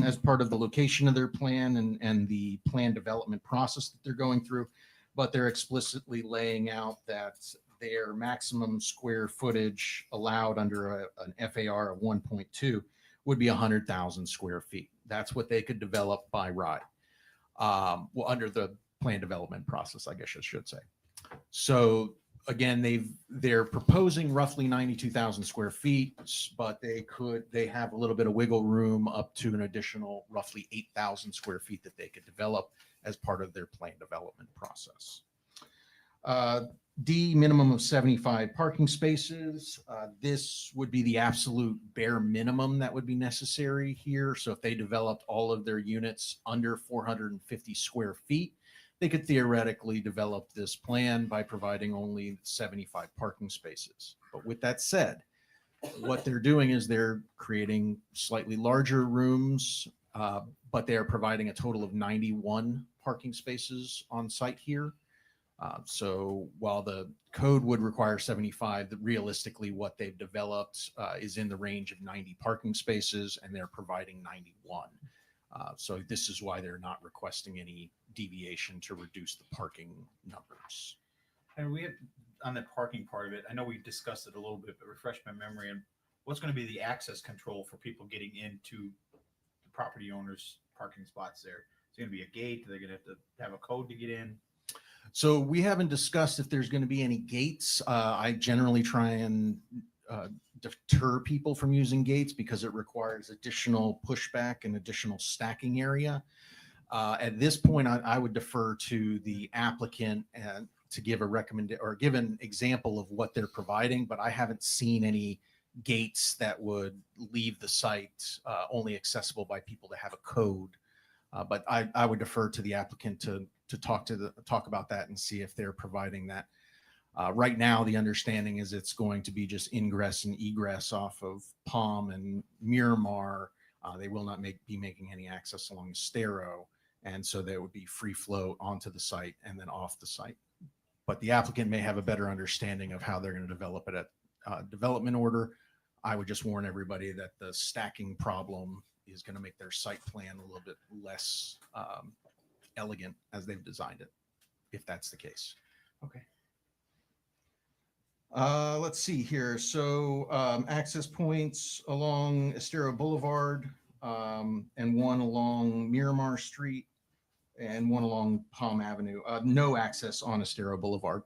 as part of the location of their plan and the plan development process that they're going through. But they're explicitly laying out that their maximum square footage allowed under an FAR of 1.2 would be 100,000 square feet. That's what they could develop by right. Well, under the plan development process, I guess I should say. So again, they're proposing roughly 92,000 square feet, but they have a little bit of wiggle room up to an additional roughly 8,000 square feet that they could develop as part of their plan development process. D, minimum of 75 parking spaces. This would be the absolute bare minimum that would be necessary here. So if they developed all of their units under 450 square feet, they could theoretically develop this plan by providing only 75 parking spaces. But with that said, what they're doing is they're creating slightly larger rooms, but they are providing a total of 91 parking spaces on site here. So while the code would require 75, realistically what they've developed is in the range of 90 parking spaces, and they're providing 91. So this is why they're not requesting any deviation to reduce the parking numbers. And we have, on the parking part of it, I know we discussed it a little bit, but refresh my memory. And what's going to be the access control for people getting into the property owners' parking spots there? It's going to be a gate. They're going to have a code to get in. So we haven't discussed if there's going to be any gates. I generally try and deter people from using gates because it requires additional pushback and additional stacking area. At this point, I would defer to the applicant and to give give an example of what they're providing, but I haven't seen any gates that would leave the site only accessible by people that have a code. But I would defer to the applicant to talk about that and see if they're providing that. Right now, the understanding is it's going to be just ingress and egress off of Palm and Miramar. They will not be making any access along Estero, and so there would be free flow onto the site and then off the site. But the applicant may have a better understanding of how they're going to develop it at development order. I would just warn everybody that the stacking problem is going to make their site plan a little bit less elegant as they've designed it, if that's the case. Okay. Let's see here. So access points along Estero Boulevard and one along Miramar Street and one along Palm Avenue. No access on Estero Boulevard.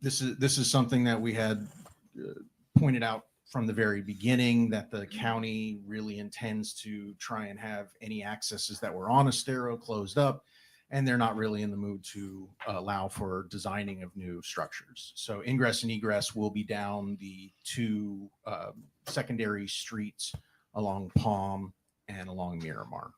This is something that we had pointed out from the very beginning, that the county really intends to try and have any accesses that were on Estero closed up, and they're not really in the mood to allow for designing of new structures. So ingress and egress will be down the 2 secondary streets along Palm and along Miramar.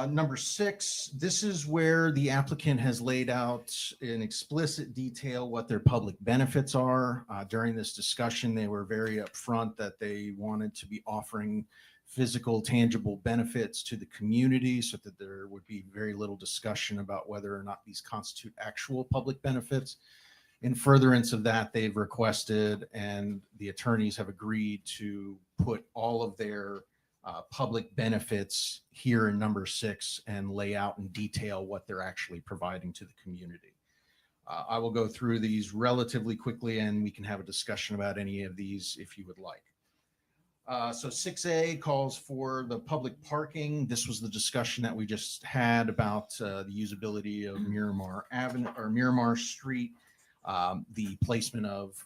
Number 6, this is where the applicant has laid out in explicit detail what their public benefits are. During this discussion, they were very upfront that they wanted to be offering physical, tangible benefits to the community so that there would be very little discussion about whether or not these constitute actual public benefits. In furtherance of that, they've requested, and the attorneys have agreed to put all of their public benefits here in number 6 and lay out in detail what they're actually providing to the community. I will go through these relatively quickly, and we can have a discussion about any of these if you would like. So 6A calls for the public parking. This was the discussion that we just had about the usability of Miramar Avenue or Miramar Street, the placement of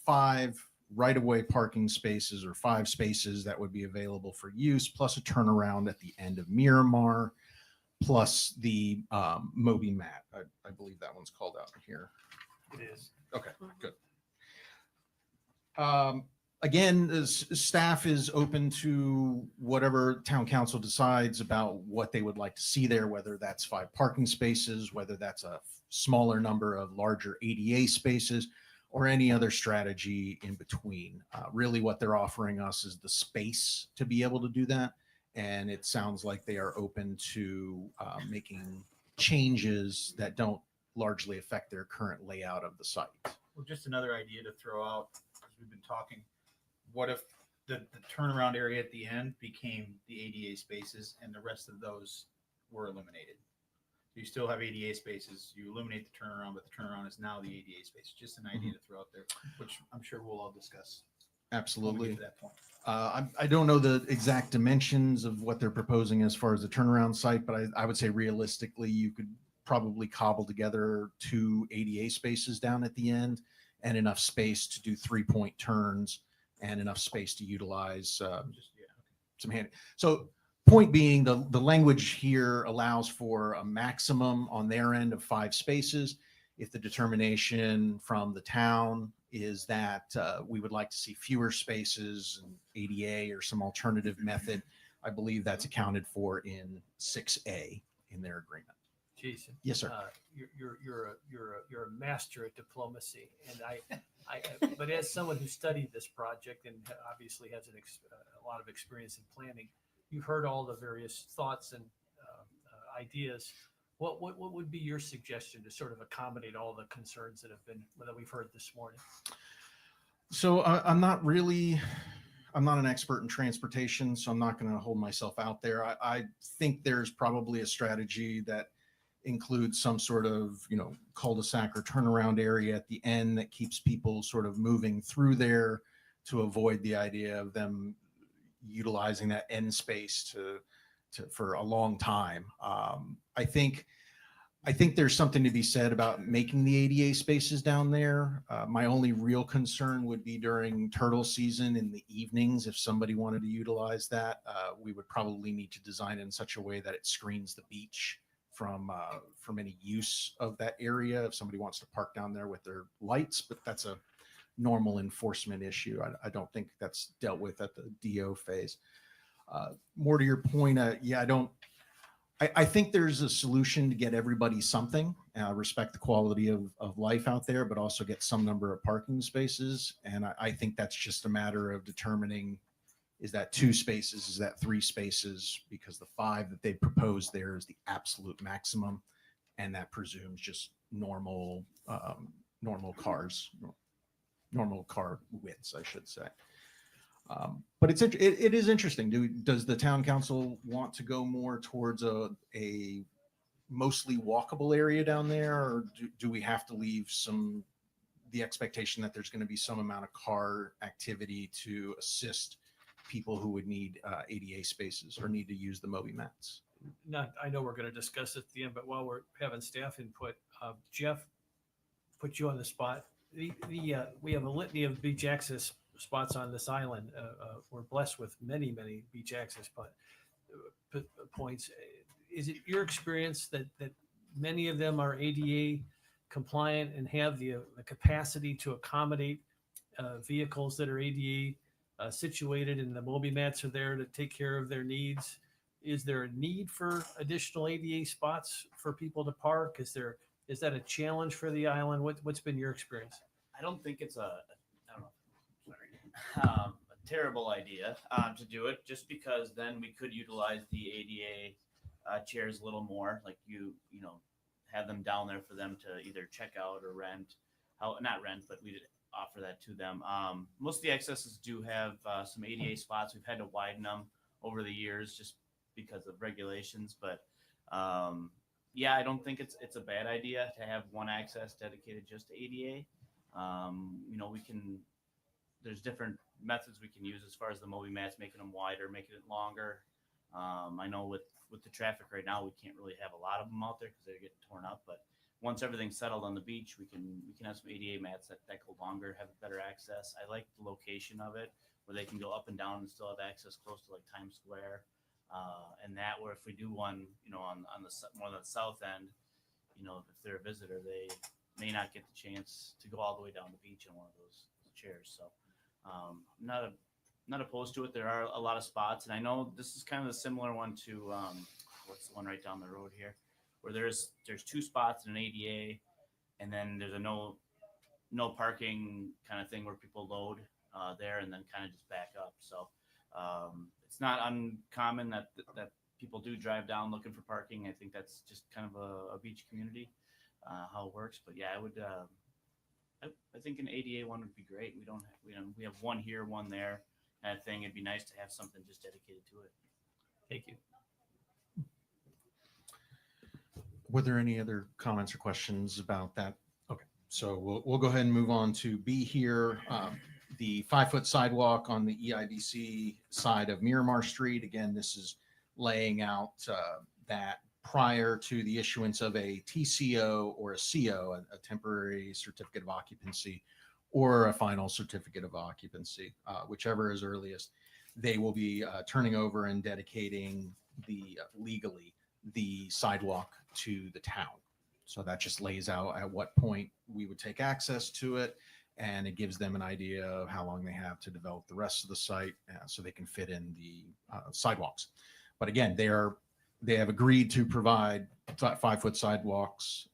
five right-of-way parking spaces or 5 spaces that would be available for use, plus a turnaround at the end of Miramar, plus the Moby Mat. I believe that one's called out here. It is. Okay, good. again, staff is open to whatever town council decides about what they would like to see there, whether that's 5 parking spaces, whether that's a smaller number of larger ADA spaces, or any other strategy in between. Really what they're offering us is the space to be able to do that. And it sounds like they are open to making changes that don't largely affect their current layout of the site. Well, just another idea to throw out, as we've been talking, what if the turnaround area at the end became the ADA spaces and the rest of those were eliminated? You still have ADA spaces, you eliminate the turnaround, but the turnaround is now the ADA space. Just an idea to throw out there, which I'm sure we'll all discuss. When we Absolutely. get to that point. I don't know the exact dimensions of what they're proposing as far as the turnaround site, but I would say realistically, you could probably cobble together 2 ADA spaces down at the end and enough space to do 3-point turns and enough space to utilize some hand. So point being, the language here allows for a maximum on their end of 5 spaces. If the determination from the town is that we would like to see fewer spaces and ADA or some alternative method, I believe that's accounted for in 6A in their agreement. Jason. Yes, sir. You're a master at diplomacy, and but as someone who studied this project and obviously has a lot of experience in planning, you've heard all the various thoughts and ideas. What would be your suggestion to sort of accommodate all the concerns that we've heard this morning? So I'm not an expert in transportation, so I'm not going to hold myself out there. I think there's probably a strategy that includes some sort of, cul-de-sac or turnaround area at the end that keeps people sort of moving through there to avoid the idea of them utilizing that end space for a long time. I think there's something to be said about making the ADA spaces down there. My only real concern would be during turtle season in the evenings. If somebody wanted to utilize that, we would probably need to design it in such a way that it screens the beach from any use of that area. If somebody wants to park down there with their lights, but that's a normal enforcement issue. I don't think that's dealt with at the DO phase. More to your point, I think there's a solution to get everybody something, respect the quality of life out there, but also get some number of parking spaces. And I think that's just a matter of determining, is that 2 spaces, is that 3 spaces? Because the 5 that they proposed there is the absolute maximum. And that presumes just normal cars, normal car widths, I should say. But it is interesting. Does the town council want to go more towards a mostly walkable area down there, or do we have to leave the expectation that there's going to be some amount of car activity to assist people who would need ADA spaces or need to use the Moby mats? I know we're going to discuss it at the end, but while we're having staff input, Jeff, put you on the spot. We have a litany of beach access spots on this island. We're blessed with many beach access points. Is it your experience that many of them are ADA compliant and have the capacity to accommodate vehicles that are ADA situated, and the Moby mats are there to take care of their needs? Is there a need for additional ADA spots for people to park? Is that a challenge for the island? What's been your experience? I don't think it's a terrible idea to do it, just because then we could utilize the ADA chairs a little more. Like you have them down there for them to either check out or rent. Not rent, but we'd offer that to them. Most of the accesses do have some ADA spots. We've had to widen them over the years just because of regulations, but I don't think it's a bad idea to have one access dedicated just to ADA. There's different methods we can use as far as the Moby mats, making them wider, making it longer. I know with the traffic right now, we can't really have a lot of them out there because they're getting torn up, but once everything's settled on the beach, we can have some ADA mats that go longer, have better access. I like the location of it, where they can go up and down and still have access close to like Times Square. And that, where if we do one, on the more on the south end, if they're a visitor, they may not get the chance to go all the way down the beach in one of those chairs. So Not opposed to it. There are a lot of spots, and I know this is kind of a similar one to what's the one right down the road here, where there's 2 spots and an ADA, and then there's a no parking kind of thing where people load there and then kind of just back up. So it's not uncommon that people do drive down looking for parking. I think that's just kind of a beach community how it works. But yeah, I would. I think an ADA one would be great. We have one here, one there. Kind of thing. It'd be nice to have something just dedicated to it. Thank you. Were there any other comments or questions about that? Okay, so we'll go ahead and move on to B here. The 5-foot sidewalk on the EIDC side of Miramar Street. Again, this is laying out that prior to the issuance of a TCO or a CO, a temporary certificate of occupancy, or a final certificate of occupancy, whichever is earliest, they will be turning over and dedicating legally the sidewalk to the town. So that just lays out at what point we would take access to it, and it gives them an idea of how long they have to develop the rest of the site so they can fit in the sidewalks. But again, they have agreed to provide 5-foot sidewalks,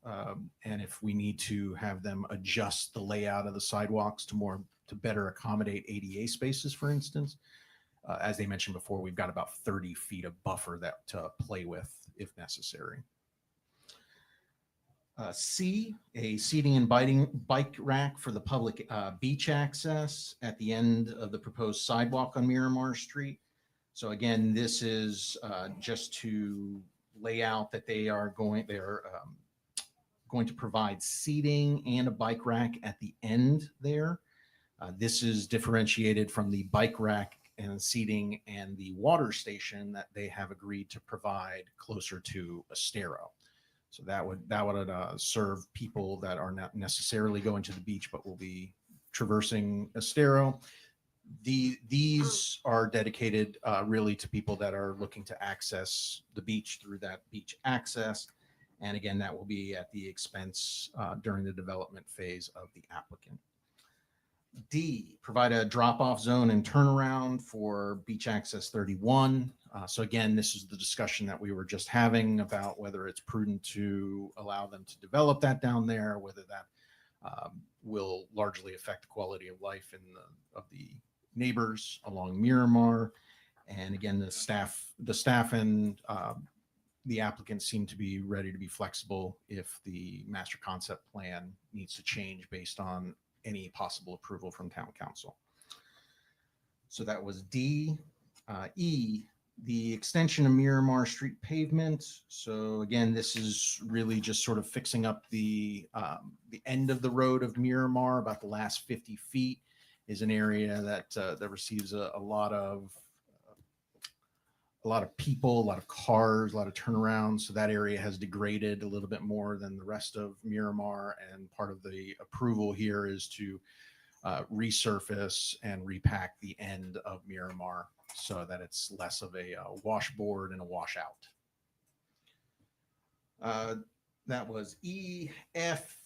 and if we need to have them adjust the layout of the sidewalks to better accommodate ADA spaces, for instance, as they mentioned before, we've got about 30 feet of buffer that to play with if necessary. C, a seating and bike rack for the public beach access at the end of the proposed sidewalk on Miramar Street. So again, this is just to lay out that they are going to provide seating and a bike rack at the end there. This is differentiated from the bike rack and seating and the water station that they have agreed to provide closer to Estero. So that would serve people that are not necessarily going to the beach, but will be traversing Estero. These are dedicated really to people that are looking to access the beach through that beach access. And again, that will be at the expense during the development phase of the applicant. D, provide a drop-off zone and turnaround for beach access 31. So again, this is the discussion that we were just having about whether it's prudent to allow them to develop that down there, whether that will largely affect the quality of life of the neighbors along Miramar. And again, the staff and the applicants seem to be ready to be flexible if the master concept plan needs to change based on any possible approval from town council. So that was D. E, the extension of Miramar Street pavement. So again, this is really just sort of fixing up the end of the road of Miramar. About the last 50 feet is an area that receives a lot of people, a lot of cars, a lot of turnarounds. So that area has degraded a little bit more than the rest of Miramar. And part of the approval here is to resurface and repack the end of Miramar so that it's less of a washboard and a washout. That was E. F,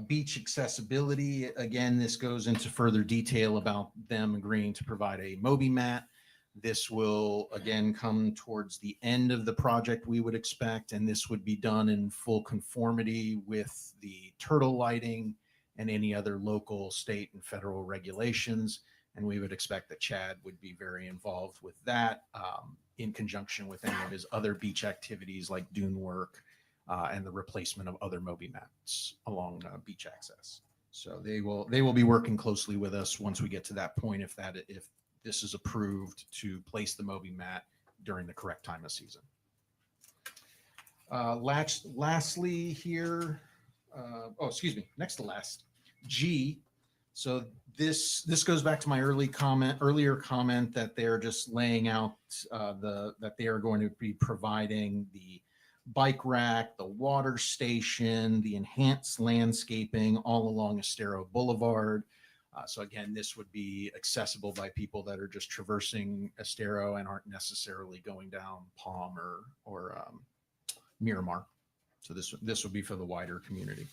beach accessibility. Again, this goes into further detail about them agreeing to provide a Moby mat. This will again come towards the end of the project, we would expect, and this would be done in full conformity with the turtle lighting and any other local, state, and federal regulations. And we would expect that Chad would be very involved with that in conjunction with any of his other beach activities like dune work and the replacement of other Moby mats along beach access. So they will be working closely with us once we get to that point, if this is approved, to place the Moby mat during the correct time of season. Lastly here, next to last, G. So this goes back to my earlier comment that they're just laying out that they are going to be providing the bike rack, the water station, the enhanced landscaping all along Estero Boulevard. So again, this would be accessible by people that are just traversing Estero and aren't necessarily going down Palm or Miramar. So this would be for the wider community.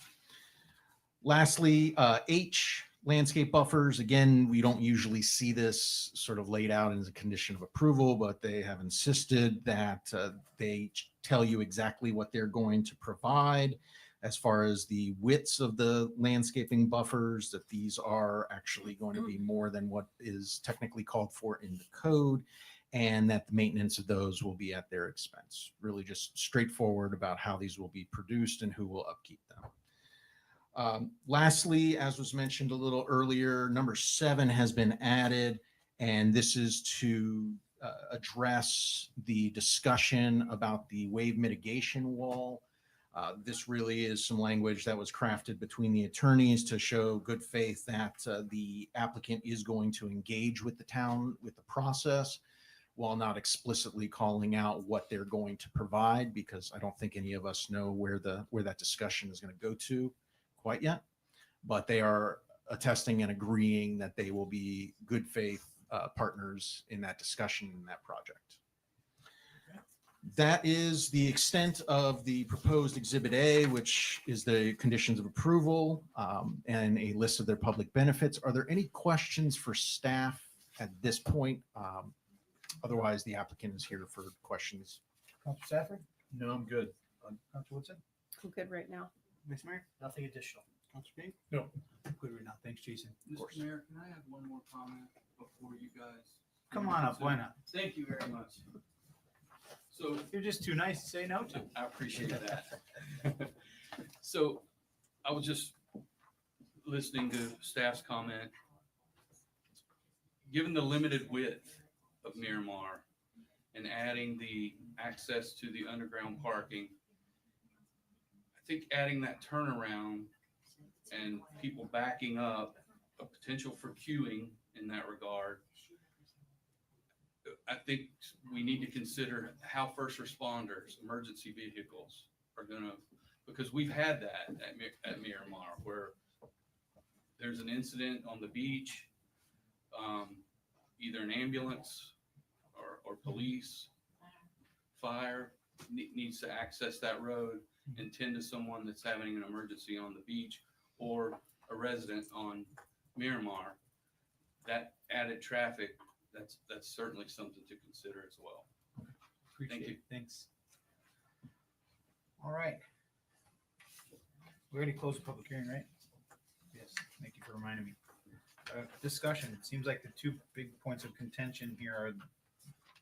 Lastly, H, Landscape buffers, again, we don't usually see this sort of laid out as a condition of approval, but they have insisted that they tell you exactly what they're going to provide as far as the widths of the landscaping buffers, that these are actually going to be more than what is technically called for in the code, and that the maintenance of those will be at their expense. Really just straightforward about how these will be produced and who will upkeep them. Lastly, as was mentioned a little earlier, number 7 has been added, and this is to address the discussion about the wave mitigation wall. This really is some language that was crafted between the attorneys to show good faith that the applicant is going to engage with the town with the process, while not explicitly calling out what they're going to provide, because I don't think any of us know where that discussion is going to go to quite yet, but they are attesting and agreeing that they will be good faith partners in that discussion in that project. That is the extent of the proposed Exhibit A, which is the conditions of approval and a list of their public benefits. Are there any questions for staff at this point? Otherwise, the applicant is here for questions. Councilor Stafford? No, I'm good. Councilor Woodson? I'm good right now. Vice Mayor? Nothing additional. Councilor Payne? No. Good right now. Thanks, Jason. Mr. Mayor, can I have one more comment before you guys? Come on up. Why not? Thank you very much. So You're just too nice to say no to. I appreciate that. So I was just listening to staff's comment. Given the limited width of Miramar and adding the access to the underground parking, I think adding that turnaround and people backing up, a potential for queuing in that regard, I think we need to consider how first responders, emergency vehicles are gonna, because we've had that at Miramar where there's an incident on the beach, either an ambulance or police, fire needs to access that road and tend to someone that's having an emergency on the beach, or a resident on Miramar. That added traffic, that's certainly something to consider as well. Appreciate Thank you. it. Thanks. All right. We already closed the public hearing, right? Yes. Thank you for reminding me. Discussion. It seems like the two big points of contention here are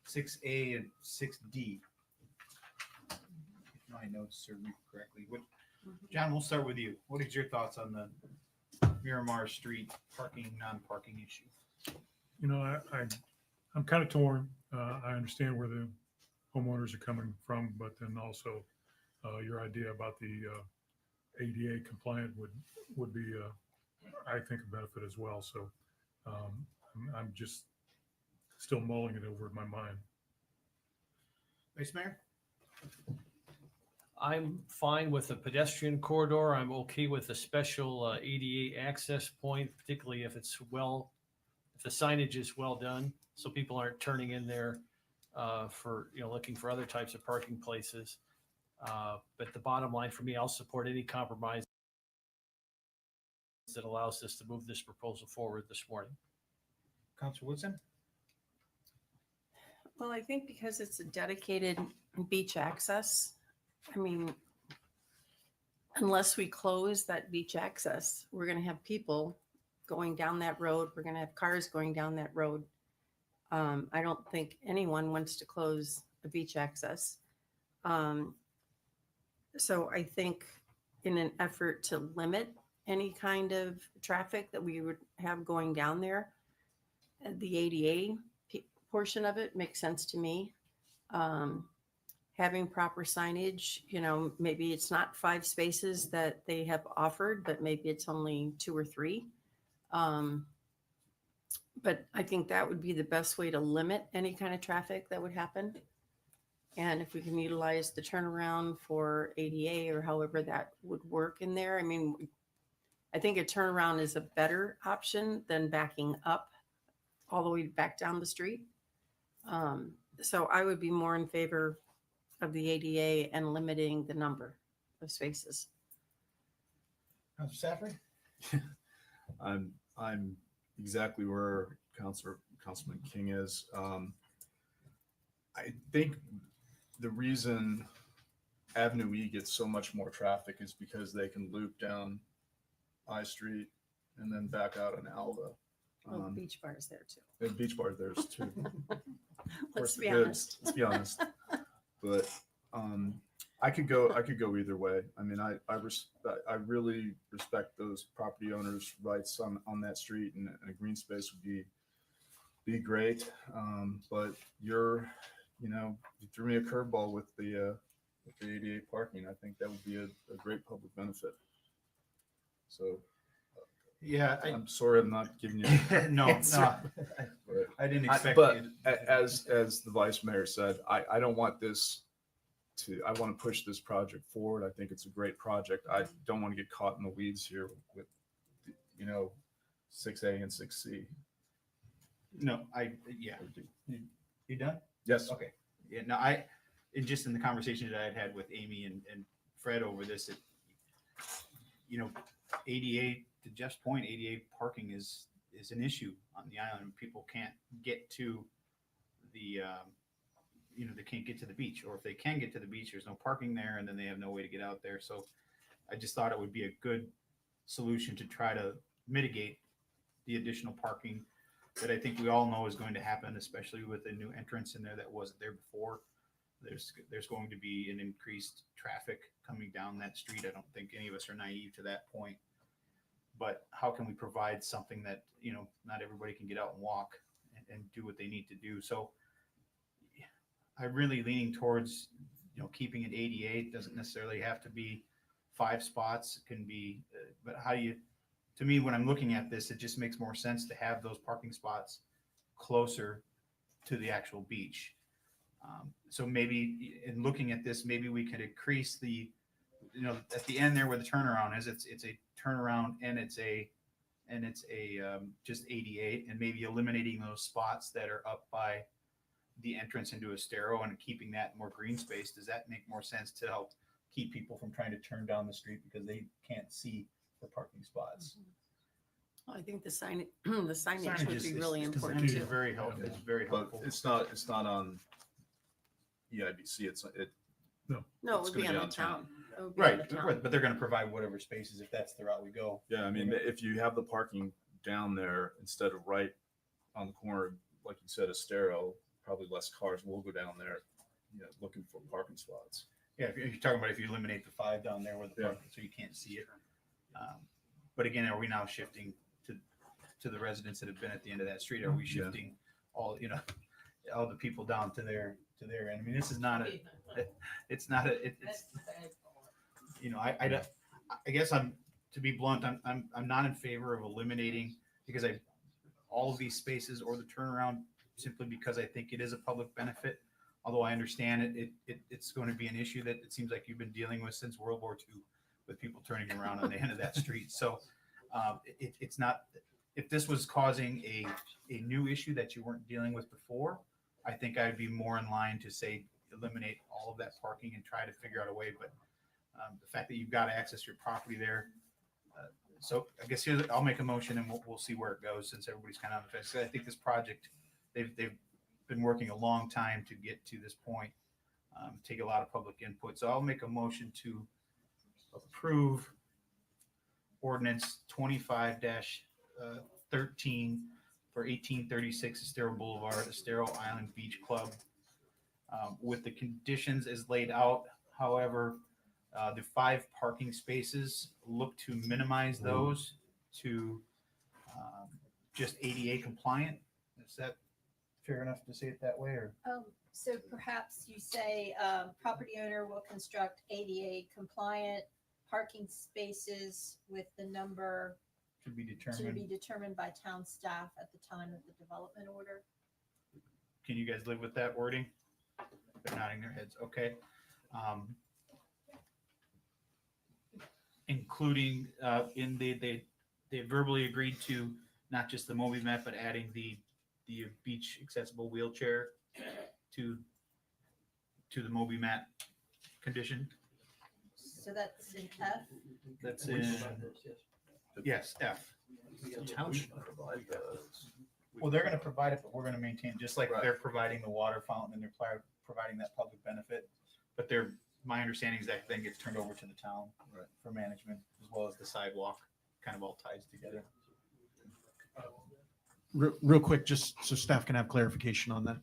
6A and 6D. If my notes serve me correctly. John, we'll start with you. What is your thoughts on the Miramar Street parking, non-parking issue? You know, I'm kind of torn. I understand where the homeowners are coming from, but then also your idea about the ADA compliant would be, I think, a benefit as well. So I'm just still mulling it over in my mind. Vice Mayor? I'm fine with the pedestrian corridor. I'm okay with the special ADA access point, particularly if it's if the signage is well done, so people aren't turning in there for, looking for other types of parking places. But the bottom line for me, I'll support any compromise that allows us to move this proposal forward this morning. Councilor Woodson? Well, I think because it's a dedicated beach access, I mean, unless we close that beach access, we're going to have people going down that road. We're going to have cars going down that road. I don't think anyone wants to close a beach access. So I think in an effort to limit any kind of traffic that we would have going down there, the ADA portion of it makes sense to me. Having proper signage, maybe it's not 5 spaces that they have offered, but maybe it's only 2 or 3. But I think that would be the best way to limit any kind of traffic that would happen. And if we can utilize the turnaround for ADA or however that would work in there, I mean, I think a turnaround is a better option than backing up all the way back down the street. So I would be more in favor of the ADA and limiting the number of spaces. Councilor Stafford? I'm I'm exactly where Councilman King is. I think the reason Avenue E gets so much more traffic is because they can loop down I Street and then back out on Alva. Well, Beach Bar is there too. And Beach Bar there's too. Of Let's course, be the goods, honest. let's be honest. But I could go either way. I mean, I really respect those property owners' rights on that street, and a green space would be great. But you threw me a curveball with the ADA parking. I think that would be a great public benefit. So Yeah, I'm sorry I'm not giving you no, answer. no, I didn't expect. But you as the vice mayor said, I don't want this I want to push this project forward. I think it's a great project. I don't want to get caught in the weeds here with 6A and 6C. No, yeah. You done? Yes. Okay. Yeah, no, and just in the conversation that I had with Amy and Fred over this, ADA, to Jeff's point, ADA parking is an issue on the island. People can't get to the, they can't get to the beach, or if they can get to the beach, there's no parking there, and then they have no way to get out there. So I just thought it would be a good solution to try to mitigate the additional parking that I think we all know is going to happen, especially with the new entrance in there that wasn't there before. There's going to be an increased traffic coming down that street. I don't think any of us are naive to that point. But how can we provide something that, not everybody can get out and walk and do what they need to do? So I'm really leaning towards, keeping it ADA. It doesn't necessarily have to be 5 spots. It can be, but to me, when I'm looking at this, it just makes more sense to have those parking spots closer to the actual beach. So maybe in looking at this, maybe we could increase the, at the end there where the turnaround is, it's a turnaround and it's a just ADA, and maybe eliminating those spots that are up by the entrance into Estero and keeping that more green space. Does that make more sense to help keep people from trying to turn down the street because they can't see the parking spots? Well, I think the signage would be really important It's too. very helpful. It's very But helpful. it's not on EIBC. No, it it's would be gonna on be the on town. It would be on the town. Right, but they're going to provide whatever spaces if that's the route we go. Yeah, I mean, if you have the parking down there instead of right on the corner, like you said, Estero, probably less cars will go down there, looking for parking spots. Yeah, if you're talking about if you eliminate the 5 down there where the parking, so you can't see it. But again, are we now shifting to the residents that have been at the end of that street? Are we shifting all the people down to their end? I mean, this is not I guess to be blunt, I'm not in favor of eliminating because all of these spaces or the turnaround, simply because I think it is a public benefit. Although I understand it's going to be an issue that it seems like you've been dealing with since World War II, with people turning around on the end of that street. So it's not, if this was causing a new issue that you weren't dealing with before, I think I'd be more in line to say eliminate all of that parking and try to figure out a way. But the fact that you've got to access your property there. So I guess I'll make a motion and we'll see where it goes, since everybody's kind of on the fence. I think this project, they've been working a long time to get to this point, take a lot of public input. So I'll make a motion to approve ordinance 25-13 for 1836 Estero Boulevard, Estero Island Beach Club, with the conditions as laid out. However, the 5 parking spaces, look to minimize those to just ADA compliant. Is that fair enough to say it that way, or? So perhaps you say, property owner will construct ADA compliant parking spaces with the number To be to determined. be determined by town staff at the time of the development order. Can you guys live with that wording? They're nodding their heads. Okay. Including in they verbally agreed to not just the MobiMap, but adding the beach accessible wheelchair to the MobiMap condition. So that's in F. That's in, yes, F. The town should provide that. Well, they're gonna provide it, but we're gonna maintain, just like they're providing the water fountain and they're providing that public benefit. But my understanding is that then gets turned over to the town for management, as well as the sidewalk, kind of all ties together. Real quick, just so staff can have clarification on that.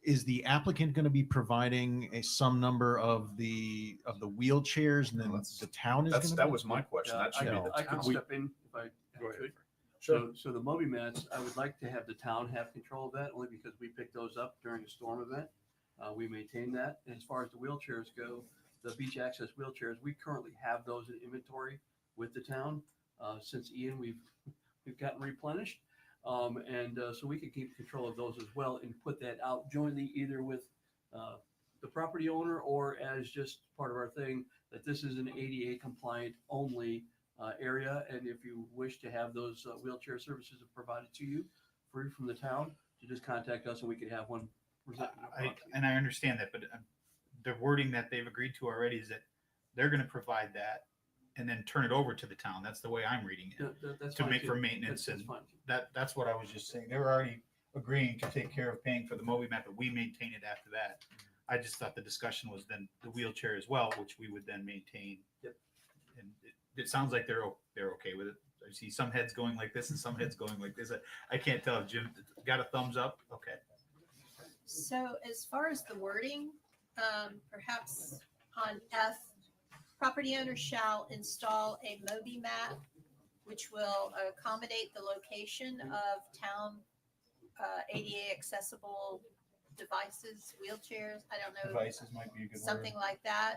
Is the applicant going to be providing some number of the wheelchairs, and then the town is going to? That was my question. Yeah, That should be the I could town. step in if I Go ahead. could. So the Moby mats, I would like to have the town have control of that, only because we picked those up during a storm event. We maintain that. And as far as the wheelchairs go, the beach access wheelchairs, we currently have those in inventory with the town. Since Ian, we've gotten replenished. So we can keep control of those as well and put that out jointly, either with the property owner or as just part of our thing, that this is an ADA compliant only area. And if you wish to have those wheelchair services provided to you free from the town, you just contact us and we could have one presented. And I understand that, but the wording that they've agreed to already is that they're gonna provide that and then turn it over to the town. That's the way I'm reading it. That's To fine make too. for maintenance, That's and fine. that's what I was just saying. They were already agreeing to take care of paying for the Moby mat, but we maintain it after that. I just thought the discussion was then the wheelchair as well, which we would then maintain. Yep. And it sounds like they're okay with it. I see some heads going like this and some heads going like this. I can't tell if Jim got a thumbs up. Okay. So as far as the wording, perhaps on F, property owner shall install a Moby mat, which will accommodate the location of town ADA accessible devices, wheelchairs, I don't know. Devices might be a good word. Something like that,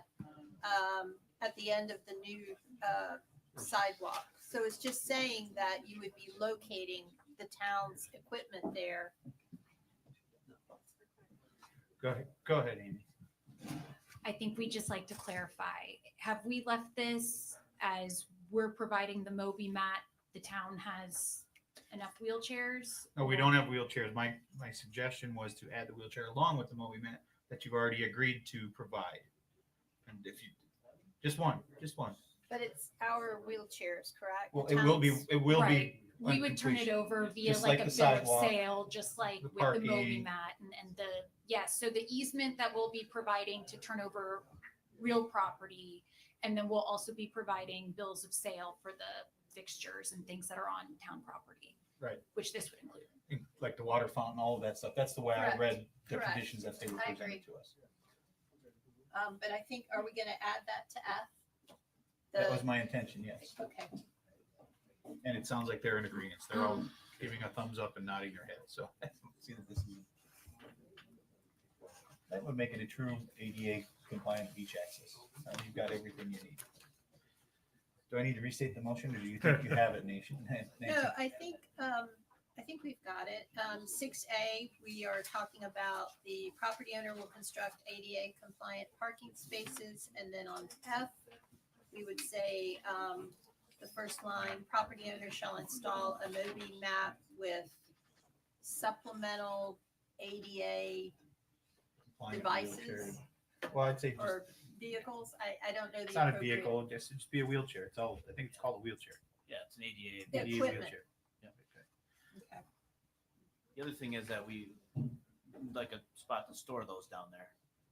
at the end of the new sidewalk. So it's just saying that you would be locating the town's equipment there. Go ahead, Amy. I think we just like to clarify, have we left this as we're providing the Moby mat, the town has enough wheelchairs? No, we don't have wheelchairs. My suggestion was to add the wheelchair along with the Moby mat that you've already agreed to provide. And if you, just one. But it's our wheelchairs, correct? Well, The it will be, town's- it will Right. be. We on would turn it completion. over via Just like like a the bill of sidewalk, sale, just like the with the Moby parking. mat and the, yes, so the easement that we'll be providing to turn over real property. And then we'll also be providing bills of sale for the fixtures and things that are on town property. Right. Which this would include. Like the water fountain, all of that stuff. That's the way I Correct. read the Correct. conditions that they were I presenting agree. to us. But I think, are we gonna add that to F? That The- was my intention, yes. Okay. And it sounds like they're in agreement. They're all giving a thumbs up and nodding their head. So I see that this is, that would make it a true ADA compliant beach access. You've got everything you need. Do I need to restate the motion, or do you think you have it, Nation? Nancy? No, I think we've got it. 6A, we are talking about the property owner will construct ADA compliant parking spaces. And then on F, we would say, the first line, property owner shall install a Moby mat with supplemental ADA Compliant devices wheelchair. Well, I'd say just, or vehicles. I don't know the it's not a appropriate- vehicle, just be a wheelchair. It's all, I think it's called a wheelchair. Yeah, it's an ADA. The ADA equipment. wheelchair. Yeah. Okay. The other thing is that we like a spot to store those down there.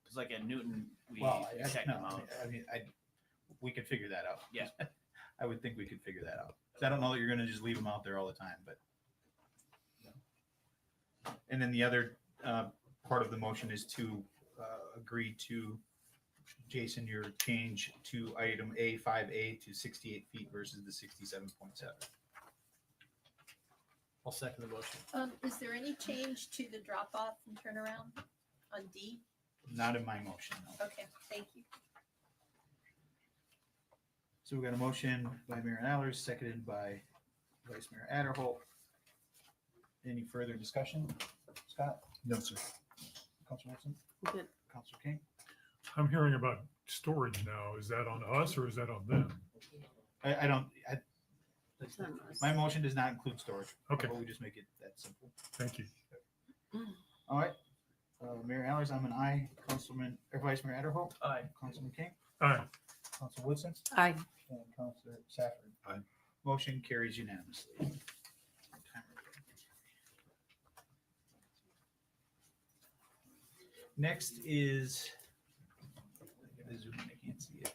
Cause like at Newton, we Well, check no, them out. we could figure that out. Yeah. I would think we could figure that out. 'Cause I don't know that you're gonna just leave them out there all the time, but. And then the other part of the motion is to agree to, Jason, your change to item A5A to 68 feet versus the 67.7. I'll second the motion. Is there any change to the drop off and turnaround on D? Not in my motion, no. Okay, thank you. So we got a motion by Mayor Allers, seconded by Vice Mayor Adderholt. Any further discussion? Scott? No, sir. Councilor Wilson? Good. Councilor King? I'm hearing about storage now. Is that on us or is that on them? I don't, It's on us. my motion does not include storage. Okay. But we just make it that simple. Thank you. All right. Mayor Allers, I'm an aye. Councilman, or Vice Mayor Adderholt? Aye. Councilman King? All right. Councilor Woodson? Aye. And Councilor Safford? Aye. Motion carries unanimously. Next is, I gotta zoom in, I can't see it.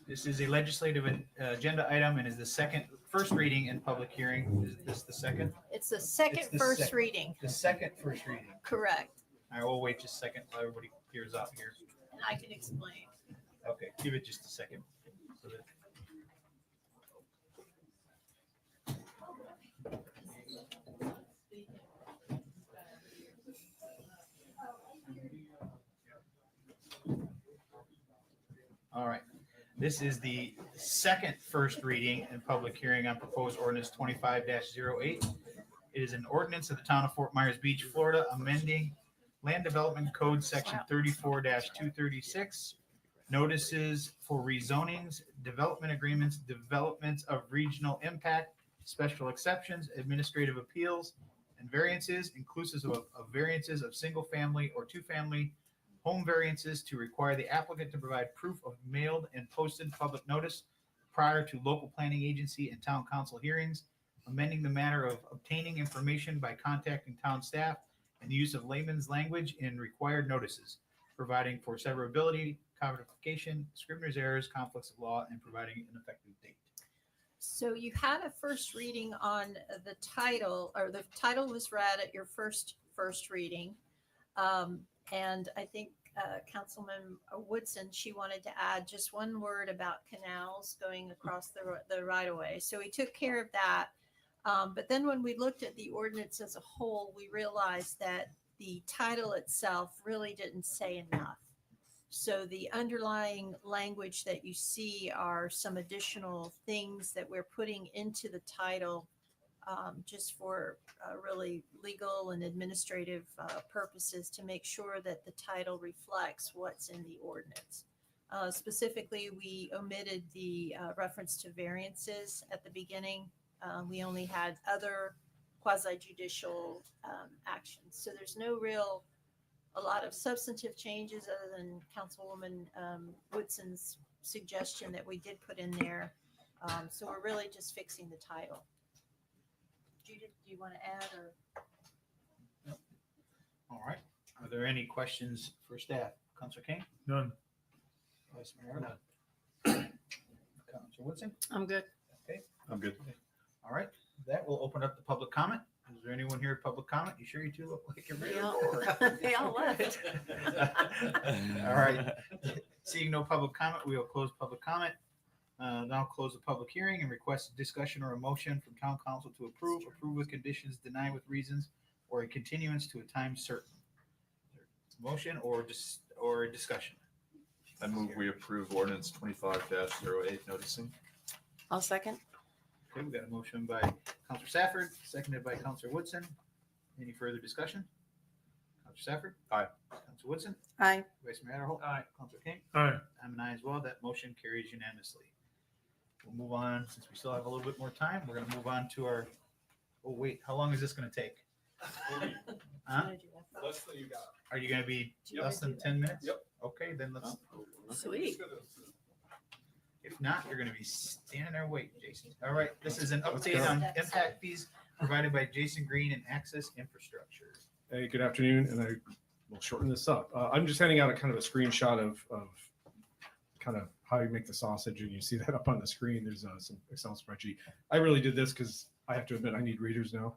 This is a legislative agenda item and is the first reading and public hearing. Is this the second? It's the second It's the first second. reading. The second first reading. Correct. I will wait just a second while everybody hears out here. And I can explain. Okay, give it just a second. So that- All right. This is the second first reading and public hearing on proposed ordinance 25-08. It is an ordinance of the town of Fort Myers Beach, Florida, amending Land Development Code Section 34-236, notices for rezonings, development agreements, developments of regional impact, special exceptions, administrative appeals, and variances, inclusive of variances of single-family or two-family home variances to require the applicant to provide proof of mailed and posted public notice prior to local planning agency and town council hearings, amending the manner of obtaining information by contacting town staff and the use of layman's language in required notices, providing for severability, codification, scrivener's errors, conflicts of law, and providing an effective date. So you had a first reading on the title, or the title was read at your first reading. And I think Councilman Woodson, she wanted to add just one word about canals going across the right of way. So we took care of that. But then when we looked at the ordinance as a whole, we realized that the title itself really didn't say enough. So the underlying language that you see are some additional things that we're putting into the title just for really legal and administrative purposes to make sure that the title reflects what's in the ordinance. Specifically, we omitted the reference to variances at the beginning. We only had other quasi-judicial actions. So there's a lot of substantive changes other than Councilwoman Woodson's suggestion that we did put in there. So we're really just fixing the title. Judith, do you want to add or? All right. Are there any questions for staff? Councilor King? None. Vice Mayor? None. Councilor Woodson? I'm good. Okay. I'm good. All right. That will open up the public comment. Is there anyone here at public comment? You sure you two look like you're ready to go? They all left. All right. Seeing no public comment, we will close public comment. Now close the public hearing and request a discussion or a motion from town council to approve with conditions, deny with reasons, or a continuance to a time certain. Motion or discussion? I move we approve ordinance 25-08 noticing. I'll second. Okay, we got a motion by Councilor Safford, seconded by Councilor Woodson. Any further discussion? Councilor Safford? Aye. Councilor Woodson? Aye. Vice Mayor Adderholt? Aye. Councilor King? Aye. I'm an aye as well. That motion carries unanimously. We'll move on, since we still have a little bit more time, we're gonna move on to our, oh wait, how long is this gonna take? Huh? Less than you got. Are you gonna be you less wanna than 10 minutes? Yep. Okay, then let's, Sweet. if not, you're gonna be standing there waiting, Jason. All right, this is an update on impact fees provided by Jason Green and Access Infrastructure. Hey, good afternoon, and I will shorten this up. I'm just handing out a kind of a screenshot of kind of how you make the sausage, and you see that up on the screen. There's some Excel spreadsheet. I really did this because I have to admit I need readers now,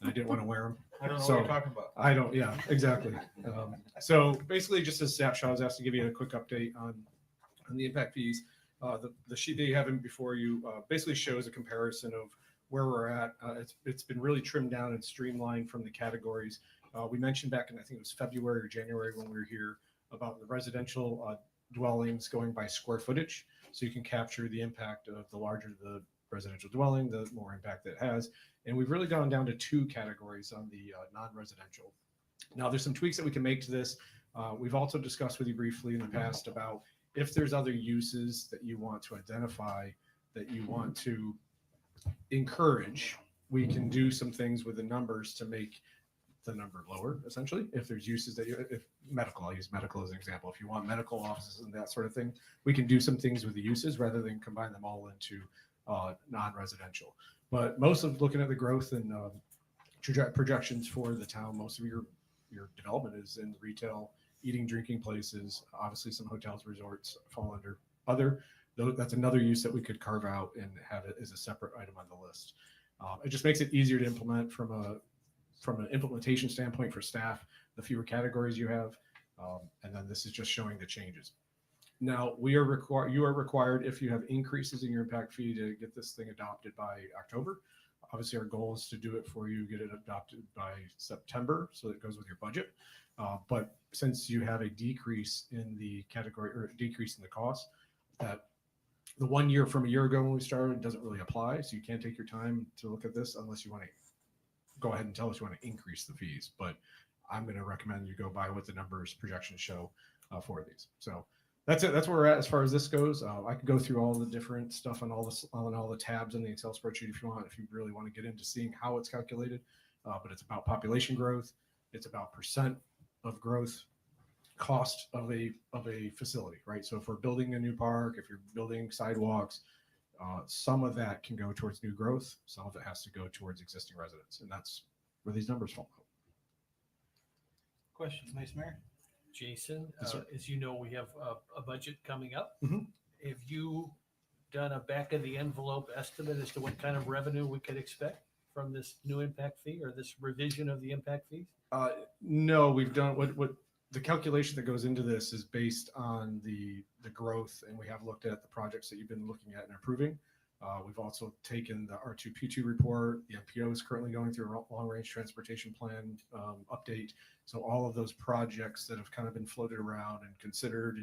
and I didn't want to wear them. I don't know So, what you're talking about. I don't, yeah, exactly. So basically, just a snapshot. I was asked to give you a quick update on the impact fees. The sheet that you have in before you basically shows a comparison of where we're at. It's been really trimmed down and streamlined from the categories. We mentioned back in, I think it was February or January when we were here, about the residential dwellings going by square footage. So you can capture the impact of the larger the residential dwelling, the more impact that it has. And we've really gone down to two categories on the non-residential. Now there's some tweaks that we can make to this. We've also discussed with you briefly in the past about if there's other uses that you want to identify that you want to encourage, we can do some things with the numbers to make the number lower, essentially. If there's uses that if medical, I'll use medical as an example. If you want medical offices and that sort of thing, we can do some things with the uses rather than combine them all into non-residential. But most of looking at the growth and projections for the town, most of your your development is in retail, eating, drinking places. Obviously, some hotels, resorts fall under other. Though that's another use that we could carve out and have it as a separate item on the list. It just makes it easier to implement from an implementation standpoint for staff. The fewer categories you have, and then this is just showing the changes. Now you are required, if you have increases in your impact fee, to get this thing adopted by October. Obviously, our goal is to do it for you, get it adopted by September, so that it goes with your budget. But since you have a decrease in the category or a decrease in the cost, that the 1 year from a year ago when we started doesn't really apply. So you can't take your time to look at this unless you want to go ahead and tell us you want to increase the fees. But I'm going to recommend you go by what the numbers projections show for these. So that's it. That's where we're at as far as this goes. I could go through all the different stuff on all the tabs in the Excel spreadsheet if you want, if you really want to get into seeing how it's calculated. But it's about population growth. It's about percent of growth, cost of a facility, right? So if we're building a new park, if you're building sidewalks, some of that can go towards new growth. Some of it has to go towards existing residents, and that's where these numbers fall out. Questions, Vice Mayor? Jason, Yes, sir. as you know, we have a budget coming up. Mhm. Have you done a back of the envelope estimate as to what kind of revenue we could expect from this new impact fee or this revision of the impact fees? No, we've done what the calculation that goes into this is based on the growth, and we have looked at the projects that you've been looking at and approving. We've also taken the R2P2 report. The MPO is currently going through a long-range transportation plan update. So all of those projects that have kind of been floated around and considered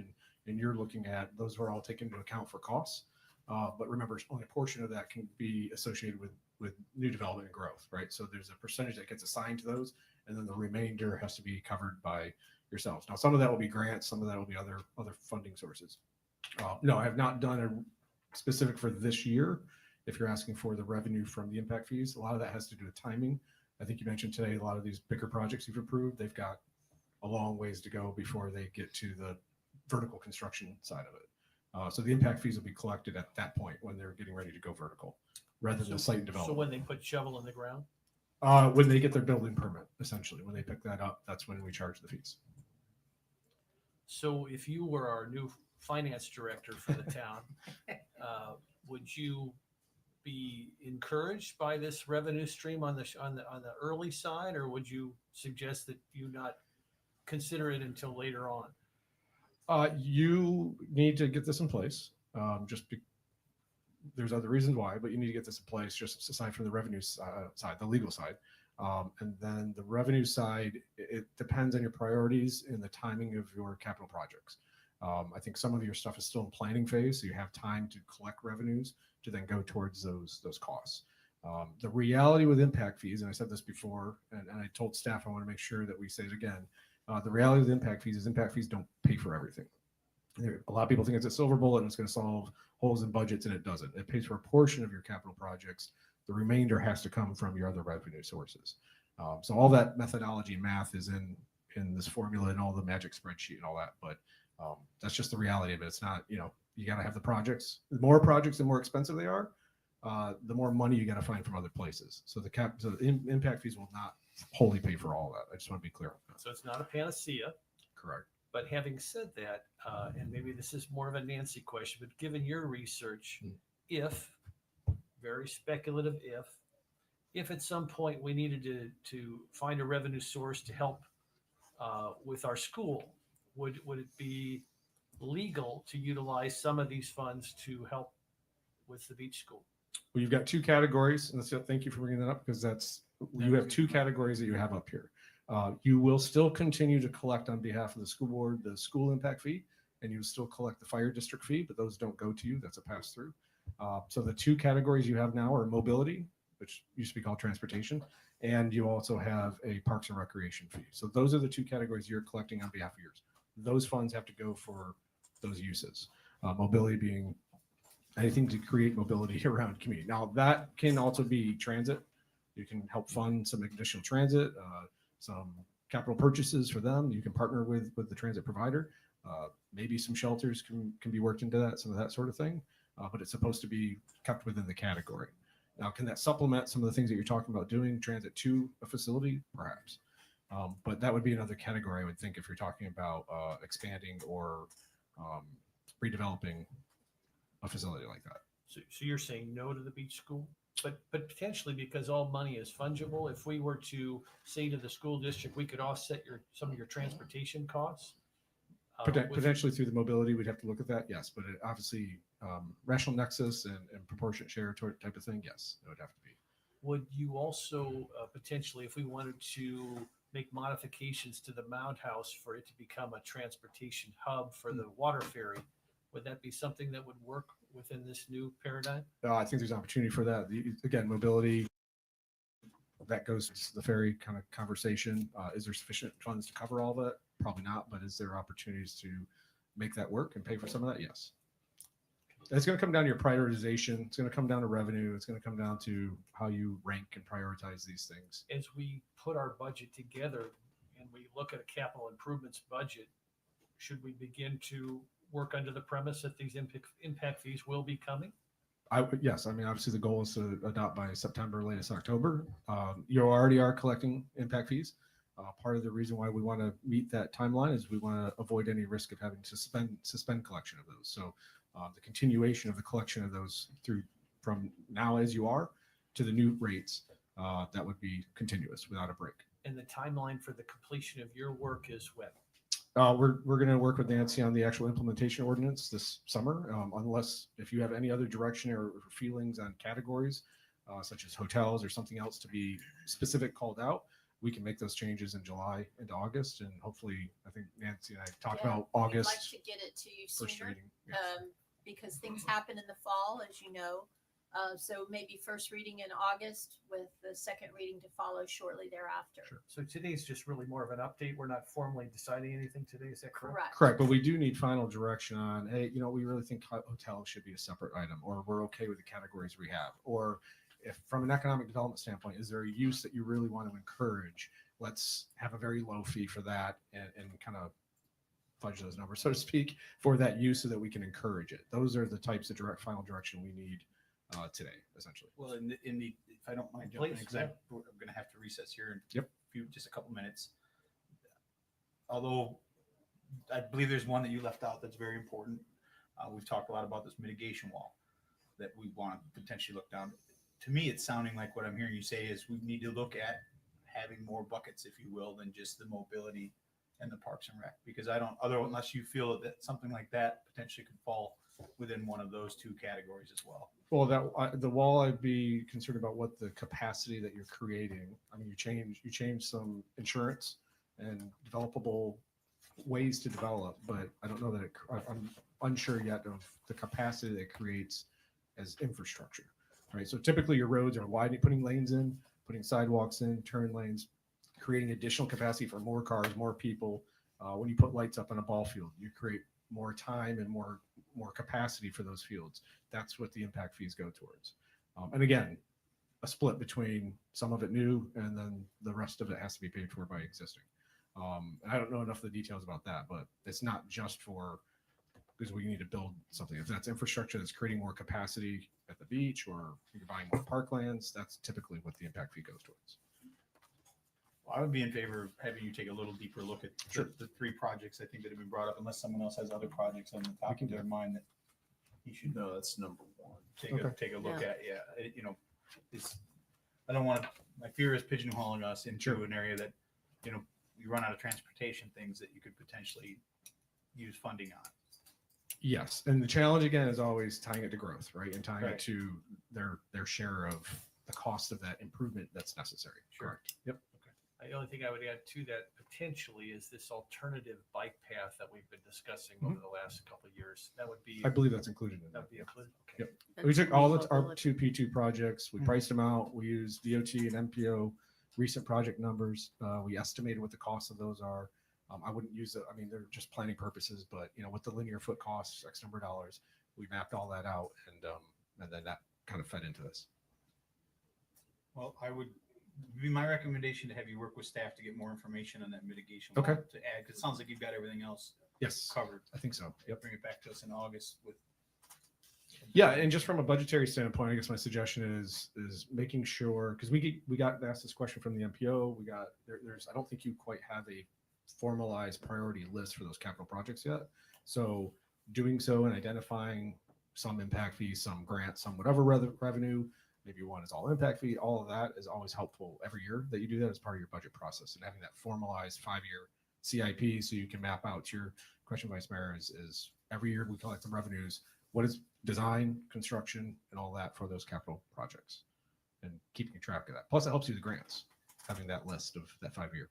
and you're looking at, those are all taken into account for costs. But remember, only a portion of that can be associated with new development and growth, right? So there's a percentage that gets assigned to those, and then the remainder has to be covered by yourselves. Now, some of that will be grants, some of that will be other funding sources. No, I have not done a specific for this year. If you're asking for the revenue from the impact fees, a lot of that has to do with timing. I think you mentioned today a lot of these bigger projects you've approved, they've got a long ways to go before they get to the vertical construction side of it. So the impact fees will be collected at that point when they're getting ready to go vertical, rather than the site development. So when they put shovel in the ground? When they get their building permit, essentially, when they pick that up, that's when we charge the fees. So if you were our new finance director for the town, would you be encouraged by this revenue stream on the early side, or would you suggest that you not consider it until later on? You need to get this in place. There's other reasons why, but you need to get this in place just aside from the revenue side, the legal side. And then the revenue side, it depends on your priorities and the timing of your capital projects. I think some of your stuff is still in planning phase, so you have time to collect revenues to then go towards those costs. The reality with impact fees, and I said this before, and I told staff I want to make sure that we say it again, the reality with impact fees is impact fees don't pay for everything. A lot of people think it's a silver bullet and it's going to solve holes in budgets, and it doesn't. It pays for a portion of your capital projects. The remainder has to come from your other revenue sources. So all that methodology and math is in this formula and all the magic spreadsheet and all that. But that's just the reality of it. It's not, you got to have the projects. The more projects, the more expensive they are, the more money you got to find from other places. So the impact fees will not wholly pay for all that. I just want to be clear on that. So it's not a panacea. Correct. But having said that, and maybe this is more of a Nancy question, but given your research, if, very speculative if at some point we needed to find a revenue source to help with our school, would it be legal to utilize some of these funds to help with the beach school? Well, you've got two categories, and thank you for bringing that up, because you have two categories that you have up here. You will still continue to collect on behalf of the school board the school impact fee, and you will still collect the fire district fee, but those don't go to you. That's a pass through. So the two categories you have now are mobility, which used to be called transportation, and you also have a parks and recreation fee. So those are the two categories you're collecting on behalf of yours. Those funds have to go for those uses. Mobility being anything to create mobility around community. Now that can also be transit. You can help fund some additional transit, some capital purchases for them. You can partner with the transit provider. Maybe some shelters can be worked into that, some of that sort of thing. But it's supposed to be kept within the category. Now, can that supplement some of the things that you're talking about doing, transit to a facility? Perhaps. But that would be another category, I would think, if you're talking about expanding or redeveloping a facility like that. So you're saying no to the beach school? But potentially, because all money is fungible, if we were to say to the school district, we could offset some of your transportation costs. Potentially through the mobility, we'd have to look at that, yes. But obviously, rational nexus and proportionate share type of thing, yes, it would have to be. Would you also potentially, if we wanted to make modifications to the Mound House for it to become a transportation hub for the water ferry, would that be something that would work within this new paradigm? I think there's opportunity for that. Again, mobility, that goes to the ferry kind of conversation. Is there sufficient funds to cover all that? Probably not, but is there opportunities to make that work and pay for some of that? Yes. It's going to come down to your prioritization. It's going to come down to revenue. It's going to come down to how you rank and prioritize these things. As we put our budget together and we look at a capital improvements budget, should we begin to work under the premise that these impact fees will be coming? Yes. I mean, obviously the goal is to adopt by September, latest October. You already are collecting impact fees. Part of the reason why we want to meet that timeline is we want to avoid any risk of having to suspend collection of those. So the continuation of the collection of those from now as you are to the new rates, that would be continuous without a break. And the timeline for the completion of your work is when? We're going to work with Nancy on the actual implementation ordinance this summer, unless if you have any other direction or feelings on categories, such as hotels or something else to be specific called out, we can make those changes in July into August. And hopefully, I think Nancy and I talked about August. We'd like to get it to you first sooner, reading. Yes. because things happen in the fall, as you know. So maybe first reading in August with the second reading to follow shortly thereafter. Sure. So today's just really more of an update. We're not formally deciding anything today. Is that correct? Correct, but we do need final direction on, hey, we really think hotels should be a separate item, or we're okay with the categories we have. Or if from an economic development standpoint, is there a use that you really want to encourage? Let's have a very low fee for that and kind of fudge those numbers, so to speak, for that use so that we can encourage it. Those are the types of final direction we need today, essentially. Well, if I don't mind jumping, Please, because I'm going to have to recess here in Yep. just a couple minutes. Although I believe there's one that you left out that's very important. We've talked a lot about this mitigation wall that we want to potentially look down. To me, it's sounding like what I'm hearing you say is we need to look at having more buckets, if you will, than just the mobility and the Parks and Rec, because unless you feel that something like that potentially could fall within one of those two categories as well. Well, the wall, I'd be concerned about what the capacity that you're creating. I mean, you change some insurance and developable ways to develop, but I don't know that I'm unsure yet of the capacity that it creates as infrastructure. Right. So typically your roads are widening, putting lanes in, putting sidewalks in, turn lanes, creating additional capacity for more cars, more people. When you put lights up on a ball field, you create more time and more capacity for those fields. That's what the impact fees go towards. And again, a split between some of it new and then the rest of it has to be paid for by existing. I don't know enough of the details about that, but it's not just because we need to build something. If that's infrastructure that's creating more capacity at the beach, or you're buying more parklands, that's typically what the impact fee goes towards. Well, I would be in favor of having you take a little deeper look at the three projects I think that have been brought up, unless someone else has other projects on the top of their mind that you should. No, that's number one. Take a look at. I don't want to. My fear is pigeonholing us into an area that you run out of transportation things that you could potentially use funding on. Yes, and the challenge again is always tying it to growth, right, and tying it to their share of the cost of that improvement that's necessary. Sure. Correct. Yep. The only thing I would add to that potentially is this alternative bike path that we've been discussing over the last couple of years. That would be. I believe that's included in That that. would be included. Okay. Yep. We took all our two P2 projects. We priced them out. We used DOT and MPO recent project numbers. We estimated what the costs of those are. I wouldn't use it. I mean, they're just planning purposes, but with the linear foot costs, X number of dollars, we mapped all that out, and then that kind of fed into this. Well, I would be my recommendation to have you work with staff to get more information on that mitigation. Okay. wall to add, because it sounds like you've got everything else Yes. covered. I think so. Yep. Bring it back to us in August with Yeah, and just from a budgetary standpoint, I guess my suggestion is making sure, because we got asked this question from the MPO. We got there's I don't think you quite have a formalized priority list for those capital projects yet. So doing so and identifying some impact fees, some grants, some whatever revenue, maybe one is all impact fee, all of that is always helpful every year that you do that as part of your budget process, and having that formalized 5-year CIP so you can map out. Your question, Vice Mayor, is every year we collect some revenues. What is design, construction, and all that for those capital projects, and keeping track of that. Plus, it helps you with the grants, having that list of that 5-year.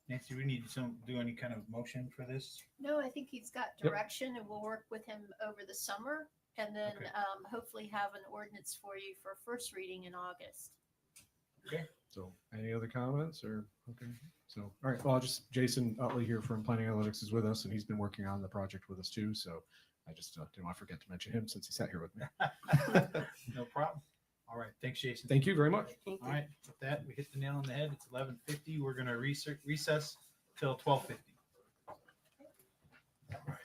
Nancy, we need to do any kind of motion for this? No, I think he's got Yep. direction and we'll work with him over the summer and then Okay. hopefully have an ordinance for you for first reading in August. Okay. So, any other comments or okay? So, all right. Well, Jason Utley here from Planning Analytics is with us, and he's been working on the project with us too. So, I just didn't want to forget to mention him since he sat here with me. No problem. All right. Thanks, Jason. Thank you very much. Thank All right. With that, we hit the nail on the head. It's 11:50. We're going to recess till 12:50. All right.